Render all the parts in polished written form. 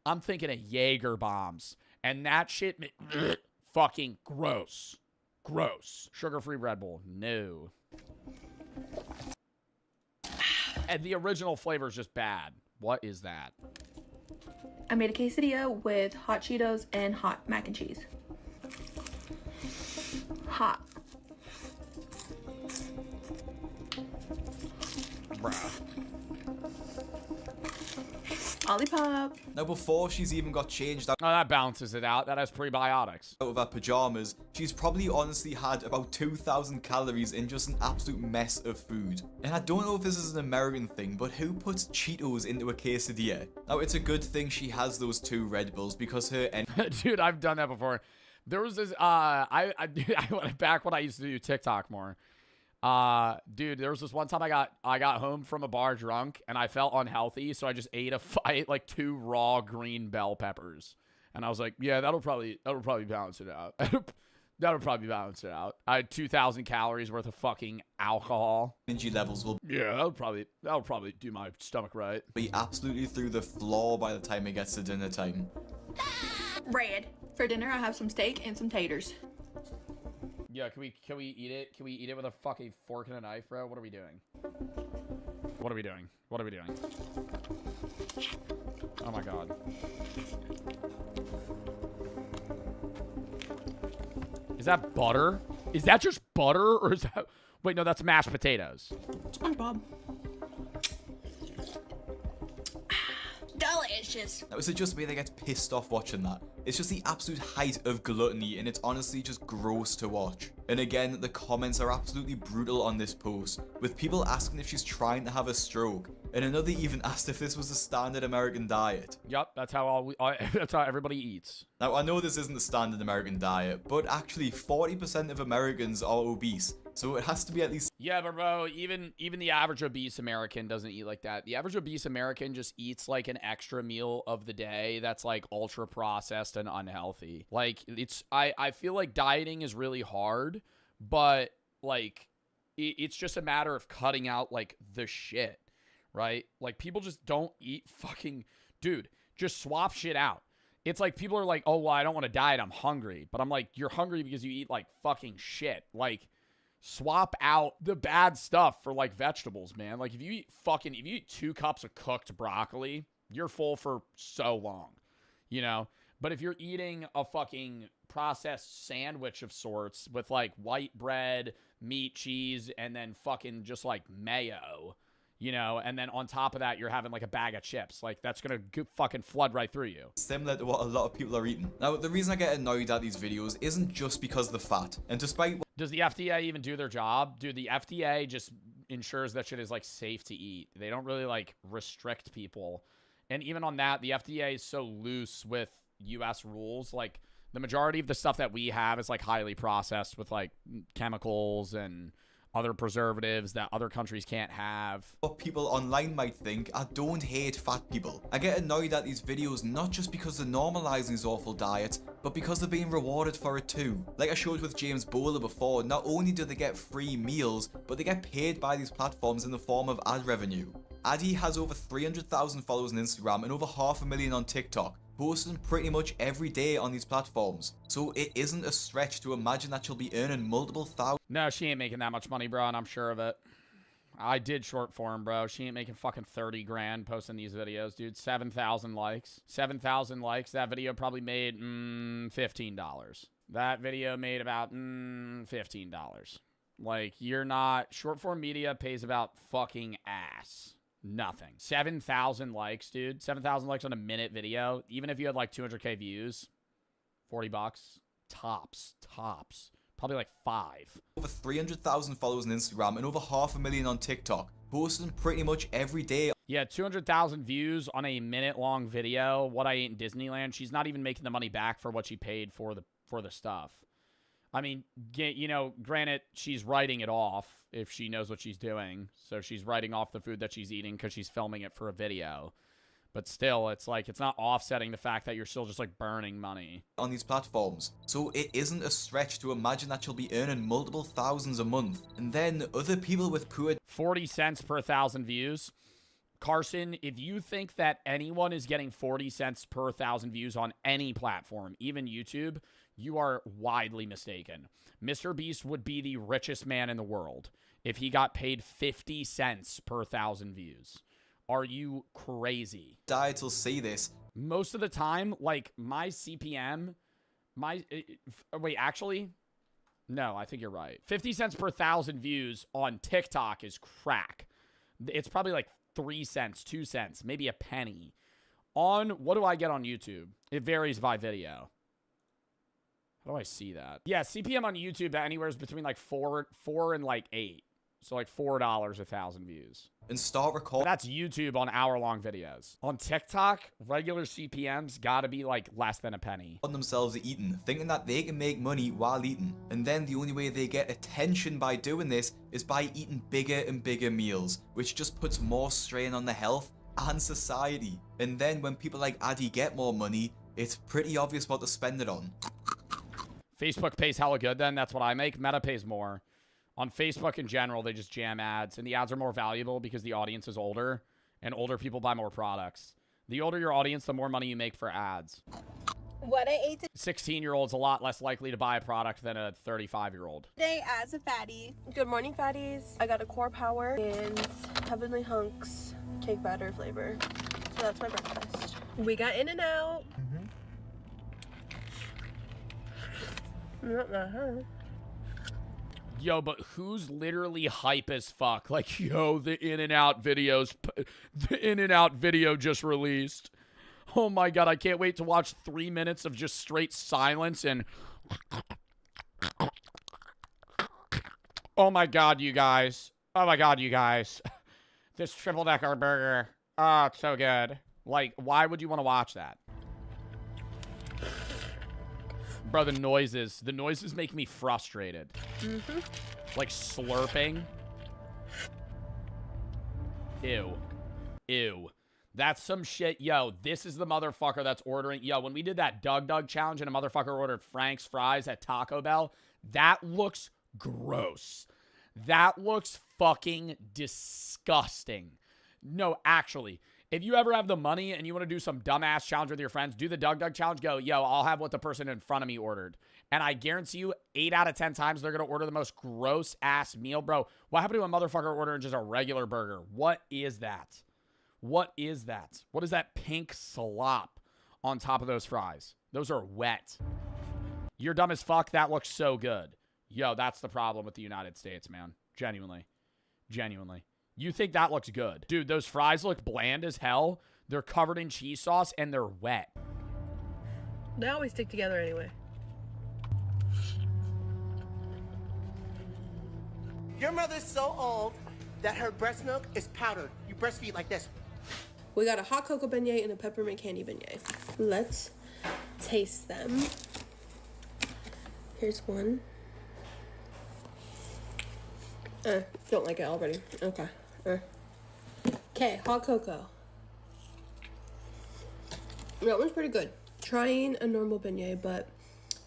I'm thinking of Jaeger bombs. And that shit, fucking gross. Gross. Sugar-free Red Bull. No. And the original flavor is just bad. What is that? I made a quesadilla with hot Cheetos and hot mac and cheese. Hot. Bruh. Olipop. Now, before she's even got changed out Oh, that balances it out. That has prebiotics. of her pajamas, she's probably honestly had about 2,000 calories in just an absolute mess of food. And I don't know if this is an American thing, but who puts Cheetos into a quesadilla? Now, it's a good thing she has those 2 Red Bulls because her Dude, I've done that before. There was this, I went back when I used to do TikTok more. Dude, there was this one time I got home from a bar drunk and I felt unhealthy, so I just ate like 2 raw green bell peppers, and I was like, yeah, that'll probably balance it out. That'll probably balance it out. I had 2,000 calories worth of fucking alcohol. energy levels will Yeah, that'll probably do my stomach right. be absolutely through the floor by the time it gets to dinner time. Red. For dinner, I have some steak and some taters. Yeah, can we eat it? Can we eat it with a fucking fork and a knife, bro? What are we doing? What are we doing? What are we doing? Oh my god. Is that butter? Is that just butter, or is that... Wait, no, that's mashed potatoes. SpongeBob. Delicious. Now, is it just me that gets pissed off watching that? It's just the absolute height of gluttony, and it's honestly just gross to watch. And again, the comments are absolutely brutal on this post, with people asking if she's trying to have a stroke, and another even asked if this was a standard American diet. Yup, that's how that's how everybody eats. Now, I know this isn't the standard American diet, but actually 40% of Americans are obese, so it has to be at least... Yeah, but bro, even the average obese American doesn't eat like that. The average obese American just eats like an extra meal of the day that's like ultra processed and unhealthy. Like, I feel like dieting is really hard, but like it's just a matter of cutting out like the shit, right? Like, people just don't eat fucking... Dude, just swap shit out. It's like people are like, oh, well, I don't want to diet, I'm hungry. But I'm like, you're hungry because you eat like fucking shit. Like, swap out the bad stuff for like vegetables, man. Like, if you eat 2 cups of cooked broccoli, you're full for so long, you know? But if you're eating a fucking processed sandwich of sorts with like white bread, meat, cheese, and then fucking just like mayo, you know, and then on top of that, you're having like a bag of chips. Like, that's gonna fucking flood right through you. Similar to what a lot of people are eating. Now, the reason I get annoyed at these videos isn't just because of the fat. And despite... Does the FDA even do their job? Dude, the FDA just ensures that shit is like safe to eat. They don't really like restrict people. And even on that, the FDA is so loose with US rules. Like, the majority of the stuff that we have is like highly processed with like chemicals and other preservatives that other countries can't have. What people online might think, I don't hate fat people. I get annoyed at these videos not just because they're normalizing these awful diets, but because they're being rewarded for it too. Like I showed with James Bowler before, not only do they get free meals, but they get paid by these platforms in the form of ad revenue. Addy has over 300,000 followers on Instagram and over 500,000 on TikTok, posting pretty much every day on these platforms. So it isn't a stretch to imagine that she'll be earning multiple thousands. No, she ain't making that much money, bro, and I'm sure of it. I did short form, bro. She ain't making fucking 30 grand posting these videos, dude. 7,000 likes. 7,000 likes. That video probably made $15. That video made about $15. Like, you're not... Short form media pays about fucking ass. Nothing. 7,000 likes, dude. 7,000 likes on a minute video. Even if you had like 200k views, $40. Tops. Probably like 5. Over 300,000 followers on Instagram and over 500,000 on TikTok, posting pretty much every day. Yeah, 200,000 views on a minute-long video. What I ate in Disneyland. She's not even making the money back for what she paid for the stuff. I mean, you know, granted, she's writing it off if she knows what she's doing. So she's writing off the food that she's eating because she's filming it for a video. But still, it's like, it's not offsetting the fact that you're still just like burning money On these platforms. So it isn't a stretch to imagine that she'll be earning multiple thousands a month. And then other people with poor 40 cents per 1,000 views. Carson, if you think that anyone is getting 40 cents per 1,000 views on any platform, even YouTube, you are widely mistaken. Mr. Beast would be the richest man in the world if he got paid 50 cents per 1,000 views. Are you crazy? Diets will see this. Most of the time, like, my CPM, wait, actually, no, I think you're right. 50 cents per 1,000 views on TikTok is crack. It's probably like 3 cents, 2 cents, maybe a penny. On, what do I get on YouTube? It varies by video. How do I see that? Yeah, CPM on YouTube anywhere is between like 4 and like 8. So like $4 1,000 views. And start recording. That's YouTube on hour-long videos. On TikTok, regular CPMs gotta be like less than a penny. On themselves eating, thinking that they can make money while eating. And then the only way they get attention by doing this is by eating bigger and bigger meals, which just puts more strain on the health and society. And then when people like Addy get more money, it's pretty obvious what to spend it on. Facebook pays hella good then, that's what I make. Meta pays more. On Facebook in general, they just jam ads, and the ads are more valuable because the audience is older, and older people buy more products. The older your audience, the more money you make for ads. What I ate 16-year-old's a lot less likely to buy a product than a 35-year-old. today as a fatty. Good morning, fatties. I got a core power and Heavenly Hunks cake batter flavor. So that's my breakfast. We got In-N-Out. Yo, but who's literally hype as fuck? Like, yo, the In-N-Out videos, the In-N-Out video just released. Oh my god, I can't wait to watch 3 minutes of just straight silence and... Oh my god, you guys. Oh my god, you guys. This triple-decker burger. Oh, it's so good. Like, why would you want to watch that? Bro, the noises make me frustrated. Like slurping. Ew. Ew. That's some shit. Yo, this is the motherfucker that's ordering. Yo, when we did that Doug challenge and a motherfucker ordered Frank's fries at Taco Bell, that looks gross. That looks fucking disgusting. No, actually, if you ever have the money and you want to do some dumbass challenge with your friends, do the Doug challenge. Go, yo, I'll have what the person in front of me ordered. And I guarantee you 8 out of 10 times they're going to order the most gross ass meal. Bro, what happened to a motherfucker ordering just a regular burger? What is that? What is that? What is that pink slop on top of those fries? Those are wet. You're dumb as fuck. That looks so good. Yo, that's the problem with the United States, man. Genuinely. Genuinely. You think that looks good. Dude, those fries look bland as hell. They're covered in cheese sauce and they're wet. They always stick together anyway. Your mother's so old that her breast milk is powdered. You breastfeed like this. We got a hot cocoa beignet and a peppermint candy beignet. Let's taste them. Here's one. Don't like it already. Okay. Okay, hot cocoa. That one's pretty good. Trying a normal beignet, but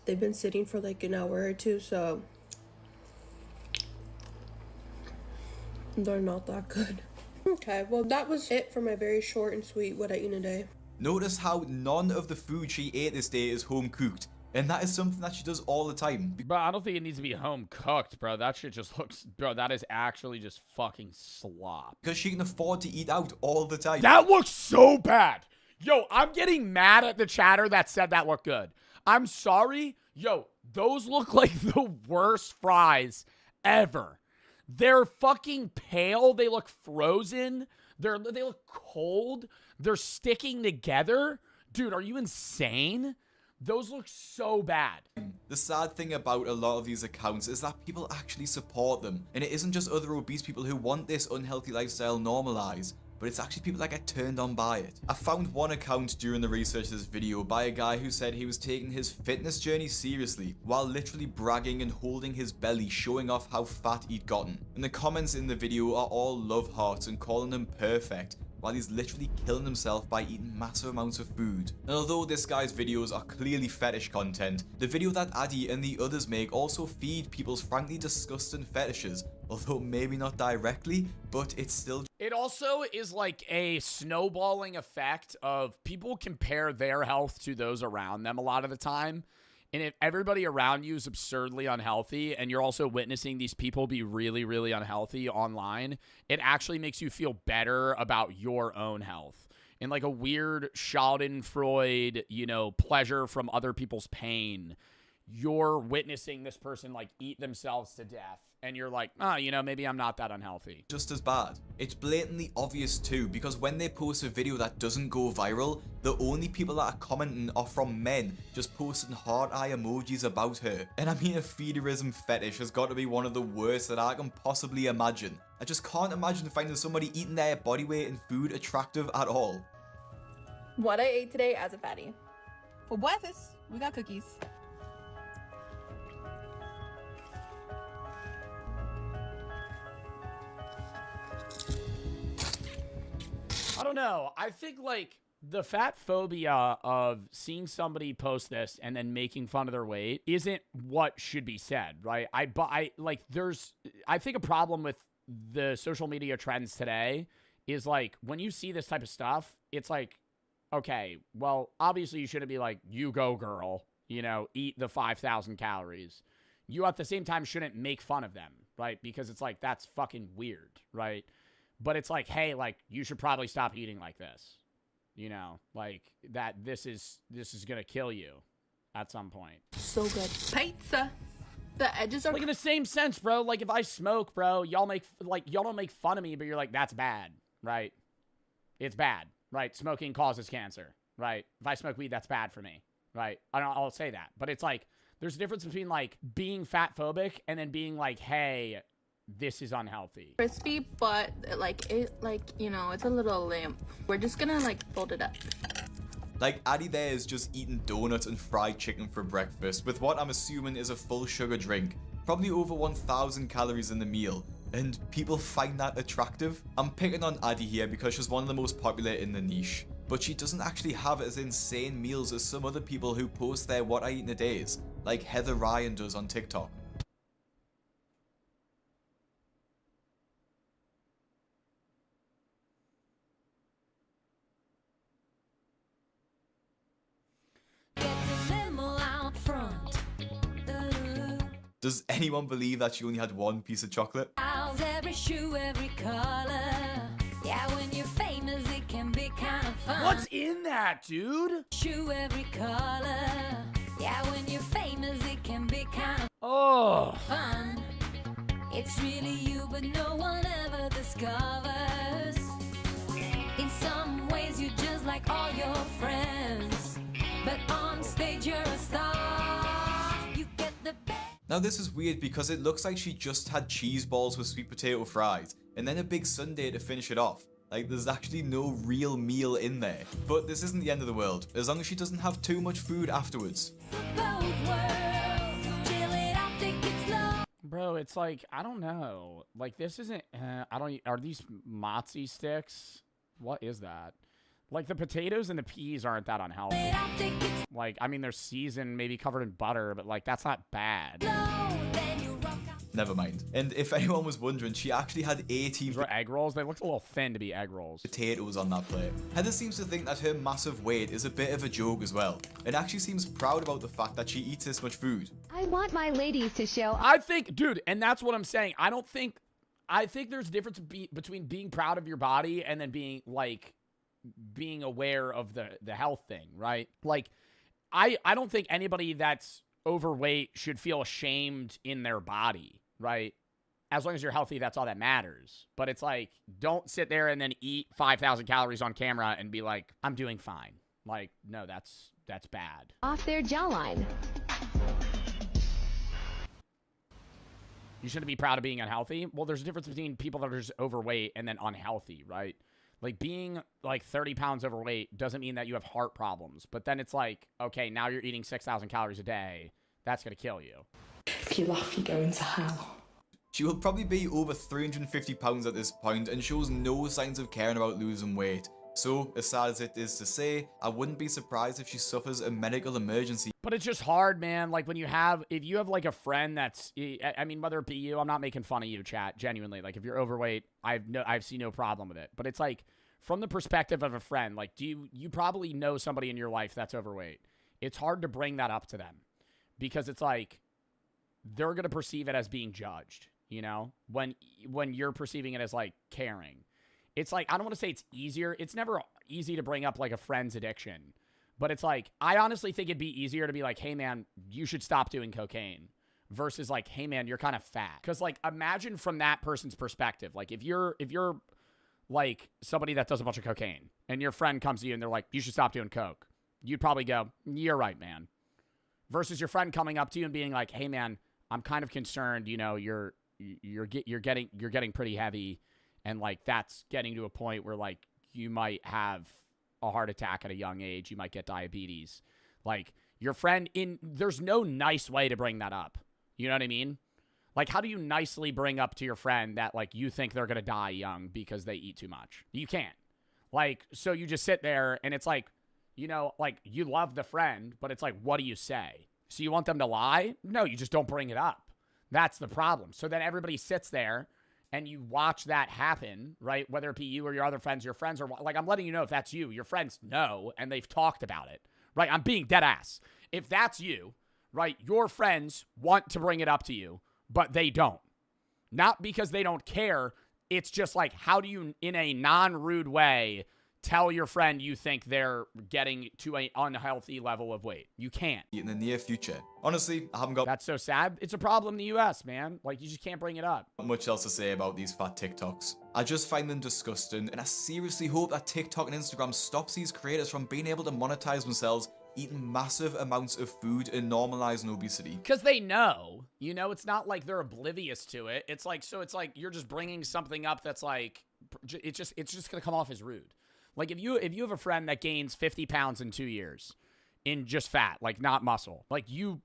they've been sitting for like an hour or two, so they're not that good. Okay, well that was it for my very short and sweet what I eat in a day. Notice how none of the food she ate this day is home cooked. And that is something that she does all the time. Bro, I don't think it needs to be home cooked, bro. That shit just looks... Bro, that is actually just fucking slop. Because she can afford to eat out all the time. That looks so bad. Yo, I'm getting mad at the chatter that said that looked good. I'm sorry. Yo, those look like the worst fries ever. They're fucking pale. They look frozen. They look cold. They're sticking together. Dude, are you insane? Those look so bad. The sad thing about a lot of these accounts is that people actually support them. And it isn't just other obese people who want this unhealthy lifestyle normalized, but it's actually people that get turned on by it. I found one account during the research of this video by a guy who said he was taking his fitness journey seriously, while literally bragging and holding his belly, showing off how fat he'd gotten. And the comments in the video are all love hearts and calling him perfect, while he's literally killing himself by eating massive amounts of food. And although this guy's videos are clearly fetish content, the video that Addy and the others make also feed people's frankly disgusting fetishes, although maybe not directly, but it's still... It also is like a snowballing effect of people compare their health to those around them a lot of the time. And if everybody around you is absurdly unhealthy and you're also witnessing these people be really, really unhealthy online, it actually makes you feel better about your own health. In like a weird Schadenfreude, you know, pleasure from other people's pain. You're witnessing this person like eat themselves to death. And you're like, oh, you know, maybe I'm not that unhealthy. Just as bad. It's blatantly obvious too, because when they post a video that doesn't go viral, the only people that are commenting are from men, just posting heart eye emojis about her. And I mean, a feederism fetish has got to be one of the worst that I can possibly imagine. I just can't imagine finding somebody eating their body weight in food attractive at all. What I ate today as a fatty. For breakfast, we got cookies. I don't know. I think like the fat phobia of seeing somebody post this and then making fun of their weight isn't what should be said, right? I think a problem with the social media trends today is like when you see this type of stuff, it's like, okay, well, obviously you shouldn't be like, you go girl, you know, eat the 5,000 calories. You at the same time shouldn't make fun of them, right? Because it's like, that's fucking weird, right? But it's like, hey, like, you should probably stop eating like this. You know, like, that this is going to kill you at some point. So good. Pizza. The edges are... Like, in the same sense, bro, like, if I smoke, bro, y'all don't make fun of me, but you're like, that's bad, right? It's bad, right? Smoking causes cancer, right? If I smoke weed, that's bad for me, right? I'll say that. But it's like, there's a difference between, like, being fat phobic and then being like, hey... this is unhealthy. Crispy, but you know, it's a little limp. We're just gonna like fold it up. Like Addy there is just eating donuts and fried chicken for breakfast with what I'm assuming is a full sugar drink. Probably over 1,000 calories in the meal. And people find that attractive? I'm picking on Addy here because she's one of the most popular in the niche. But she doesn't actually have as insane meals as some other people who post their what I eat in a days. Like Heather Ryan does on TikTok. Does anyone believe that she only had one piece of chocolate? Every shoe, every color. Yeah, when you're famous, it can be kind of fun. What's in that, dude? Shoe, every color. Yeah, when you're famous, it can be kind Oh. of fun. It's really you, but no one ever discovers. In some ways, you're just like all your friends. But on stage, you're a star. You get the best. Now this is weird because it looks like she just had cheese balls with sweet potato fries and then a big sundae to finish it off. Like there's actually no real meal in there. But this isn't the end of the world, as long as she doesn't have too much food afterwards. Bro, it's like, I don't know. Like this isn't, are these mozzie sticks? What is that? Like, the potatoes and the peas aren't that unhealthy. Like, I mean, they're seasoned, maybe covered in butter, but, like, that's not bad. Never mind. And if anyone was wondering, she actually had 18 These were egg rolls. They looked a little thin to be egg rolls. potatoes on that plate. Heather seems to think that her massive weight is a bit of a joke as well, and actually seems proud about the fact that she eats this much food. I want my ladies to show. I think, dude, and that's what I'm saying. I think there's a difference between being proud of your body and then being, like... being aware of the health thing, right? Like, I don't think anybody that's overweight should feel ashamed in their body, right? As long as you're healthy, that's all that matters. But it's like, don't sit there and then eat 5,000 calories on camera and be like, I'm doing fine. Like, no, that's bad. Off their jawline. You shouldn't be proud of being unhealthy. Well, there's a difference between people that are just overweight and then unhealthy, right? Like, being, like, 30 pounds overweight doesn't mean that you have heart problems. But then it's like, okay, now you're eating 6,000 calories a day. That's going to kill you. If you laugh, you go into hell. She will probably be over 350 pounds at this point and shows no signs of caring about losing weight. So, as sad as it is to say, I wouldn't be surprised if she suffers a medical emergency. But it's just hard, man. Like when if you have like a friend that's, I mean, whether it be you, I'm not making fun of you, chat, genuinely. Like if you're overweight, I've seen no problem with it. But it's like, from the perspective of a friend, like you probably know somebody in your life that's overweight. It's hard to bring that up to them because it's like, they're going to perceive it as being judged, you know, when you're perceiving it as like caring. It's like, I don't want to say it's easier. It's never easy to bring up like a friend's addiction, but it's like, I honestly think it'd be easier to be like, hey man, you should stop doing cocaine versus like, hey man, you're kind of fat. Cause like, imagine from that person's perspective, like if you're like somebody that does a bunch of cocaine and your friend comes to you and they're like, you should stop doing coke. You'd probably go, you're right, man. Versus your friend coming up to you and being like, hey man, I'm kind of concerned, you know, you're getting pretty heavy. And like, that's getting to a point where like, you might have a heart attack at a young age. You might get diabetes. Like your friend there's no nice way to bring that up. You know what I mean? Like, how do you nicely bring up to your friend that like, you think they're going to die young because they eat too much? You can't. Like, so you just sit there and it's like, you know, like you love the friend, but it's like, what do you say? So you want them to lie? No, you just don't bring it up. That's the problem. So then everybody sits there and you watch that happen, right? Whether it be you or your other friends, your friends are like, I'm letting you know if that's you, your friends know, and they've talked about it, right? I'm being dead ass. If that's you, right? Your friends want to bring it up to you, but they don't. Not because they don't care. It's just like, how do you, in a non-rude way, tell your friend you think they're getting to an unhealthy level of weight? You can't. In the near future. Honestly, I haven't got That's so sad. It's a problem in the US, man. Like, you just can't bring it up. much else to say about these fat TikToks. I just find them disgusting, and I seriously hope that TikTok and Instagram stops these creators from being able to monetize themselves eating massive amounts of food and normalizing obesity. Because they know, you know, it's not like they're oblivious to it. It's like, so it's like you're just bringing something up that's like, it's just gonna come off as rude. Like if you have a friend that gains 50 pounds in 2 years in just fat, like not muscle, like you're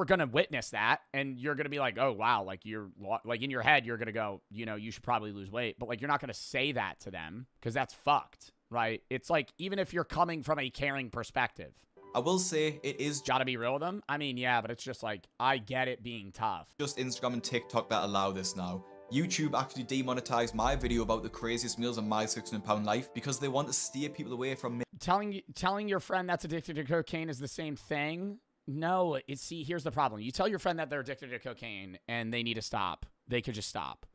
going to witness that and you're going to be like, oh, wow. Like you're like in your head, you're going to go, you know, you should probably lose weight, but like, you're not going to say that to them because that's fucked, right? It's like, even if you're coming from a caring perspective, I will say it is gotta be real with them. I mean, yeah, but it's just like, I get it being tough. just Instagram and TikTok that allow this now. YouTube actually demonetized my video about the craziest meals of my 600-pound life because they want to steer people away from Telling your friend that's addicted to cocaine is the same thing. No, see, here's the problem. You tell your friend that they're addicted to cocaine and they need to stop. They could just stop.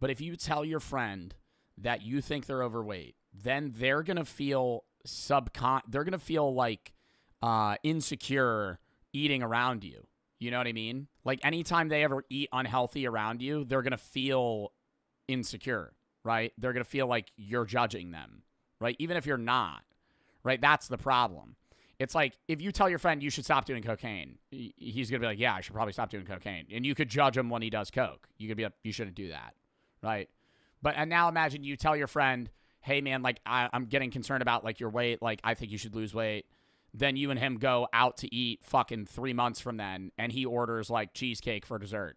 But if you tell your friend that you think they're overweight, then they're going to feel they're going to feel like insecure eating around you. You know what I mean? Like anytime they ever eat unhealthy around you, they're going to feel insecure, right? They're going to feel like you're judging them, right? Even if you're not, right? That's the problem. It's like, if you tell your friend you should stop doing cocaine, he's going to be like, yeah, I should probably stop doing cocaine. And you could judge him when he does coke. You could be like, you shouldn't do that, right? And now imagine you tell your friend, hey man, like I'm getting concerned about like your weight. Like I think you should lose weight. Then you and him go out to eat fucking 3 months from then, and he orders like cheesecake for dessert.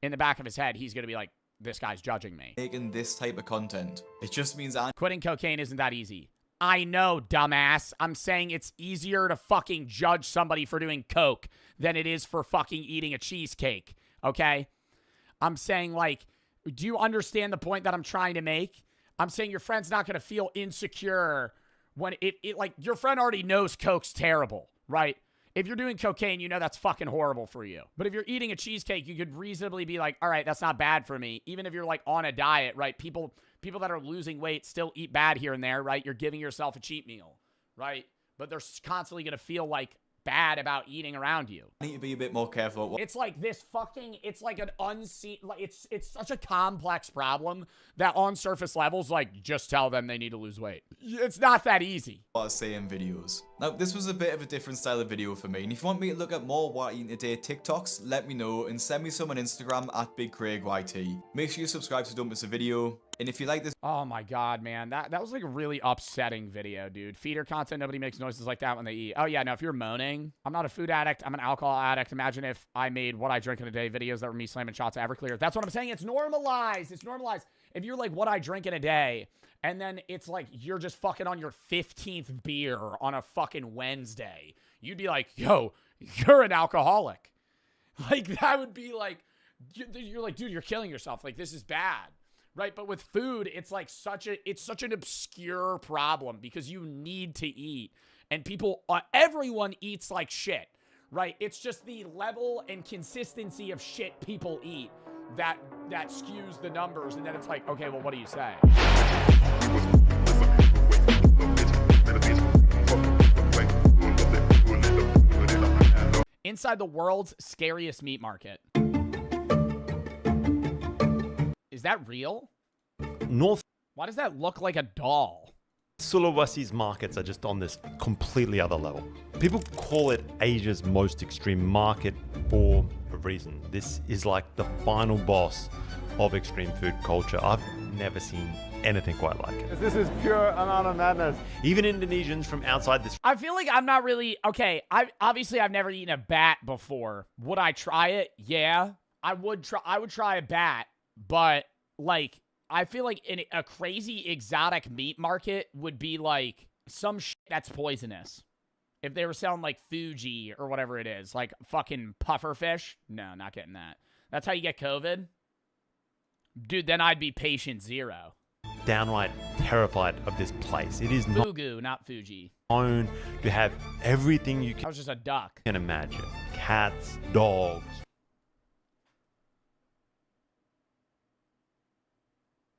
In the back of his head, he's going to be like, this guy's judging me. making this type of content. It just means Quitting cocaine isn't that easy. I know, dumbass. I'm saying it's easier to fucking judge somebody for doing coke than it is for fucking eating a cheesecake, okay? I'm saying, like, do you understand the point that I'm trying to make? I'm saying your friend's not going to feel insecure when it like, your friend already knows coke's terrible, right? If you're doing cocaine, you know that's fucking horrible for you. But if you're eating a cheesecake, you could reasonably be like, all right, that's not bad for me. Even if you're like on a diet, right? People that are losing weight still eat bad here and there, right? You're giving yourself a cheat meal, right? But they're constantly going to feel like bad about eating around you. I need to be a bit more careful. It's like this fucking, it's like an unseen, like it's such a complex problem that on surface levels, like, just tell them they need to lose weight. It's not that easy. What I say in videos. Now, this was a bit of a different style of video for me, and if you want me to look at more What Eating Today TikToks, let me know and send me some on Instagram at BigCraigYT. Make sure you subscribe so you don't miss a video, and if you like this... Oh my god, man. That was like a really upsetting video, dude. Feeder content, nobody makes noises like that when they eat. Oh yeah, no, if you're moaning, I'm not a food addict, I'm an alcohol addict. Imagine if I made What I Drink in a Day videos that were me slamming shots at Everclear. That's what I'm saying. It's normalized. It's normalized. If you're like What I Drink in a Day, and then it's like you're just fucking on your 15th beer on a fucking Wednesday, you'd be like, yo, you're an alcoholic. Like, that would be like, you're like, dude, you're killing yourself. Like, this is bad. Right? But with food, it's like it's such an obscure problem because you need to eat. And people, everyone eats like shit. Right? It's just the level and consistency of shit people eat that skews the numbers. And then it's like, okay, well, what do you say? Inside the world's scariest meat market. Is that real? North Why does that look like a doll? Sulawesi's markets are just on this completely other level. People call it Asia's most extreme market for a reason. This is like the final boss of extreme food culture. I've never seen anything quite like it. This is pure amount of madness. Even Indonesians from outside this... I feel like I'm not really... Okay, I've never eaten a bat before. Would I try it? Yeah. I would try a bat, but like I feel like in a crazy exotic meat market would be like some shit that's poisonous. If they were selling like Fuji or whatever it is, like fucking puffer fish, no, not getting that. That's how you get COVID? Dude, then I'd be patient zero. Downright terrified of this place. It is Fugu, not Fuji. known to have everything you That was just a duck. can imagine. Cats, dogs,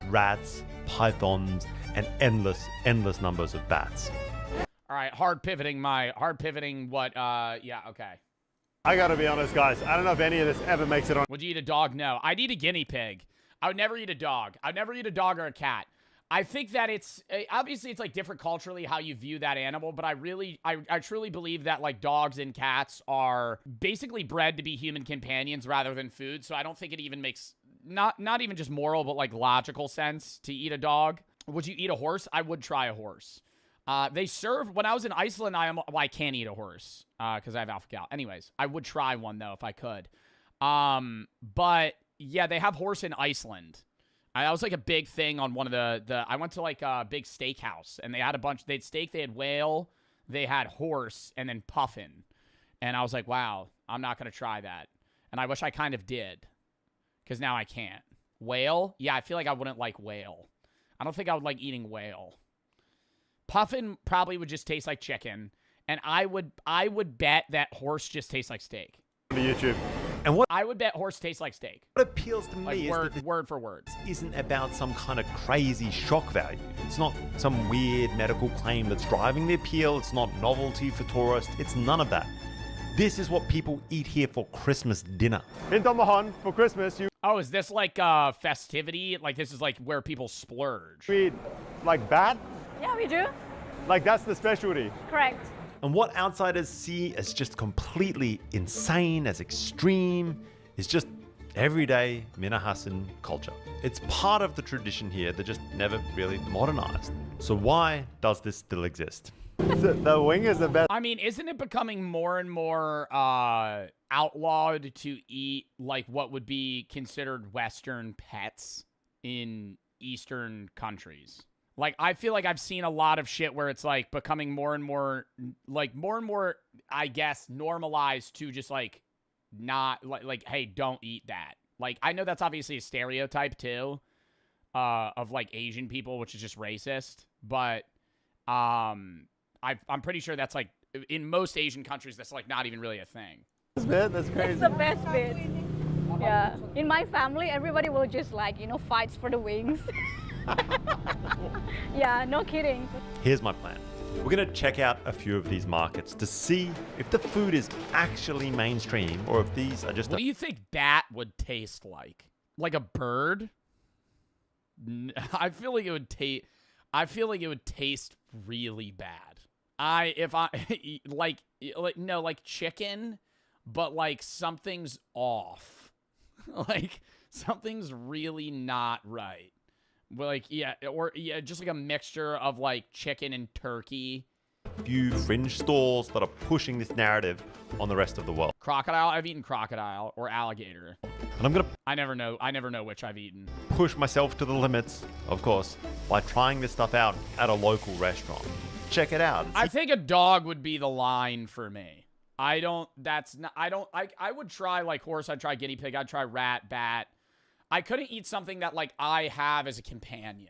rats, pythons, and endless numbers of bats. All right, hard pivoting what, yeah, okay. I gotta be honest, guys. I don't know if any of this ever makes it on. Would you eat a dog? No. I'd eat a guinea pig. I would never eat a dog. I'd never eat a dog or a cat. I think that it's, obviously it's like different culturally how you view that animal, but I truly believe that like dogs and cats are basically bred to be human companions rather than food, so I don't think it even makes, not even just moral, but like logical sense to eat a dog. Would you eat a horse? I would try a horse. They serve, when I was in Iceland, I can't eat a horse, because I have alpha-gal. Anyways, I would try one, though, if I could. But, yeah, they have horse in Iceland. That was, like, a big thing on one of I went to, like, a big steakhouse, and they had they had steak, they had whale, they had horse, and then puffin. And I was like, wow, I'm not going to try that. And I wish I kind of did, because now I can't. Whale? Yeah, I feel like I wouldn't like whale. I don't think I would like eating whale. Puffin probably would just taste like chicken, and I would bet that horse just tastes like steak. YouTube. And what I would bet horse tastes like steak. appeals to me Like is that word for word. this isn't about some kind of crazy shock value. It's not some weird medical claim that's driving the appeal. It's not novelty for tourists. It's none of that. This is what people eat here for Christmas dinner. In Tomahon, for Christmas, you Oh, is this like festivity? Like this is like where people splurge. eat like bat. Yeah, we do. Like that's the specialty. Correct. And what outsiders see as just completely insane, as extreme, is just everyday Minahasan culture. It's part of the tradition here that just never really modernized. So why does this still exist? The wing is the best. I mean, isn't it becoming more and more outlawed to eat like what would be considered Western pets in Eastern countries? Like, I feel like I've seen a lot of shit where it's like becoming more and more, I guess, normalized to just like not like, hey, don't eat that. Like, I know that's obviously a stereotype too, of like Asian people, which is just racist. But I'm pretty sure that's like in most Asian countries, that's like not even really a thing. That's crazy. It's the best bit. Yeah. In my family, everybody will just like, fights for the wings. Yeah, no kidding. Here's my plan. We're going to check out a few of these markets to see if the food is actually mainstream or if these are just... What do you think bat would taste like? Like a bird? I feel like it would taste really bad. if I like no, like chicken, but like something's off. Like something's really not right. Like yeah, or yeah, just like a mixture of like chicken and turkey. Few fringe stalls that are pushing this narrative on the rest of the world. Crocodile, I've eaten crocodile or alligator. And I'm gonna I never know which I've eaten. push myself to the limits, of course, by trying this stuff out at a local restaurant. Check it out. I think a dog would be the line for me. I would try like horse, I'd try guinea pig, I'd try rat, bat. I couldn't eat something that like I have as a companion.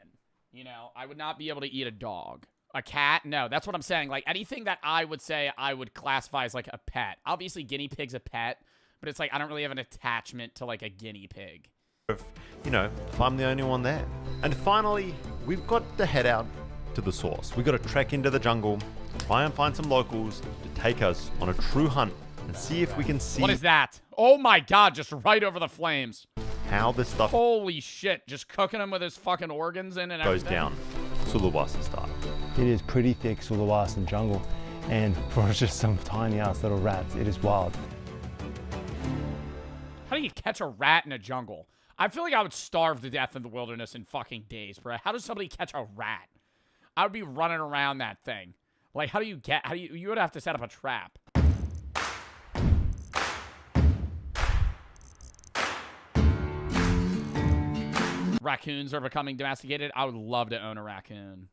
You know, I would not be able to eat a dog. A cat? No, that's what I'm saying. Like anything that I would say I would classify as like a pet. Obviously guinea pig's a pet, but it's like I don't really have an attachment to like a guinea pig. You know, if I'm the only one there. And finally, we've got to head out to the source. We've got to trek into the jungle, try and find some locals to take us on a true hunt and see if we can see What is that? Oh my god, just right over the flames. how this stuff Holy shit, just cooking him with his fucking organs in and goes everything. down Sulawesi style. It is pretty thick Sulawesi jungle, and for just some tiny ass little rats, it is wild. How do you catch a rat in a jungle? I feel like I would starve to death in the wilderness in fucking days, bro. How does somebody catch a rat? I would be running around that thing. Like, you would have to set up a trap. Raccoons are becoming domesticated. I would love to own a raccoon.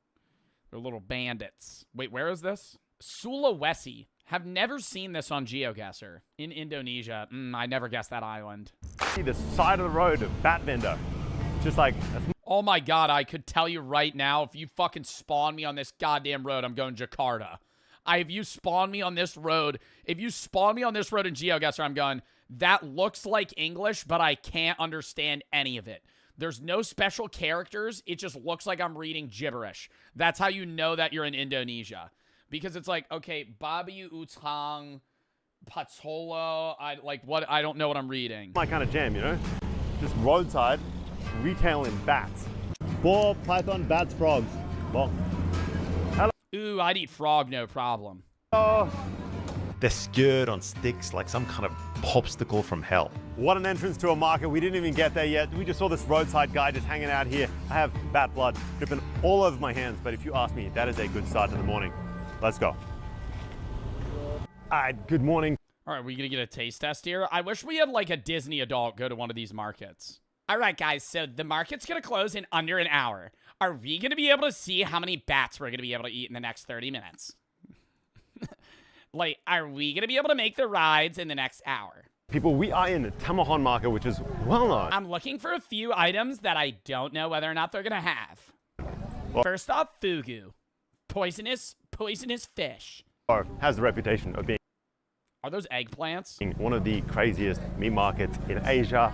They're little bandits. Wait, where is this? Sulawesi. Have never seen this on GeoGuessr. In Indonesia. I never guessed that island. See the side of the road, bat vendor. Just like, Oh my god, I could tell you right now, if you fucking spawn me on this goddamn road, I'm going Jakarta. If you spawn me on this road, in GeoGuessr, I'm going, that looks like English, but I can't understand any of it. There's no special characters. It just looks like I'm reading gibberish. That's how you know that you're in Indonesia. Because it's like, okay, Babi Utang, Patolo, I don't know what I'm reading. my kind of jam, you know? Just roadside, retailing bats. Boar, python, bats, frogs. Well, Ooh, I'd eat frog, no problem. They're skewered on sticks like some kind of popsicle from hell. what an entrance to a market. We didn't even get there yet. We just saw this roadside guy just hanging out here. I have bat blood dripping all over my hands, but if you ask me, that is a good start to the morning. Let's go. Good morning. All right, we gonna get a taste test here? I wish we had like a Disney adult go to one of these markets. All right, guys, so the market's gonna close in under an hour. Are we gonna be able to see how many bats we're gonna be able to eat in the next 30 minutes? Like, are we gonna be able to make the rides in the next hour? People, we are in the Tamahon market, which is well known. I'm looking for a few items that I don't know whether or not they're gonna have. First off, fugu. Poisonous fish. Has the reputation of being Are those eggplants? one of the craziest meat markets in Asia.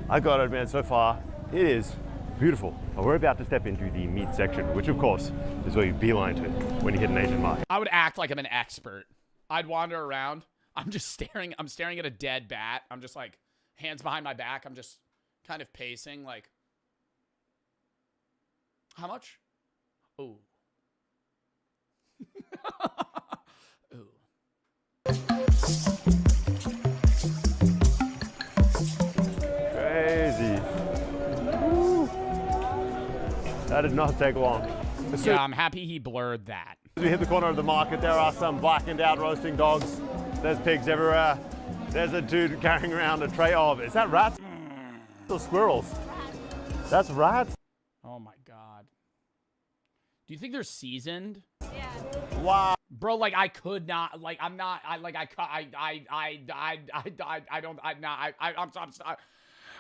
I gotta admit, so far, it is beautiful. But we're about to step into the meat section, which of course is where you beeline to when you hit an Asian market. I would act like I'm an expert. I'd wander around. I'm staring at a dead bat. I'm just like, hands behind my back. I'm just kind of pacing like, how much? Ooh. Ooh. Crazy. Woo. That did not take long. As soon Yeah, I'm happy he blurred that. as we hit the corner of the market, there are some blackened out roasting dogs. There's pigs everywhere. There's a dude carrying around a tray of, is that rats or squirrels? That's rats? Oh my god. Do you think they're seasoned? Wow. Bro, like I could not, like I'm not,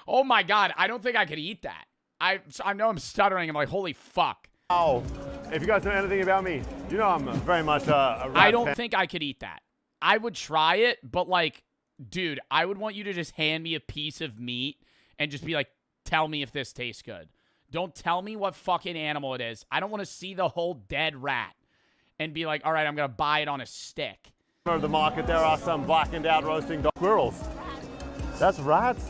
oh my god, I don't think I could eat that. I know I'm stuttering. I'm like, holy fuck. Wow. If you guys know anything about me, you know I'm very much a rat I don't fan. think I could eat that. I would try it, but like, dude, I would want you to just hand me a piece of meat and just be like, tell me if this tastes good. Don't tell me what fucking animal it is. I don't want to see the whole dead rat and be like, all right, I'm going to buy it on a stick. Of the market, there are some blackened out roasting dog squirrels. That's rats?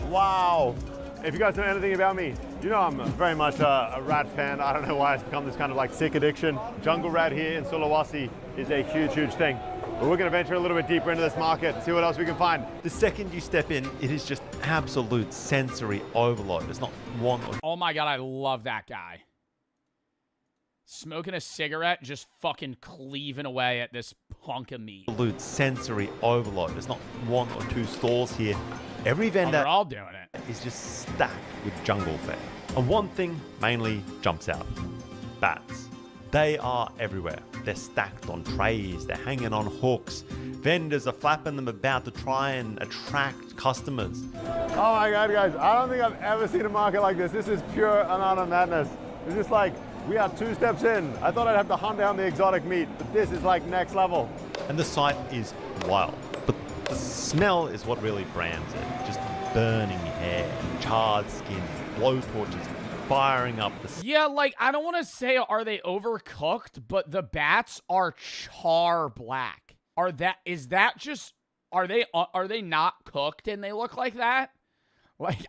Wow. If you guys know anything about me, you know I'm very much a rat fan. I don't know why it's become this kind of like sick addiction. Jungle rat here in Sulawesi is a huge, huge thing. But we're going to venture a little bit deeper into this market and see what else we can find. The second you step in, it is just absolute sensory overload. There's not one or Oh my God, I love that guy. Smoking a cigarette, just fucking cleaving away at this hunk of meat. absolute sensory overload. There's not one or two stalls here. Every Oh, vendor they're all doing it. is just stacked with jungle fare. And one thing mainly jumps out. Bats. They are everywhere. They're stacked on trays, they're hanging on hooks. Vendors are flapping them about to try and attract customers. Oh my God, guys, I don't think I've ever seen a market like this. This is pure and utter madness. It's just like, we are 2 steps in. I thought I'd have to hunt down the exotic meat, but this is like next level. And the sight is wild. But the smell is what really brands it. Just burning hair, charred skin, blowtorches, firing up the... Yeah, like, I don't want to say are they overcooked, but the bats are char black. Is that just, are they not cooked and they look like that? Like,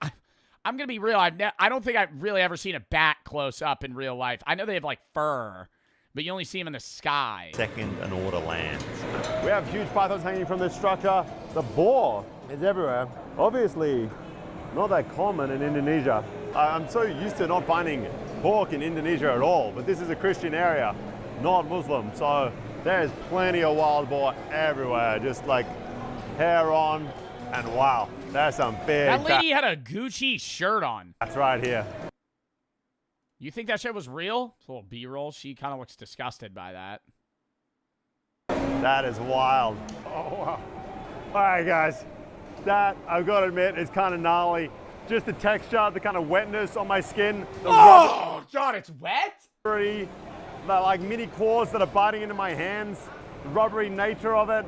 I'm going to be real. I don't think I've really ever seen a bat close up in real life. I know they have, like, fur, but you only see them in the sky. Second an order lands. We have huge pythons hanging from this structure. The boar is everywhere. Obviously, not that common in Indonesia. I'm so used to not finding pork in Indonesia at all, but this is a Christian area, not Muslim. So there's plenty of wild boar everywhere, just like hair on, and wow, there's some big... That lady had a Gucci shirt on. That's right here. You think that shit was real? It's a little B-roll. She kind of looks disgusted by that. That is wild. Oh, wow. All right, guys. That, I've got to admit, is kind of gnarly. Just the texture, the kind of wetness on my skin. Oh, God, it's wet? The like mini claws that are biting into my hands. The rubbery nature of it.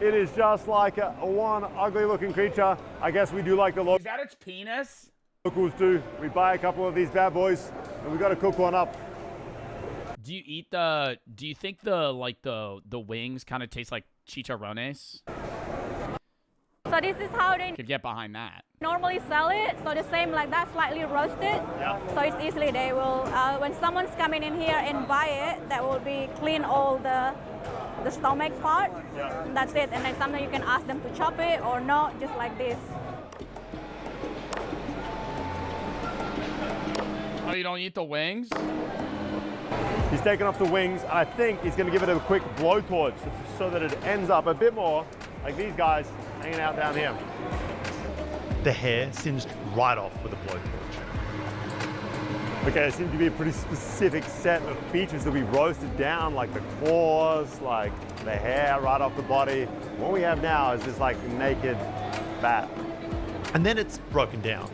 It is just like one ugly looking creature. I guess we do like the Is that its penis? locals do. We buy a couple of these bad boys and we got to cook one up. Do you think the wings kind of taste like chicharrones? So this is how they Could get behind that. normally sell it. So the same like that, slightly roasted. Yeah. So it's easily they will, when someone's coming in here and buy it, that will be clean all the stomach part. Yeah. And that's it. And then sometimes you can ask them to chop it or not, just like this. Oh, you don't eat the wings? He's taken off the wings. I think he's going to give it a quick blowtorch so that it ends up a bit more like these guys hanging out down here. The hair singed right off with a blowtorch. Okay, there seems to be a pretty specific set of features that we roasted down, like the claws, like the hair right off the body. What we have now is this like naked bat. And then it's broken down.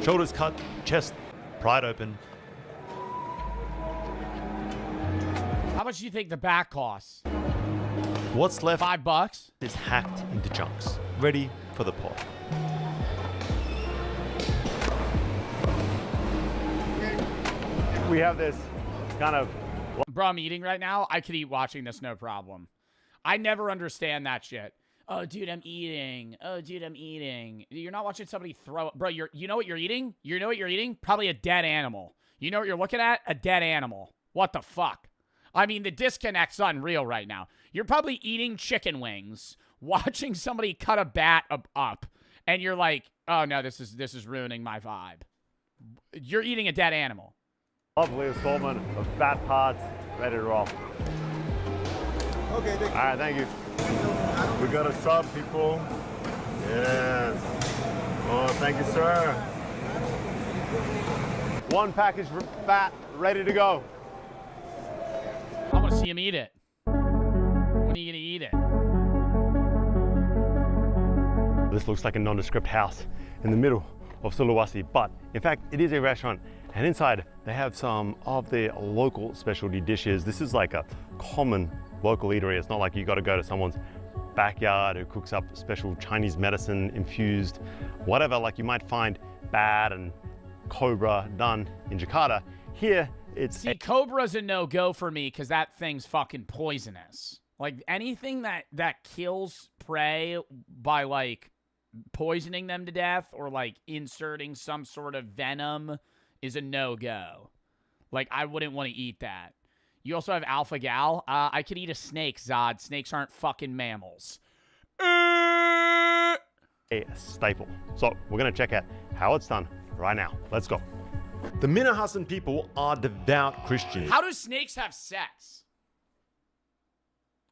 Shoulders cut, chest pried open. How much do you think the back costs? What's left $5? is hacked into chunks, ready for the pot. We have this kind of... Bro, I'm eating right now. I could eat watching this, no problem. I never understand that shit. Oh, dude, I'm eating. Oh, dude, I'm eating. You're not watching somebody throw... Bro, you know what you're eating? You know what you're eating? Probably a dead animal. You know what you're looking at? A dead animal. What the fuck? I mean, the disconnect's unreal right now. You're probably eating chicken wings, watching somebody cut a bat up, and you're like, oh, no, this is ruining my vibe. You're eating a dead animal. Lovely assortment of bat parts ready to roll. Okay, thank you. All right, thank you. We got a sub, people. Yes. Oh, thank you, sir. One package bat ready to go. I want to see him eat it. When are you going to eat it? This looks like a nondescript house in the middle of Sulawesi, but in fact, it is a restaurant. And inside, they have some of their local specialty dishes. This is like a common local eatery. It's not like you got to go to someone's backyard who cooks up special Chinese medicine infused, whatever, like you might find bat and cobra done in Jakarta. Here, it's... See, cobra's a no-go for me because that thing's fucking poisonous. Like, anything that kills prey by, like, poisoning them to death or, like, inserting some sort of venom is a no-go. Like, I wouldn't want to eat that. You also have alpha gal. I could eat a snake, Zod. Snakes aren't fucking mammals. A staple. So we're gonna check out how it's done right now. Let's go. The Minahasan people are devout Christians. How do snakes have sex?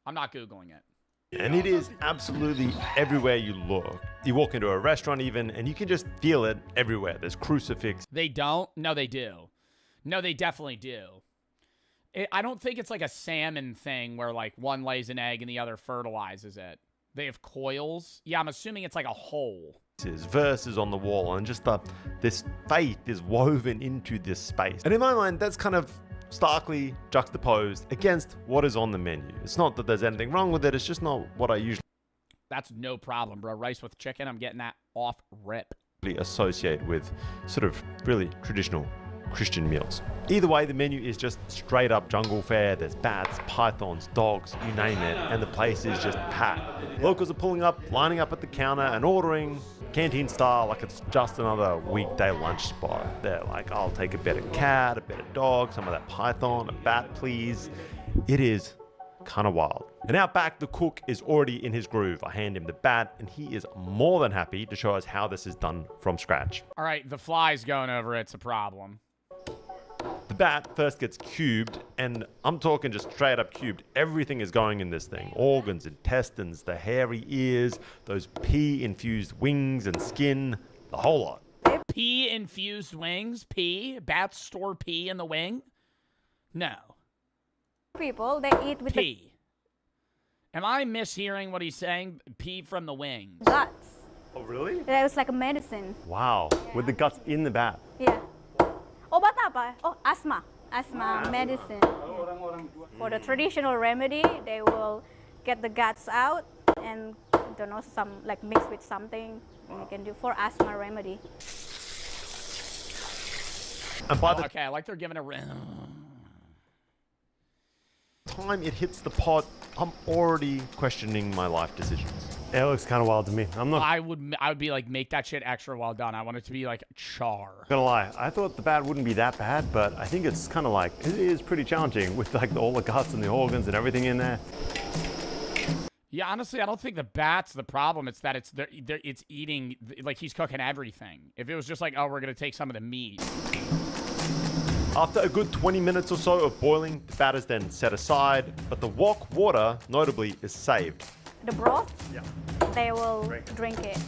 I'm not Googling it. And it is absolutely everywhere you look. You walk into a restaurant even, and you can just feel it everywhere. There's crucifix. They don't? No, they do. No, they definitely do. I don't think it's like a salmon thing where like one lays an egg and the other fertilizes it. They have coils. Yeah, I'm assuming it's like a hole. Verses on the wall, and just this faith is woven into this space. And in my mind, that's kind of starkly juxtaposed against what is on the menu. It's not that there's anything wrong with it, it's just not what I usually That's no problem, bro. Rice with chicken, I'm getting that off rip. associate with sort of really traditional Christian meals. Either way, the menu is just straight up jungle fare. There's bats, pythons, dogs, you name it, and the place is just packed. Locals are pulling up, lining up at the counter and ordering canteen style like it's just another weekday lunch spot. They're like, I'll take a better cat, a better dog, some of that python, a bat please. It is kind of wild. And out back, the cook is already in his groove. I hand him the bat, and he is more than happy to show us how this is done from scratch. All right, the fly's going over. It's a problem. The bat first gets cubed, and I'm talking just straight up cubed. Everything is going in this thing. Organs, intestines, the hairy ears, those pea-infused wings and skin, the whole lot. Pea-infused wings? Pea? Bats store pea in the wing? No. People, they eat with Pea. Am I mishearing what he's saying? Pea from the wings. the guts. Oh, really? It was like a medicine. Wow, with the guts in the bat. Yeah. Obat apa? Oh, asthma. Asthma medicine. For the traditional remedy, they will get the guts out and don't know, some like mix with something, and you can do for asthma remedy. And by Oh, the okay, I like they're giving a time it hits the pot, I'm already questioning my life decisions. It looks kind of wild to me. I'm not I would be like, make that shit extra well done. I want it to be like char. gonna lie. I thought the bat wouldn't be that bad, but I think it's kind of like, it is pretty challenging with like all the guts and the organs and everything in there. Yeah, honestly, I don't think the bat's the problem. It's that it's eating, like he's cooking everything. If it was just like, oh, we're gonna take some of the meat. After a good 20 minutes or so of boiling, the bat is then set aside, but the wok water, notably, is saved. The broth, Yeah. they will drink it.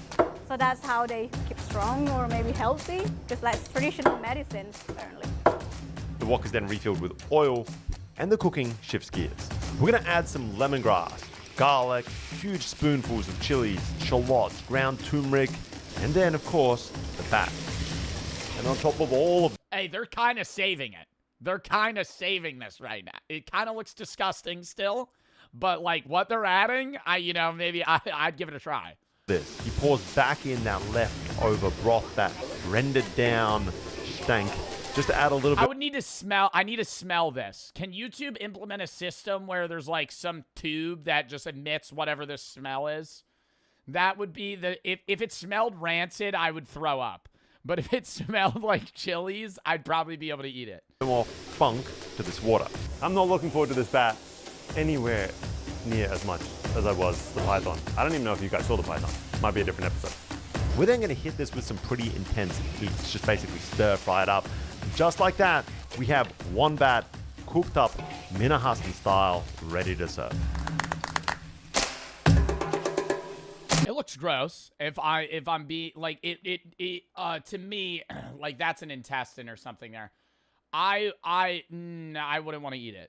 So that's how they keep strong or maybe healthy, just like traditional medicines, apparently. The wok is then refilled with oil, and the cooking shifts gears. We're gonna add some lemongrass, garlic, huge spoonfuls of chilies, shallots, ground turmeric, and then, of course, the bat. And on top of all of Hey, they're kind of saving it. They're kind of saving this right now. It kind of looks disgusting still, but like what they're adding, maybe I'd give it a try. this, he pours back in that leftover broth, that rendered down stank, just to add a little bit. I need to smell this. Can YouTube implement a system where there's like some tube that just emits whatever this smell is? That would be if it smelled rancid, I would throw up. But if it smelled like chilies, I'd probably be able to eat it. More funk to this water. I'm not looking forward to this bat anywhere near as much as I was the python. I don't even know if you guys saw the python. Might be a different episode. We're then going to hit this with some pretty intense heat. Just basically stir fry it up. Just like that, we have one bat cooked up Minahasan style, ready to serve. It looks gross. If I'm being like to me, like that's an intestine or something there. I wouldn't want to eat it.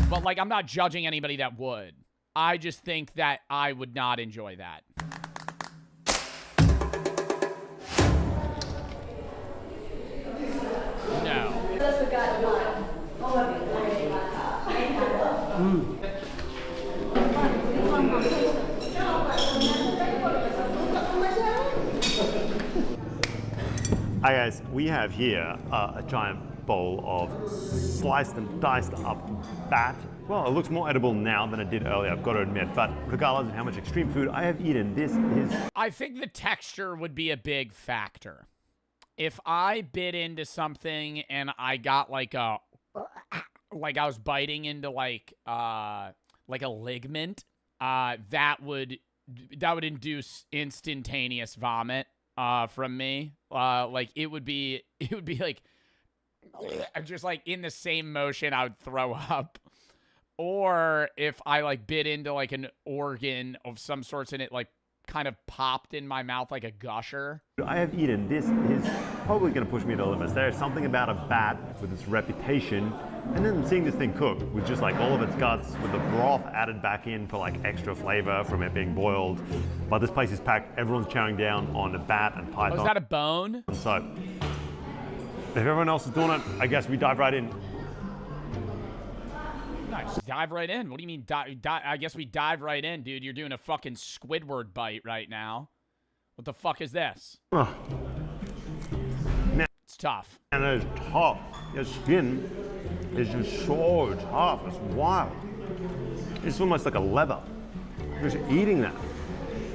But like I'm not judging anybody that would. I just think that I would not enjoy that. No. Hi guys, we have here a giant bowl of sliced and diced up bat. Well, it looks more edible now than it did earlier, I've got to admit, but regardless of how much extreme food I have eaten, this is... I think the texture would be a big factor. If I bit into something and I got like a like I was biting into like a ligament, that would induce instantaneous vomit from me. Like it would be like just like in the same motion I would throw up. Or if I like bit into like an organ of some sorts and it like kind of popped in my mouth like a gusher. I have eaten, this is probably going to push me to the limits. There's something about a bat with its reputation, and then seeing this thing cook with just like all of its guts, with the broth added back in for like extra flavor from it being boiled. But this place is packed, everyone's chowing down on a bat and python. Oh, is that a bone? So, if everyone else is doing it, I guess we dive right in. Nice. Dive right in. What do you mean? I guess we dive right in, dude. You're doing a fucking Squidward bite right now. What the fuck is this? Oh. It's tough. And it's tough. Your skin is just so tough. It's wild. It's almost like a leather. Just eating that,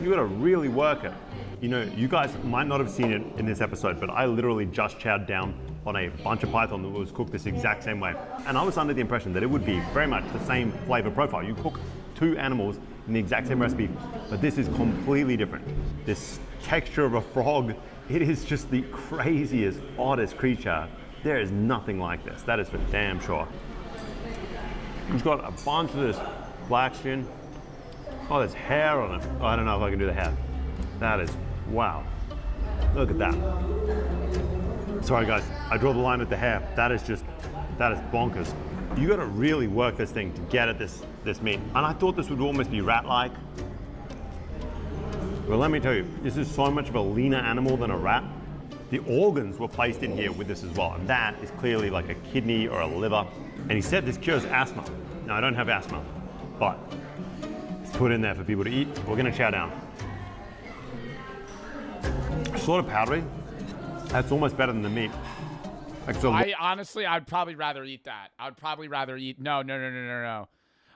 you gotta really work it. You know, you guys might not have seen it in this episode, but I literally just chowed down on a bunch of python that was cooked this exact same way. And I was under the impression that it would be very much the same flavor profile. You cook two animals in the exact same recipe, but this is completely different. This texture of a frog, it is just the craziest, oddest creature. There is nothing like this. That is for damn sure. It's got a bunch of this black skin. Oh, there's hair on it. Oh, I don't know if I can do the hair. That is, wow. Look at that. Sorry guys, I draw the line at the hair. That is bonkers. You gotta really work this thing to get at this meat. And I thought this would almost be rat-like. Well, let me tell you, this is so much of a leaner animal than a rat. The organs were placed in here with this as well. And that is clearly like a kidney or a liver. And he said this cures asthma. Now, I don't have asthma, but it's put in there for people to eat. We're gonna chow down. Sort of powdery. That's almost better than the meat. Like, so Honestly, I'd probably rather eat that. I would probably rather eat. No.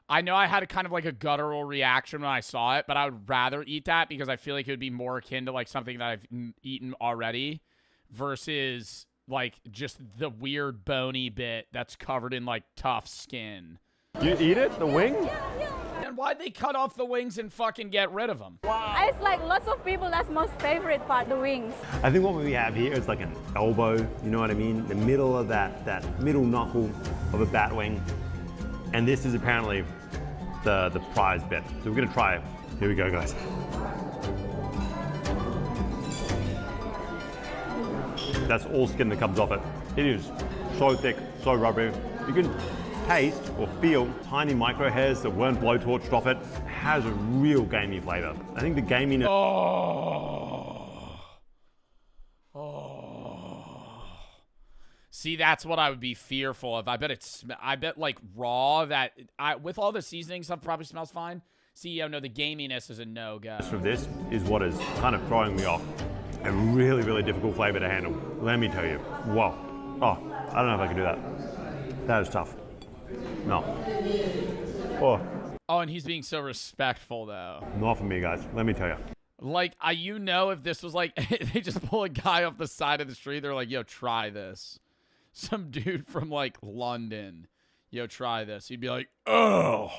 I know I had a kind of like a guttural reaction when I saw it, but I would rather eat that because I feel like it would be more akin to like something that I've eaten already versus like just the weird bony bit that's covered in like tough skin. You eat it? The wing? And why'd they cut off the wings and fucking get rid of them? Wow. It's like lots of people, that's most favorite part, the wings. I think what we have here is like an elbow, you know what I mean? The middle of that middle knuckle of a bat wing. And this is apparently the prize bit. So we're gonna try it. Here we go, guys. That's all skin that comes off it. It is so thick, so rubbery. You can taste or feel tiny micro hairs that weren't blowtorched off it. It has a real gamey flavor. I think the gaminess. See, that's what I would be fearful of. I bet like raw that with all the seasoning stuff probably smells fine. See, no, the gaminess is a no-go. So this is what is kind of throwing me off. A really, really difficult flavor to handle. Let me tell you. Whoa. Oh, I don't know if I can do that. That is tough. No. Oh, and he's being so respectful, though. Not for me, guys. Let me tell you. Like, if this was like, they just pull a guy off the side of the street, they're like, yo, try this. Some dude from, like, London. Yo, try this. He'd be like, oh.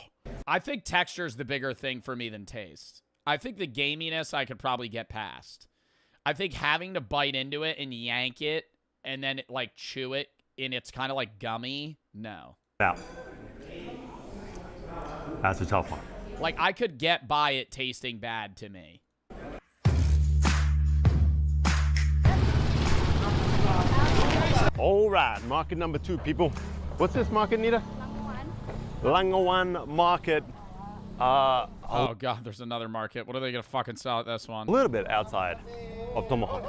I think texture is the bigger thing for me than taste. I think the gaminess I could probably get past. I think having to bite into it and yank it and then, like, chew it and it's kind of like gummy, no. Now, that's a tough one. Like, I could get by it tasting bad to me. All right, market number 2, people. What's this market, Nita? Langawan Market. Oh, God, there's another market. What are they going to fucking sell at this one? A little bit outside of Tomahawk.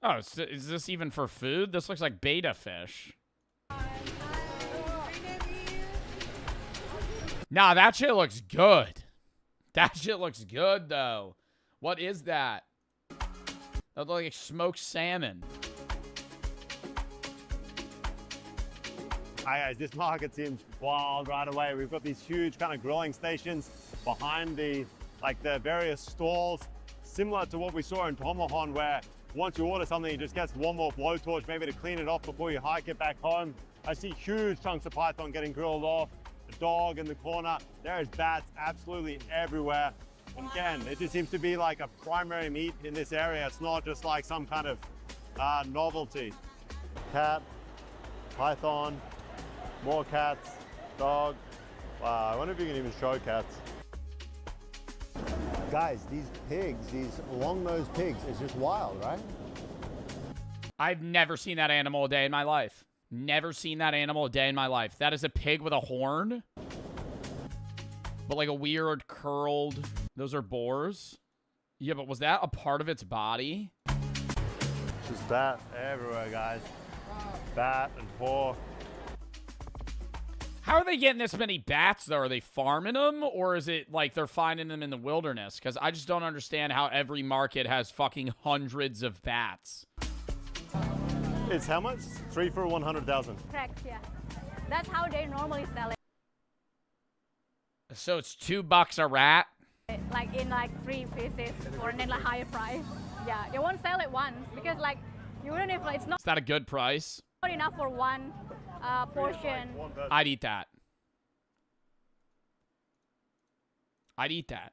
Oh, is this even for food? This looks like betta fish. Nah, that shit looks good. That shit looks good, though. What is that? That looks like smoked salmon. Hi guys, this market seems wild right away. We've got these huge kind of grilling stations behind the various stalls, similar to what we saw in Tomahawk, where once you order something, it just gets one more blowtorch, maybe to clean it off before you hike it back home. I see huge chunks of python getting grilled off, a dog in the corner. There is bats absolutely everywhere. And again, it just seems to be like a primary meat in this area. It's not just like some kind of novelty. Cat, python, more cats, dog. Wow, I wonder if you can even show cats. Guys, these pigs, these long-nosed pigs, is just wild, right? I've never seen that animal a day in my life. Never seen that animal a day in my life. That is a pig with a horn. But like a weird curled... Those are boars? Yeah, but was that a part of its body? Just bat everywhere, guys. Bat and pork. How are they getting this many bats, though? Are they farming them? Or is it like they're finding them in the wilderness? Because I just don't understand how every market has fucking hundreds of bats. It's how much? 3 for 100,000. Correct, yeah. That's how they normally sell it. So it's $2 a rat? Like in like 3 pieces for a like higher price. Yeah, they won't sell it once because like you wouldn't if it's not. Is that a good price? Not enough for one portion. I'd eat that. I'd eat that.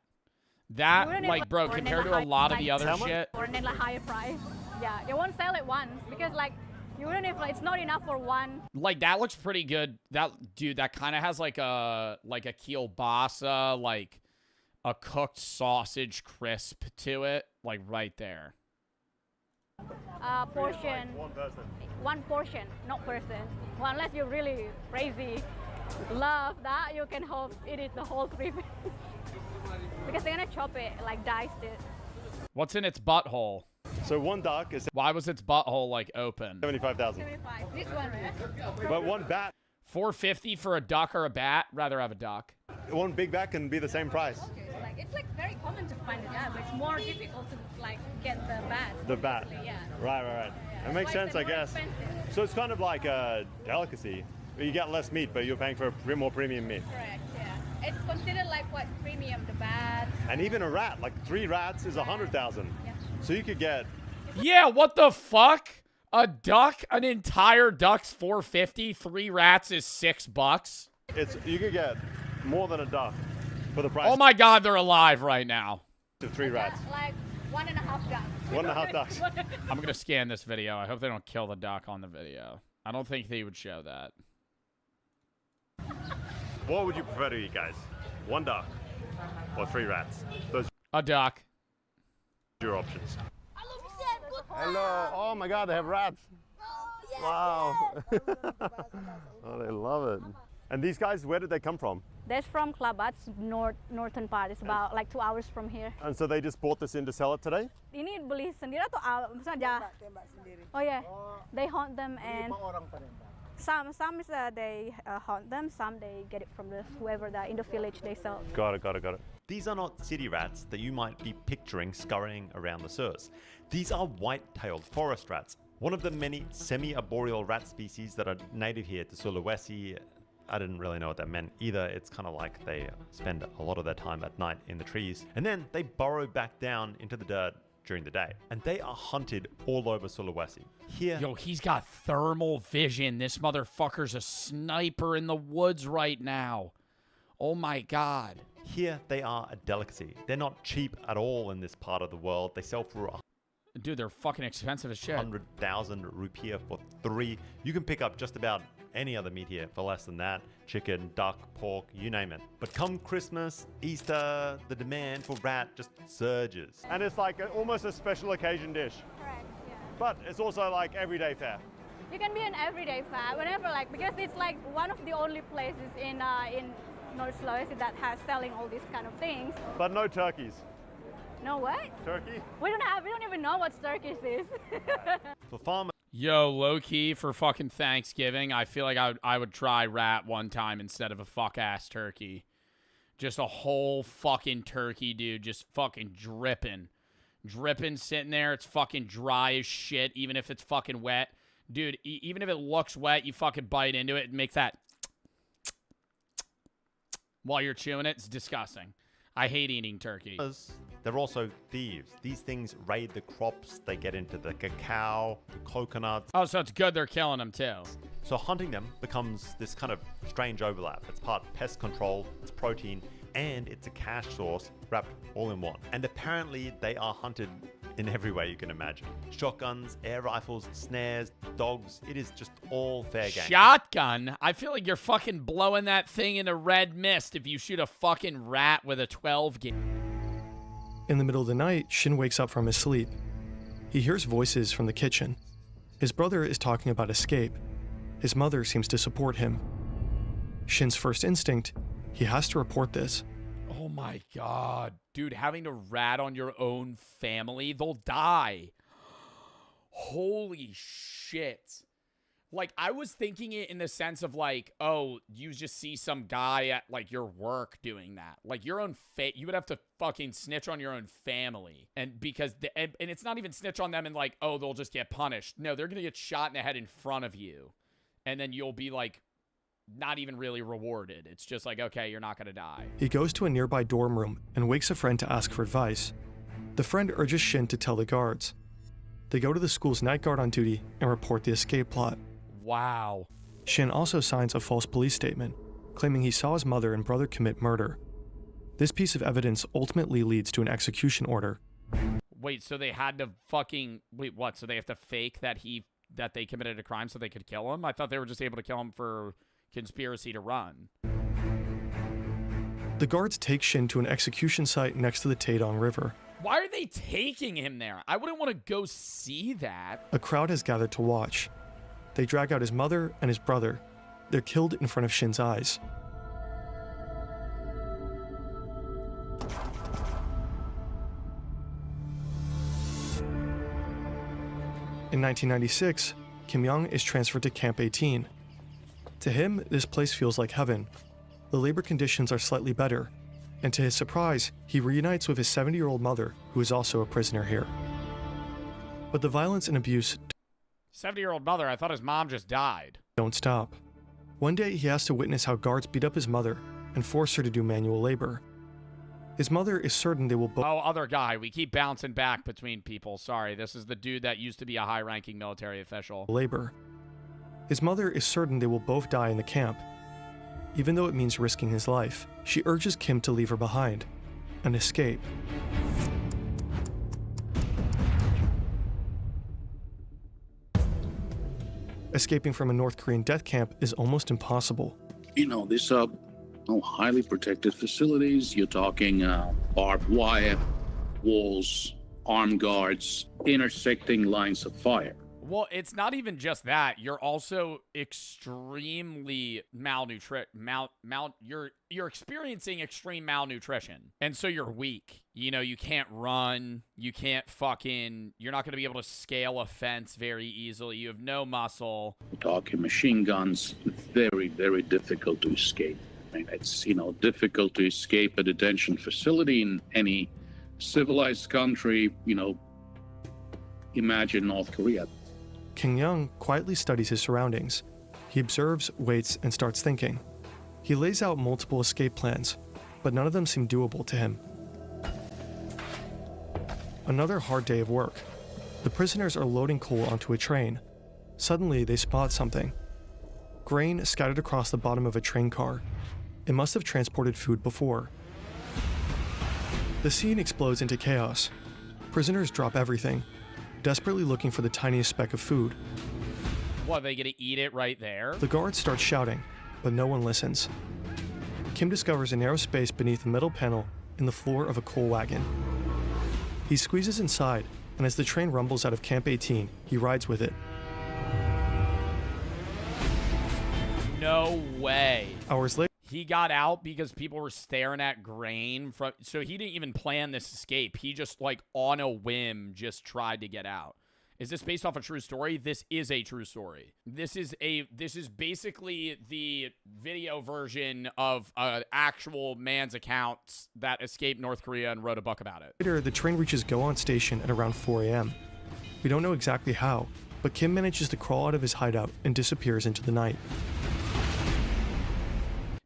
That, like, bro, compared to a lot of the other shit. For a like higher price. Yeah, they won't sell it once because like you wouldn't if it's not enough for one. Like that looks pretty good. That dude, that kind of has like a kielbasa, like a cooked sausage crisp to it, like right there. Portion. One portion, not person. Well, unless you're really crazy, love that, you can eat it the whole 3 because they're gonna chop it, like diced it. What's in its butthole? So one duck is... Why was its butthole like open? 75,000. 75. This one, But one bat... 450 for a duck or a bat? Rather have a duck. One big bat can be the same price. Okay, so like it's like very common to find a bat, but it's more difficult to like get the bat. The bat. Yeah. Right. Yeah. That makes sense, I guess. Expensive. So it's kind of like a delicacy. You get less meat, but you're paying for a more premium meat. Correct, yeah. It's considered like what premium, the bat. And even a rat, like 3 rats is 100,000. Yeah. So you could get... Yeah, what the fuck? A duck? An entire duck's 450. 3 rats is $6. You could get more than a duck for the price. Oh my god, they're alive right now. Of 3 rats. Like 1.5 ducks. 1.5 ducks. I'm gonna scan this video. I hope they don't kill the duck on the video. I don't think they would show that. What would you prefer to eat, guys? 1 duck or 3 rats? Those A duck. are your options. Hello. Oh my god, they have rats. Wow. Oh, they love it. And these guys, where did they come from? That's from Clabat's northern part. It's about like 2 hours from here. And so they just bought this in to sell it today? Ini beli sendiri atau misalnya? Oh yeah, they hunt them and some they hunt them, some they get it from whoever in the village they sell. Got it. These are not city rats that you might be picturing scurrying around the Surs. These are white-tailed forest rats, one of the many semi-arboreal rat species that are native here to Sulawesi. I didn't really know what that meant either. It's kind of like they spend a lot of their time at night in the trees, and then they burrow back down into the dirt during the day. And they are hunted all over Sulawesi. Here... Yo, he's got thermal vision. This motherfucker's a sniper in the woods right now. Oh my god. Here, they are a delicacy. They're not cheap at all in this part of the world. They sell for Dude, they're fucking expensive as shit. 100,000 rupiah for 3. You can pick up just about any other meat here for less than that. Chicken, duck, pork, you name it. But come Christmas, Easter, the demand for rat just surges. And it's like almost a special occasion dish. Correct, yeah. But it's also like everyday fare. You can be an everyday fare whenever because it's like one of the only places in North Sulawesi that has selling all these kind of things. But no turkeys. No what? Turkey? We don't even know what turkeys is. For farmers... Yo, low-key, for fucking Thanksgiving, I feel like I would try rat one time instead of a fuck-ass turkey. Just a whole fucking turkey, dude. Just fucking dripping. Dripping, sitting there. It's fucking dry as shit, even if it's fucking wet. Dude, even if it looks wet, you fucking bite into it and makes that... while you're chewing it. It's disgusting. I hate eating turkey. They're also thieves. These things raid the crops. They get into the cacao, the coconuts. Oh, so it's good they're killing them too. So hunting them becomes this kind of strange overlap. It's part pest control, it's protein, and it's a cash source wrapped all in one. And apparently they are hunted in every way you can imagine. Shotguns, air rifles, snares, dogs. It is just all fair game. Shotgun? I feel like you're fucking blowing that thing into red mist if you shoot a fucking rat with a 12 gauge. In the middle of the night, Shin wakes up from his sleep. He hears voices from the kitchen. His brother is talking about escape. His mother seems to support him. Shin's first instinct, he has to report this. Oh my god. Dude, having to rat on your own family, they'll die. Holy shit. Like, I was thinking it in the sense of like, oh, you just see some guy at like your work doing that. Like your own you would have to fucking snitch on your own family. And because, and it's not even snitch on them and like, oh, they'll just get punished. No, they're going to get shot in the head in front of you. And then you'll be like, not even really rewarded. It's just like, okay, you're not going to die. He goes to a nearby dorm room and wakes a friend to ask for advice. The friend urges Shin to tell the guards. They go to the school's night guard on duty and report the escape plot. Wow. Shin also signs a false police statement, claiming he saw his mother and brother commit murder. This piece of evidence ultimately leads to an execution order. Wait, so they had to fucking... Wait, what? So they have to fake that they committed a crime so they could kill him? I thought they were just able to kill him for conspiracy to run. The guards take Shin to an execution site next to the Taedong River. Why are they taking him there? I wouldn't want to go see that. A crowd has gathered to watch. They drag out his mother and his brother. They're killed in front of Shin's eyes. In 1996, Kim Young is transferred to Camp 18. To him, this place feels like heaven. The labor conditions are slightly better, and to his surprise, he reunites with his 70-year-old mother, who is also a prisoner here. But the violence and abuse 70-year-old mother, I thought his mom just died. Don't stop. One day, he has to witness how guards beat up his mother and force her to do manual labor. His mother is certain they will both... Oh, other guy. We keep bouncing back between people. Sorry, this is the dude that used to be a high-ranking military official. ...labor. His mother is certain they will both die in the camp. Even though it means risking his life, she urges Kim to leave her behind and escape. Escaping from a North Korean death camp is almost impossible. You know, these are highly protected facilities. You're talking barbed wire, walls, armed guards, intersecting lines of fire. Well, it's not even just that. You're also extremely you're experiencing extreme malnutrition. And so you're weak. You know, you can't run. You can't you're not going to be able to scale a fence very easily. You have no muscle. We're talking machine guns. Very, very difficult to escape. I mean, it's, difficult to escape a detention facility in any civilized country. Imagine North Korea. Kim Young quietly studies his surroundings. He observes, waits, and starts thinking. He lays out multiple escape plans, but none of them seem doable to him. Another hard day of work. The prisoners are loading coal onto a train. Suddenly, they spot something. Grain scattered across the bottom of a train car. It must have transported food before. The scene explodes into chaos. Prisoners drop everything, desperately looking for the tiniest speck of food. What, are they gonna eat it right there? The guards start shouting, but no one listens. Kim discovers a narrow space beneath a metal panel in the floor of a coal wagon. He squeezes inside, and as the train rumbles out of Camp 18, he rides with it. No way. Hours later, he got out because people were staring at grain so he didn't even plan this escape. He just on a whim just tried to get out. Is this based off a true story? This is a true story. This is basically the video version of an actual man's account that escaped North Korea and wrote a book about it. Later, the train reaches Goan Station at around 4 a.m. We don't know exactly how, but Kim manages to crawl out of his hideout and disappears into the night.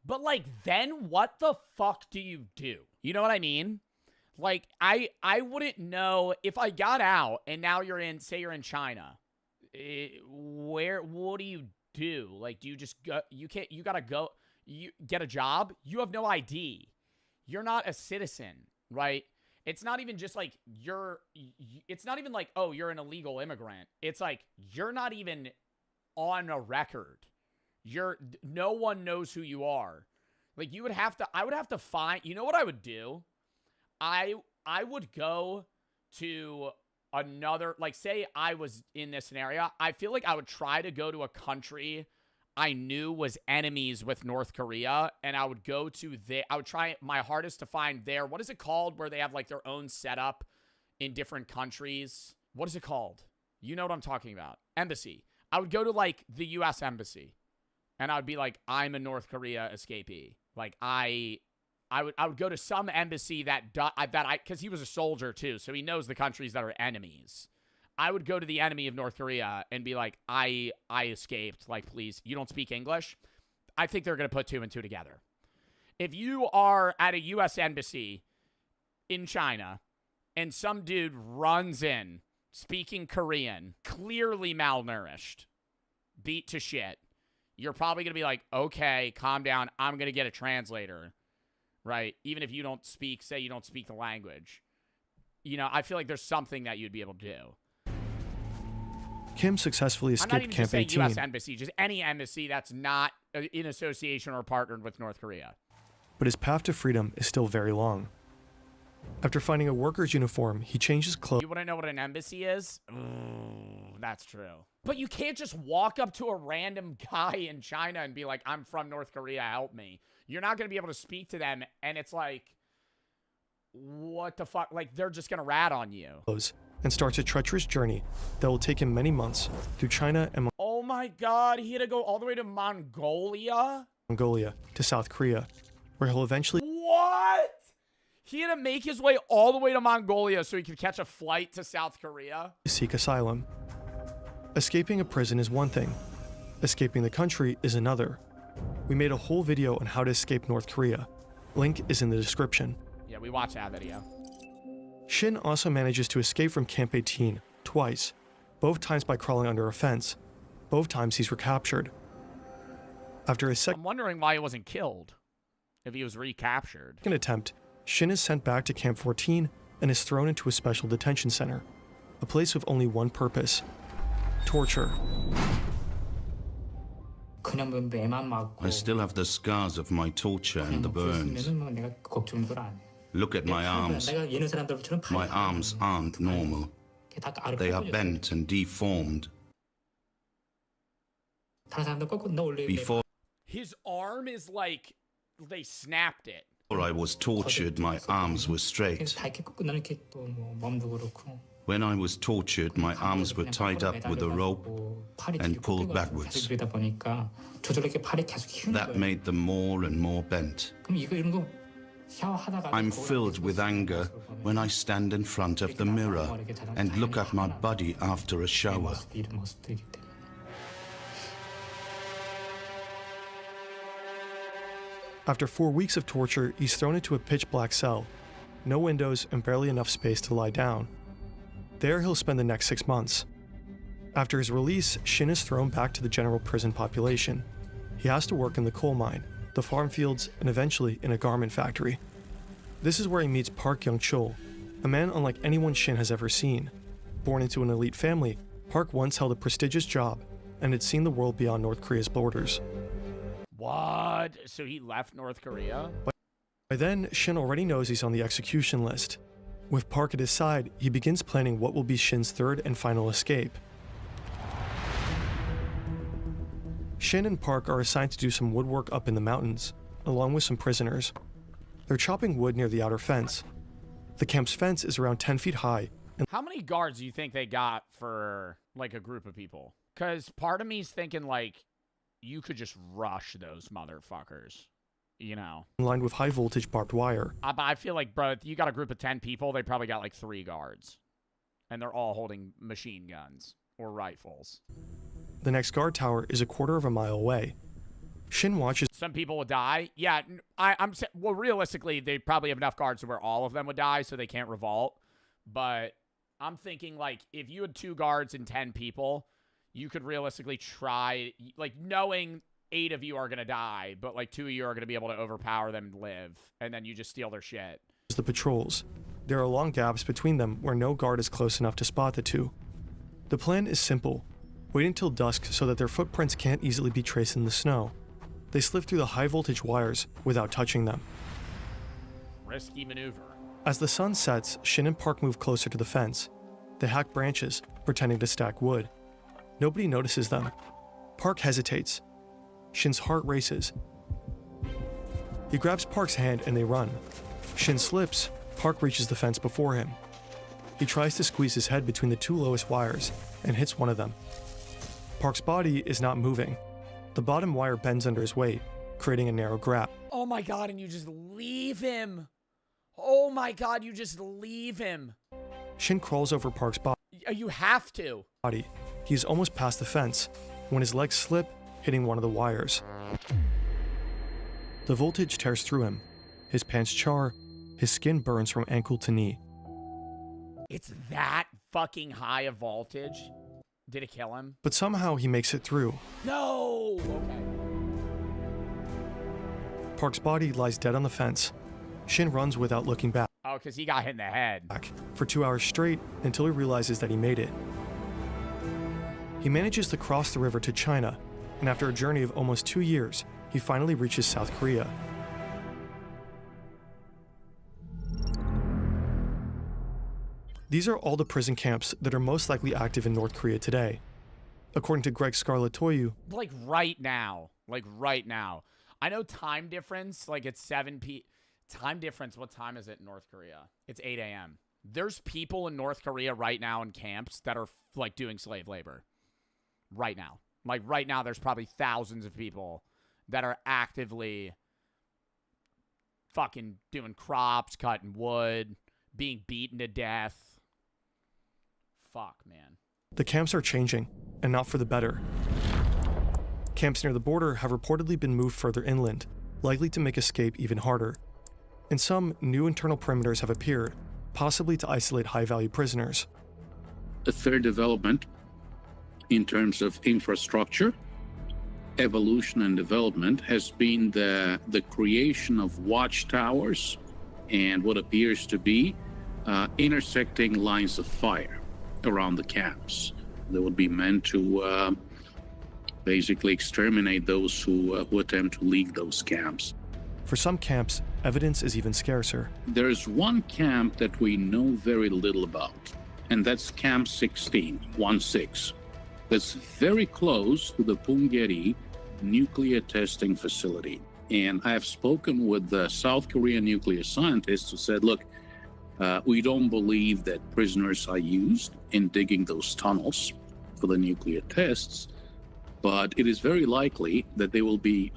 But, like, then what the fuck do you do? You know what I mean? Like, I wouldn't know if I got out and now you're in, say you're in China. What do you do? Like, do you just go, you gotta go, you get a job? You have no ID. You're not a citizen, right? It's not even just like it's not even like, oh, you're an illegal immigrant. It's like, you're not even on a record. No one knows who you are. Like, I would have to find, you know what I would do? I would go to another, like, say I was in this scenario, I feel like I would try to go to a country I knew was enemies with North Korea, and I would go to I would try my hardest to find what is it called, where they have, like, their own setup in different countries? What is it called? You know what I'm talking about. Embassy. I would go to, like, the U.S. Embassy, and I would be like, I'm a North Korea escapee. Like, I would go to some embassy because he was a soldier too, so he knows the countries that are enemies. I would go to the enemy of North Korea and be like, I escaped. Like, please, you don't speak English? I think they're going to put 2 and 2 together. If you are at a U.S. embassy in China and some dude runs in speaking Korean, clearly malnourished, beat to shit, you're probably going to be like, okay, calm down. I'm going to get a translator, right? Even if you don't speak, say you don't speak the language. You know, I feel like there's something that you'd be able to do. Kim successfully escaped Camp 18. U.S. embassy, just any embassy that's not in association or partnered with North Korea. But his path to freedom is still very long. After finding a worker's uniform, he changed his clothes. You want to know what an embassy is? Ooh, that's true. But you can't just walk up to a random guy in China and be like, I'm from North Korea, help me. You're not going to be able to speak to them, and it's like, what the fuck? Like, they're just going to rat on you. And starts a treacherous journey that will take him many months through China and oh my god, he had to go all the way to Mongolia to South Korea, where he'll eventually... What? He had to make his way all the way to Mongolia so he could catch a flight to South Korea? Seek asylum. Escaping a prison is one thing. Escaping the country is another. We made a whole video on how to escape North Korea. Link is in the description. Yeah, we watched that video. Shin also manages to escape from Camp 18 twice, both times by crawling under a fence. Both times he's recaptured. After his I'm wondering why he wasn't killed, if he was recaptured. second attempt, Shin is sent back to Camp 14 and is thrown into a special detention center, a place with only one purpose: torture. I still have the scars of my torture and the burns. Look at my arms. My arms aren't normal. They are bent and deformed. Before His arm is like they snapped it. I was tortured, my arms were straight. When I was tortured, my arms were tied up with a rope and pulled backwards. That made them more and more bent. I'm filled with anger when I stand in front of the mirror and look at my body after a shower. After 4 weeks of torture, he's thrown into a pitch-black cell. No windows and barely enough space to lie down. There he'll spend the next 6 months. After his release, Shin is thrown back to the general prison population. He has to work in the coal mine, the farm fields, and eventually in a garment factory. This is where he meets Park Young-chul, a man unlike anyone Shin has ever seen. Born into an elite family, Park once held a prestigious job and had seen the world beyond North Korea's borders. What? So he left North Korea? By then, Shin already knows he's on the execution list. With Park at his side, he begins planning what will be Shin's third and final escape. Shin and Park are assigned to do some woodwork up in the mountains, along with some prisoners. They're chopping wood near the outer fence. The camp's fence is around 10 feet high. And how many guards do you think they got for, like, a group of people? Because part of me's thinking, like, you could just rush those motherfuckers, you know? Lined with high-voltage barbed wire. I feel like, bro, if you got a group of 10 people, they probably got, like, 3 guards. And they're all holding machine guns or rifles. The next guard tower is a quarter of a mile away. Shin watches. Some people would die. Yeah, well, realistically, they probably have enough guards where all of them would die, so they can't revolt. But I'm thinking, like, if you had 2 guards and 10 people, you could realistically try, like, knowing 8 of you are going to die, but, like, 2 of you are going to be able to overpower them and live, and then you just steal their shit. The patrols. There are long gaps between them where no guard is close enough to spot the 2. The plan is simple. Wait until dusk so that their footprints can't easily be traced in the snow. They slip through the high-voltage wires without touching them. Risky maneuver. As the sun sets, Shin and Park move closer to the fence. They hack branches, pretending to stack wood. Nobody notices them. Park hesitates. Shin's heart races. He grabs Park's hand and they run. Shin slips. Park reaches the fence before him. He tries to squeeze his head between the 2 lowest wires and hits one of them. Park's body is not moving. The bottom wire bends under his weight, creating a narrow gap. Oh my god, and you just leave him. Oh my god, you just leave him. Shin crawls over Park's You have to. body. He's almost past the fence when his legs slip, hitting one of the wires. The voltage tears through him. His pants char. His skin burns from ankle to knee. It's that fucking high of voltage. Did it kill him? But somehow he makes it through. No! Okay. Park's body lies dead on the fence. Shin runs without looking back. Oh, because he got hit in the head. For 2 hours straight until he realizes that he made it. He manages to cross the river to China, and after a journey of almost 2 years, he finally reaches South Korea. These are all the prison camps that are most likely active in North Korea today. According to Greg Scarlatoiu, Like right now. Like right now. I know time difference, like it's 7 p. Time difference, what time is it in North Korea? It's 8 a.m. There's people in North Korea right now in camps that are like doing slave labor. Right now. Like right now, there's probably thousands of people that are actively fucking doing crops, cutting wood, being beaten to death. Fuck, man. the camps are changing, and not for the better. Camps near the border have reportedly been moved further inland, likely to make escape even harder. And some new internal perimeters have appeared, possibly to isolate high-value prisoners. The third development in terms of infrastructure, evolution and development has been the creation of watchtowers and what appears to be intersecting lines of fire around the camps that would be meant to basically exterminate those who attempt to leave those camps. For some camps, evidence is even scarcer. There's one camp that we know very little about, and that's Camp 16, 1-6. That's very close to the Punggye-ri nuclear testing facility. And I have spoken with the South Korean nuclear scientists who said, look, we don't believe that prisoners are used in digging those tunnels for the nuclear tests, but it is very likely that they will be,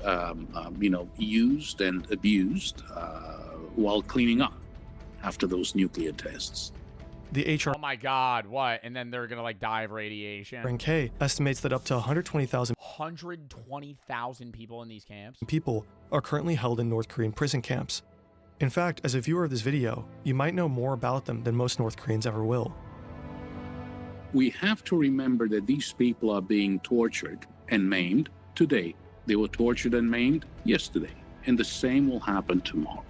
used and abused while cleaning up after those nuclear tests. The Oh my God, what? And then they're gonna like die of radiation. HRNK estimates that up to 120,000 people in these camps. people are currently held in North Korean prison camps. In fact, as a viewer of this video, you might know more about them than most North Koreans ever will. We have to remember that these people are being tortured and maimed today. They were tortured and maimed yesterday, and the same will happen tomorrow.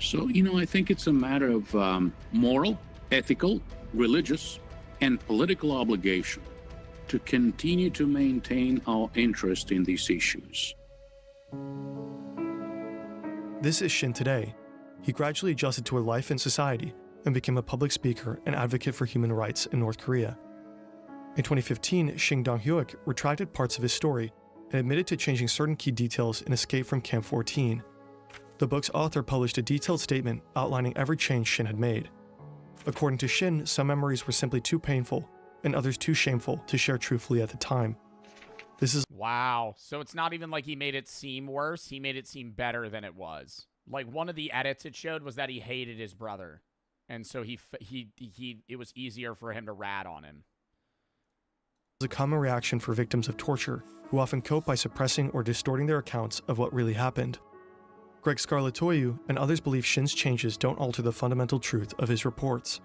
So, I think it's a matter of moral, ethical, religious, and political obligation to continue to maintain our interest in these issues. This is Shin today. He gradually adjusted to a life in society and became a public speaker and advocate for human rights in North Korea. In 2015, Shin Dong-hyuk retracted parts of his story and admitted to changing certain key details in Escape from Camp 14. The book's author published a detailed statement outlining every change Shin had made. According to Shin, some memories were simply too painful and others too shameful to share truthfully at the time. This is wow. So it's not even like he made it seem worse. He made it seem better than it was. Like one of the edits it showed was that he hated his brother. And so it was easier for him to rat on him. is a common reaction for victims of torture, who often cope by suppressing or distorting their accounts of what really happened. Greg Scarlatoiu and others believe Shin's changes don't alter the fundamental truth of his reports.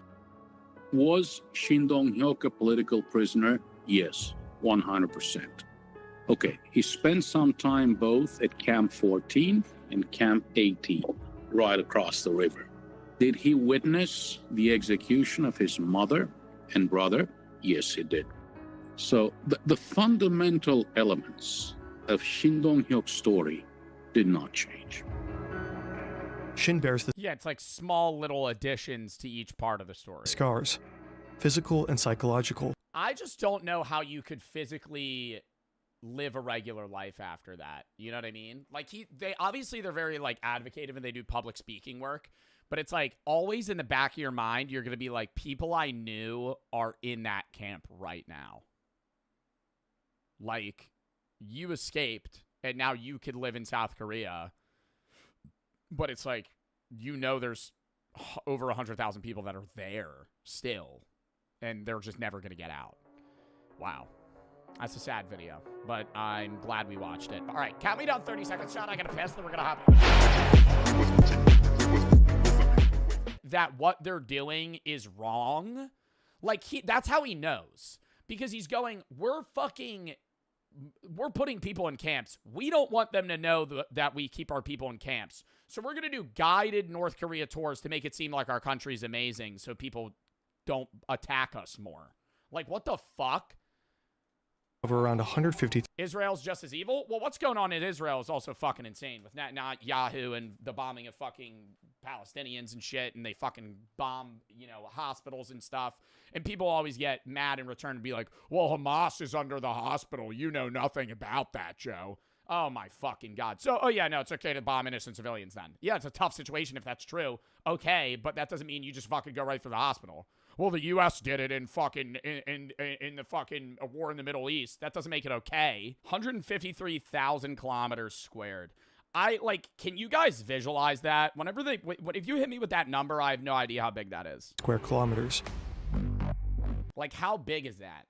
Was Shin Dong-hyuk a political prisoner? Yes, 100%. Okay, he spent some time both at Camp 14 and Camp 18, right across the river. Did he witness the execution of his mother and brother? Yes, he did. So the fundamental elements of Shin Dong-hyuk's story did not change. Shin bears the Yeah, it's like small little additions to each part of the story. scars, physical and psychological. I just don't know how you could physically live a regular life after that. You know what I mean? Like they're very like advocative and they do public speaking work, but it's like always in the back of your mind, you're going to be like, people I knew are in that camp right now. Like, you escaped and now you could live in South Korea, but it's like, you know, there's over 100,000 people that are there still, and they're just never going to get out. Wow. That's a sad video, but I'm glad we watched it. All right, count me down 30 seconds. Sean, I got to piss, then we're going to hop in. That what they're doing is wrong. Like, that's how he knows. Because he's going, we're putting people in camps. We don't want them to know that we keep our people in camps. So we're going to do guided North Korea tours to make it seem like our country's amazing so people don't attack us more. Like, what the fuck? Over around 150. Israel's just as evil? Well, what's going on in Israel is also fucking insane with Netanyahu and the bombing of fucking Palestinians and shit, and they fucking bomb, you know, hospitals and stuff. And people always get mad in return and be like, well, Hamas is under the hospital. You know nothing about that, Joe. Oh, my fucking God. So, oh, yeah, no, it's okay to bomb innocent civilians then. Yeah, it's a tough situation if that's true. Okay, but that doesn't mean you just fucking go right for the hospital. Well, the U.S. did it in fucking in the fucking war in the Middle East. That doesn't make it okay. 153,000 kilometers squared. Can you guys visualize that? If you hit me with that number, I have no idea how big that is. Square kilometers. Like, how big is that?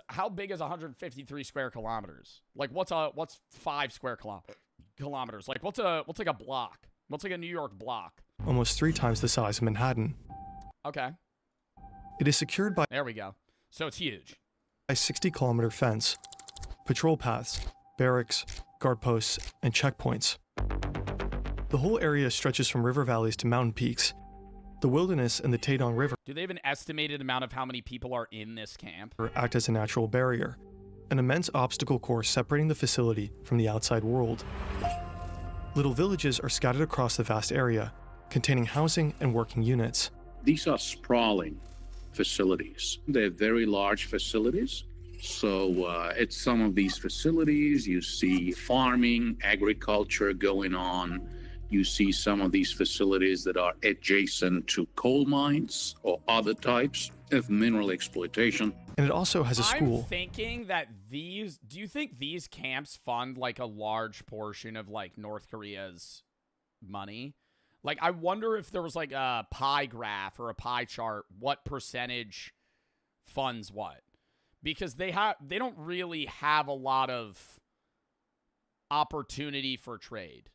How big is 153 square kilometers? Like, what's 5 square kilometers? Like, what's like a block? What's like a New York block? Almost 3 times the size of Manhattan. Okay. It is secured by There we go. So it's huge. a 60-kilometer fence, patrol paths, barracks, guard posts, and checkpoints. The whole area stretches from river valleys to mountain peaks. The wilderness and the Taedong River Do they have an estimated amount of how many people are in this camp? act as a natural barrier, an immense obstacle course separating the facility from the outside world. Little villages are scattered across the vast area, containing housing and working units. These are sprawling facilities. They're very large facilities. So at some of these facilities, you see farming, agriculture going on. You see some of these facilities that are adjacent to coal mines or other types of mineral exploitation. And it also has a school. I'm thinking that do you think these camps fund like a large portion of like North Korea's money? Like, I wonder if there was like a pie graph or a pie chart, what percentage funds what? Because they don't really have a lot of opportunity for trade.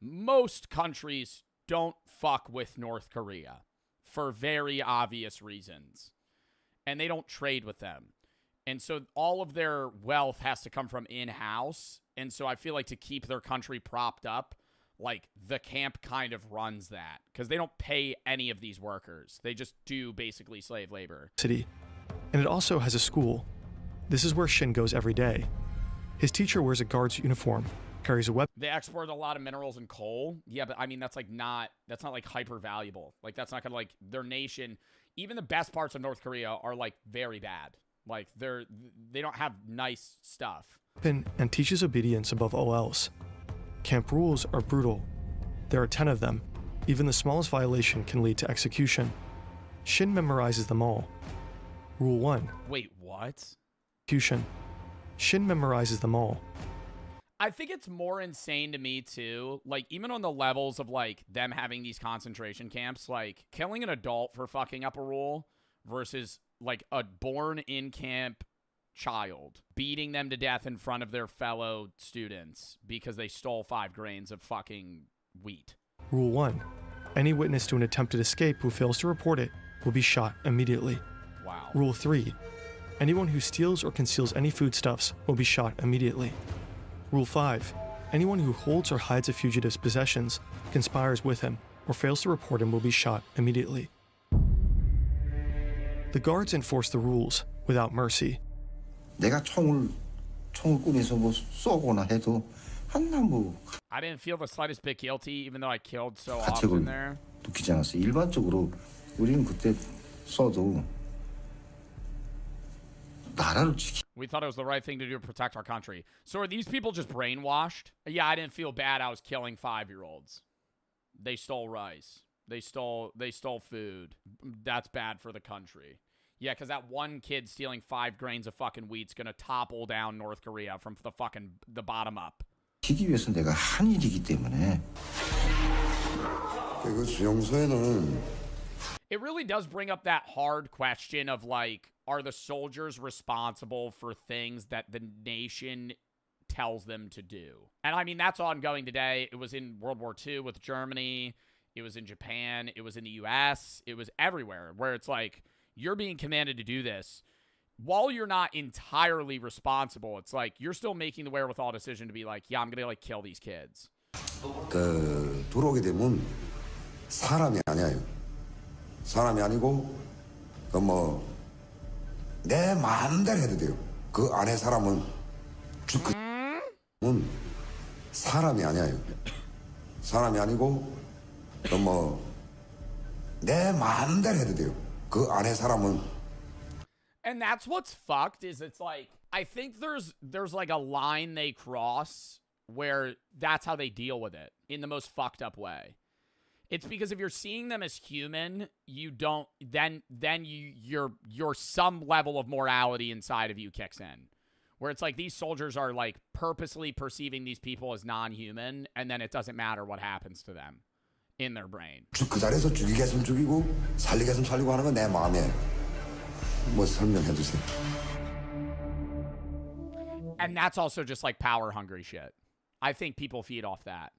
Most countries don't fuck with North Korea for very obvious reasons. And they don't trade with them. And so all of their wealth has to come from in-house. And so I feel like to keep their country propped up, like the camp kind of runs that. Because they don't pay any of these workers. They just do basically slave labor. City. And it also has a school. This is where Shin goes every day. His teacher wears a guard's uniform, carries a weapon. They export a lot of minerals and coal. Yeah, but I mean, that's not like hyper valuable. Like, that's not gonna, like, their nation, even the best parts of North Korea are like very bad. Like, they don't have nice stuff. And teaches obedience above all else. Camp rules are brutal. There are 10 of them. Even the smallest violation can lead to execution. Shin memorizes them all. Rule 1. Wait, what? Execution. Shin memorizes them all. I think it's more insane to me, too. Like, even on the levels of, like, them having these concentration camps, like, killing an adult for fucking up a rule versus like a born in camp child beating them to death in front of their fellow students because they stole 5 grains of fucking wheat. Rule 1. Any witness to an attempted escape who fails to report it will be shot immediately. Wow. Rule 3. Anyone who steals or conceals any foodstuffs will be shot immediately. Rule 5. Anyone who holds or hides a fugitive's possessions, conspires with him, or fails to report him will be shot immediately. The guards enforce the rules without mercy. 내가 총을 꾸며서 뭐 쏘거나 해도 I didn't feel the slightest bit guilty, even though I killed so 가책을 often there. 느끼지 않았어. 일반적으로 우리는 그때 쏘도 나라를 지키. We thought it was the right thing to do to protect our country. So are these people just brainwashed? Yeah, I didn't feel bad. I was killing 5-year-olds. They stole rice. They stole food. That's bad for the country. Yeah, because that one kid stealing 5 grains of fucking wheat's gonna topple down North Korea from the bottom up. 지키기 위해서 내가 한 일이기 때문에. 그 수용소에는. It really does bring up that hard question of like, are the soldiers responsible for things that the nation tells them to do? And I mean, that's ongoing today. It was in World War II with Germany. It was in Japan. It was in the US. It was everywhere where it's like, you're being commanded to do this. While you're not entirely responsible, it's like, you're still making the wherewithal decision to be like, yeah, I'm going to like kill these kids. 그 들어오게 되면 사람이 아니에요. 사람이 아니고 그 뭐 내 마음대로 해도 돼요. 그 안에 사람은 사람이 아니에요. 사람이 아니고 그 뭐 내 마음대로 해도 돼요. 그 안에 사람은. And that's what's fucked is it's like, I think there's like a line they cross where that's how they deal with it in the most fucked up way. It's because if you're seeing them as human, you don't then your some level of morality inside of you kicks in. Where it's like these soldiers are like purposely perceiving these people as non-human, and then it doesn't matter what happens to them in their brain. 그 자리에서 죽이겠으면 죽이고 살리겠으면 살리고 하는 건 내 마음에. 뭐 설명해 주세요. And that's also just like power hungry shit. I think people feed off that.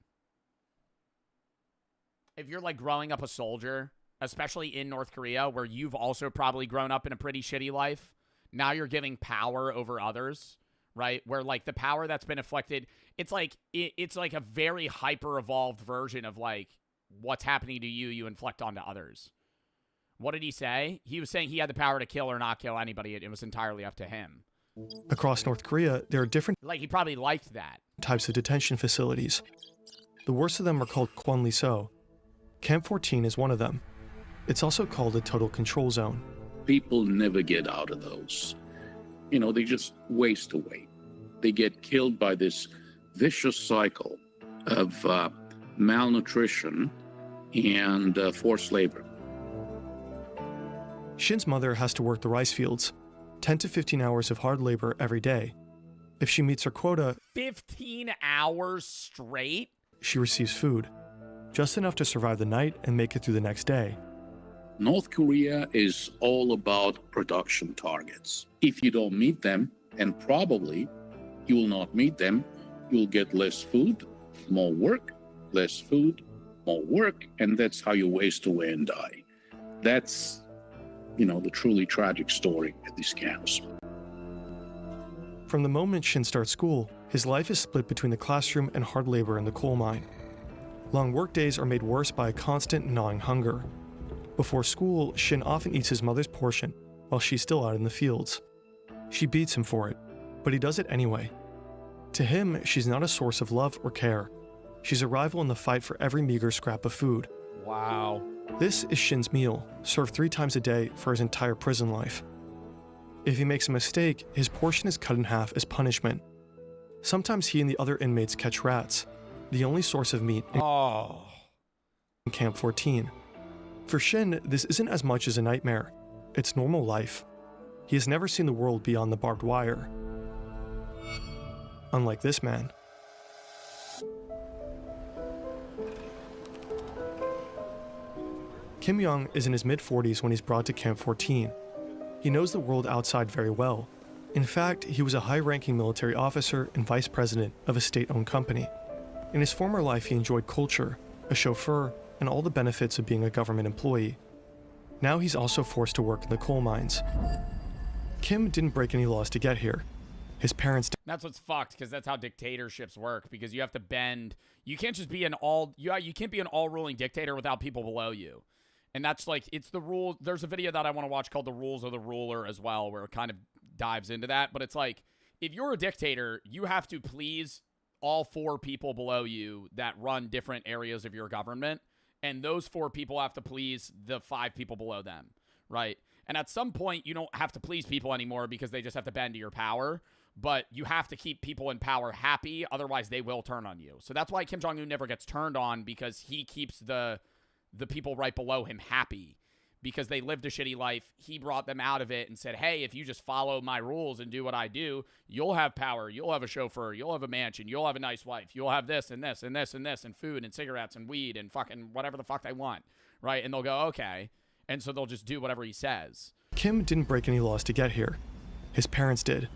If you're like growing up a soldier, especially in North Korea, where you've also probably grown up in a pretty shitty life, now you're giving power over others, right? Where like the power that's been inflicted, it's like a very hyper evolved version of like what's happening to you, you inflict onto others. What did he say? He was saying he had the power to kill or not kill anybody. It was entirely up to him. Across North Korea, there are different Like he probably liked that. types of detention facilities. The worst of them are called Kwanliso. Camp 14 is one of them. It's also called a total control zone. People never get out of those. You know, they just waste away. They get killed by this vicious cycle of malnutrition and forced labor. Shin's mother has to work the rice fields, 10 to 15 hours of hard labor every day. If she meets her quota, 15 hours straight? She receives food, just enough to survive the night and make it through the next day. North Korea is all about production targets. If you don't meet them, and probably you will not meet them, you'll get less food, more work, less food, more work, and that's how you waste away and die. That's, you know, the truly tragic story at these camps. From the moment Shin starts school, his life is split between the classroom and hard labor in the coal mine. Long work days are made worse by a constant gnawing hunger. Before school, Shin often eats his mother's portion while she's still out in the fields. She beats him for it, but he does it anyway. To him, she's not a source of love or care. She's a rival in the fight for every meager scrap of food. Wow. This is Shin's meal, served 3 times a day for his entire prison life. If he makes a mistake, his portion is cut in half as punishment. Sometimes he and the other inmates catch rats, the only source of meat in Camp 14. For Shin, this isn't as much as a nightmare. It's normal life. He has never seen the world beyond the barbed wire. Unlike this man. Kim Young is in his mid-40s when he's brought to Camp 14. He knows the world outside very well. In fact, he was a high-ranking military officer and vice president of a state-owned company. In his former life, he enjoyed culture, a chauffeur, and all the benefits of being a government employee. Now he's also forced to work in the coal mines. Kim didn't break any laws to get here. His parents did. That's what's fucked, because that's how dictatorships work, because you have to bend. You can't just be an all, you can't be an all-ruling dictator without people below you. And that's like, it's the rule. There's a video that I want to watch called The Rules of the Ruler as well, where it kind of dives into that. But it's like, if you're a dictator, you have to please all 4 people below you that run different areas of your government. And those 4 people have to please the 5 people below them, right? And at some point, you don't have to please people anymore because they just have to bend to your power. But you have to keep people in power happy, otherwise they will turn on you. So that's why Kim Jong-un never gets turned on, because he keeps the people right below him happy, because they lived a shitty life. He brought them out of it and said, hey, if you just follow my rules and do what I do, you'll have power, you'll have a chauffeur, you'll have a mansion, you'll have a nice wife, you'll have this and this and this and this and food and cigarettes and weed and fucking whatever the fuck they want, right? And they'll go, okay. And so they'll just do whatever he says. Kim didn't break any laws to get here. His parents did.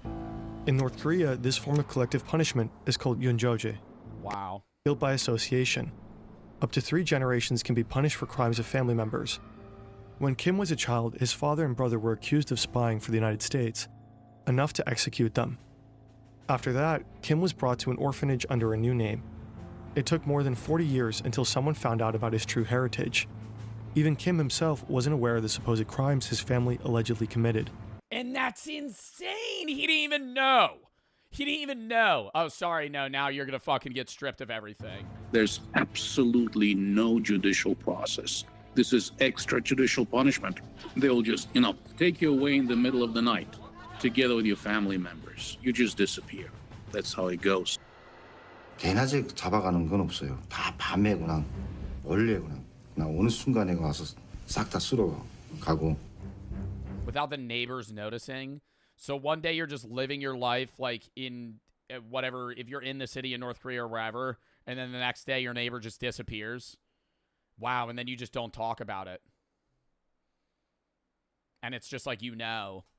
In North Korea, this form of collective punishment is called yunjoje. Wow. Guilt by association. Up to 3 generations can be punished for crimes of family members. When Kim was a child, his father and brother were accused of spying for the United States, enough to execute them. After that, Kim was brought to an orphanage under a new name. It took more than 40 years until someone found out about his true heritage. Even Kim himself wasn't aware of the supposed crimes his family allegedly committed. And that's insane. He didn't even know. He didn't even know. Oh, sorry. No, now you're going to fucking get stripped of everything. There's absolutely no judicial process. This is extrajudicial punishment. They'll just, take you away in the middle of the night, together with your family members. You just disappear. That's how it goes. 개나직 잡아가는 건 없어요. 다 밤에 그냥 원래 그냥 어느 순간에 와서 싹 다 쓸어 가고. Without the neighbors noticing. So one day you're just living your life like in whatever, if you're in the city in North Korea or wherever, and then the next day your neighbor just disappears. Wow, and then you just don't talk about it. And it's just like,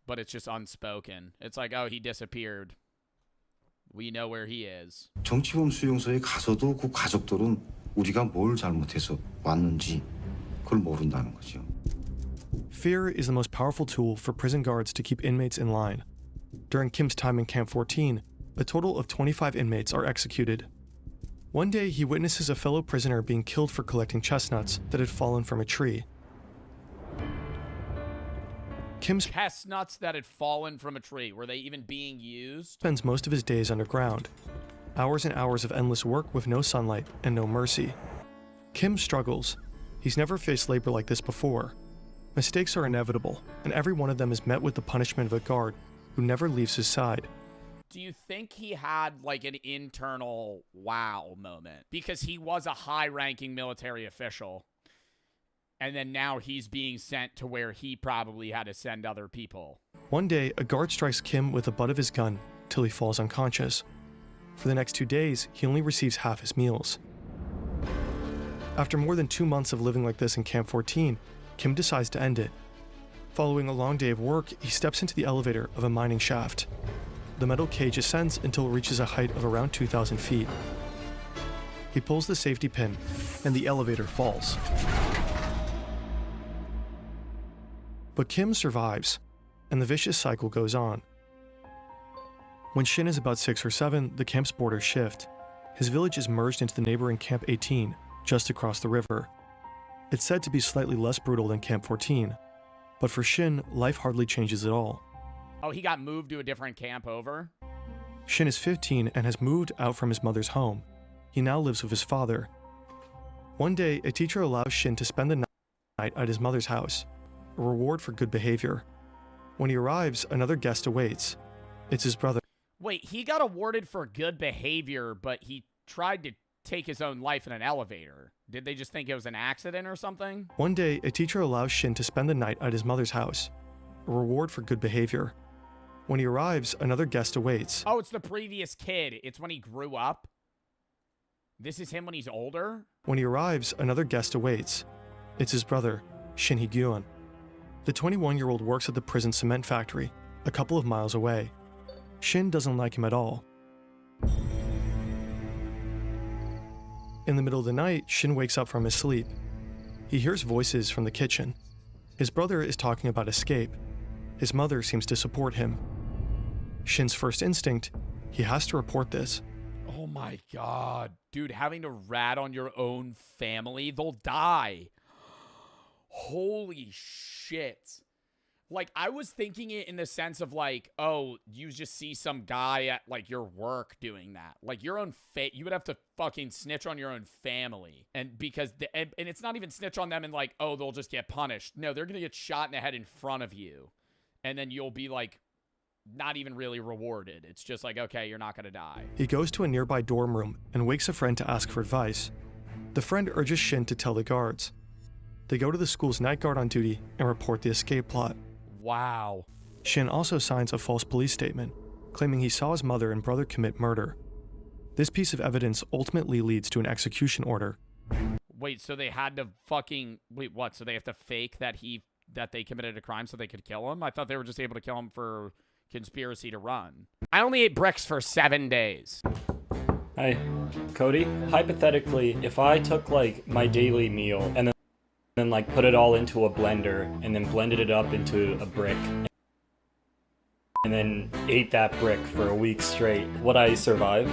but it's just unspoken. It's like, oh, he disappeared. We know where he is. 정치범 수용소에 가서도 그 가족들은 우리가 뭘 잘못해서 왔는지 그걸 모른다는 거죠. Fear is the most powerful tool for prison guards to keep inmates in line. During Kim's time in Camp 14, a total of 25 inmates are executed. One day, he witnesses a fellow prisoner being killed for collecting chestnuts that had fallen from a tree. Chestnuts that had fallen from a tree. Were they even being used? Spends most of his days underground. Hours and hours of endless work with no sunlight and no mercy. Kim struggles. He's never faced labor like this before. Mistakes are inevitable, and every one of them is met with the punishment of a guard who never leaves his side. Do you think he had like an internal wow moment? Because he was a high-ranking military official, and then now he's being sent to where he probably had to send other people. One day, a guard strikes Kim with the butt of his gun till he falls unconscious. For the next 2 days, he only receives half his meals. After more than 2 months of living like this in Camp 14, Kim decides to end it. Following a long day of work, he steps into the elevator of a mining shaft. The metal cage ascends until it reaches a height of around 2,000 feet. He pulls the safety pin, and the elevator falls. But Kim survives, and the vicious cycle goes on. When Shin is about 6 or 7, the camp's borders shift. His village is merged into the neighboring Camp 18, just across the river. It's said to be slightly less brutal than Camp 14, but for Shin, life hardly changes at all. Oh, he got moved to a different camp over? Shin is 15 and has moved out from his mother's home. He now lives with his father. One day, a teacher allows Shin to spend the night at his mother's house, a reward for good behavior. When he arrives, another guest awaits. It's his brother. Wait, he got awarded for good behavior, but he tried to take his own life in an elevator. Did they just think it was an accident or something? One day, a teacher allows Shin to spend the night at his mother's house, a reward for good behavior. When he arrives, another guest awaits. Oh, it's the previous kid. It's when he grew up? This is him when he's older? When he arrives, another guest awaits. It's his brother. Shin Hee-gyun. The 21-year-old works at the prison cement factory, a couple of miles away. Shin doesn't like him at all. In the middle of the night, Shin wakes up from his sleep. He hears voices from the kitchen. His brother is talking about escape. His mother seems to support him. Shin's first instinct, he has to report this. Oh my god. Dude, having to rat on your own family, they'll die. Holy shit. Like, I was thinking it in the sense of like, oh, you just see some guy at like your work doing that. Like your own you would have to fucking snitch on your own family. And because, and it's not even snitch on them and like, oh, they'll just get punished. No, they're going to get shot in the head in front of you. And then you'll be like, not even really rewarded. It's just like, okay, you're not going to die. He goes to a nearby dorm room and wakes a friend to ask for advice. The friend urges Shin to tell the guards. They go to the school's night guard on duty and report the escape plot. Wow. Shin also signs a false police statement, claiming he saw his mother and brother commit murder. This piece of evidence ultimately leads to an execution order. Wait, so they had to fucking... Wait, what? So they have to fake that they committed a crime so they could kill him? I thought they were just able to kill him for conspiracy to run. I only ate bricks for 7 days. Hi, Cody. Hypothetically, if I took like my daily meal and then like put it all into a blender and then blended it up into a brick and then ate that brick for a week straight, would I survive?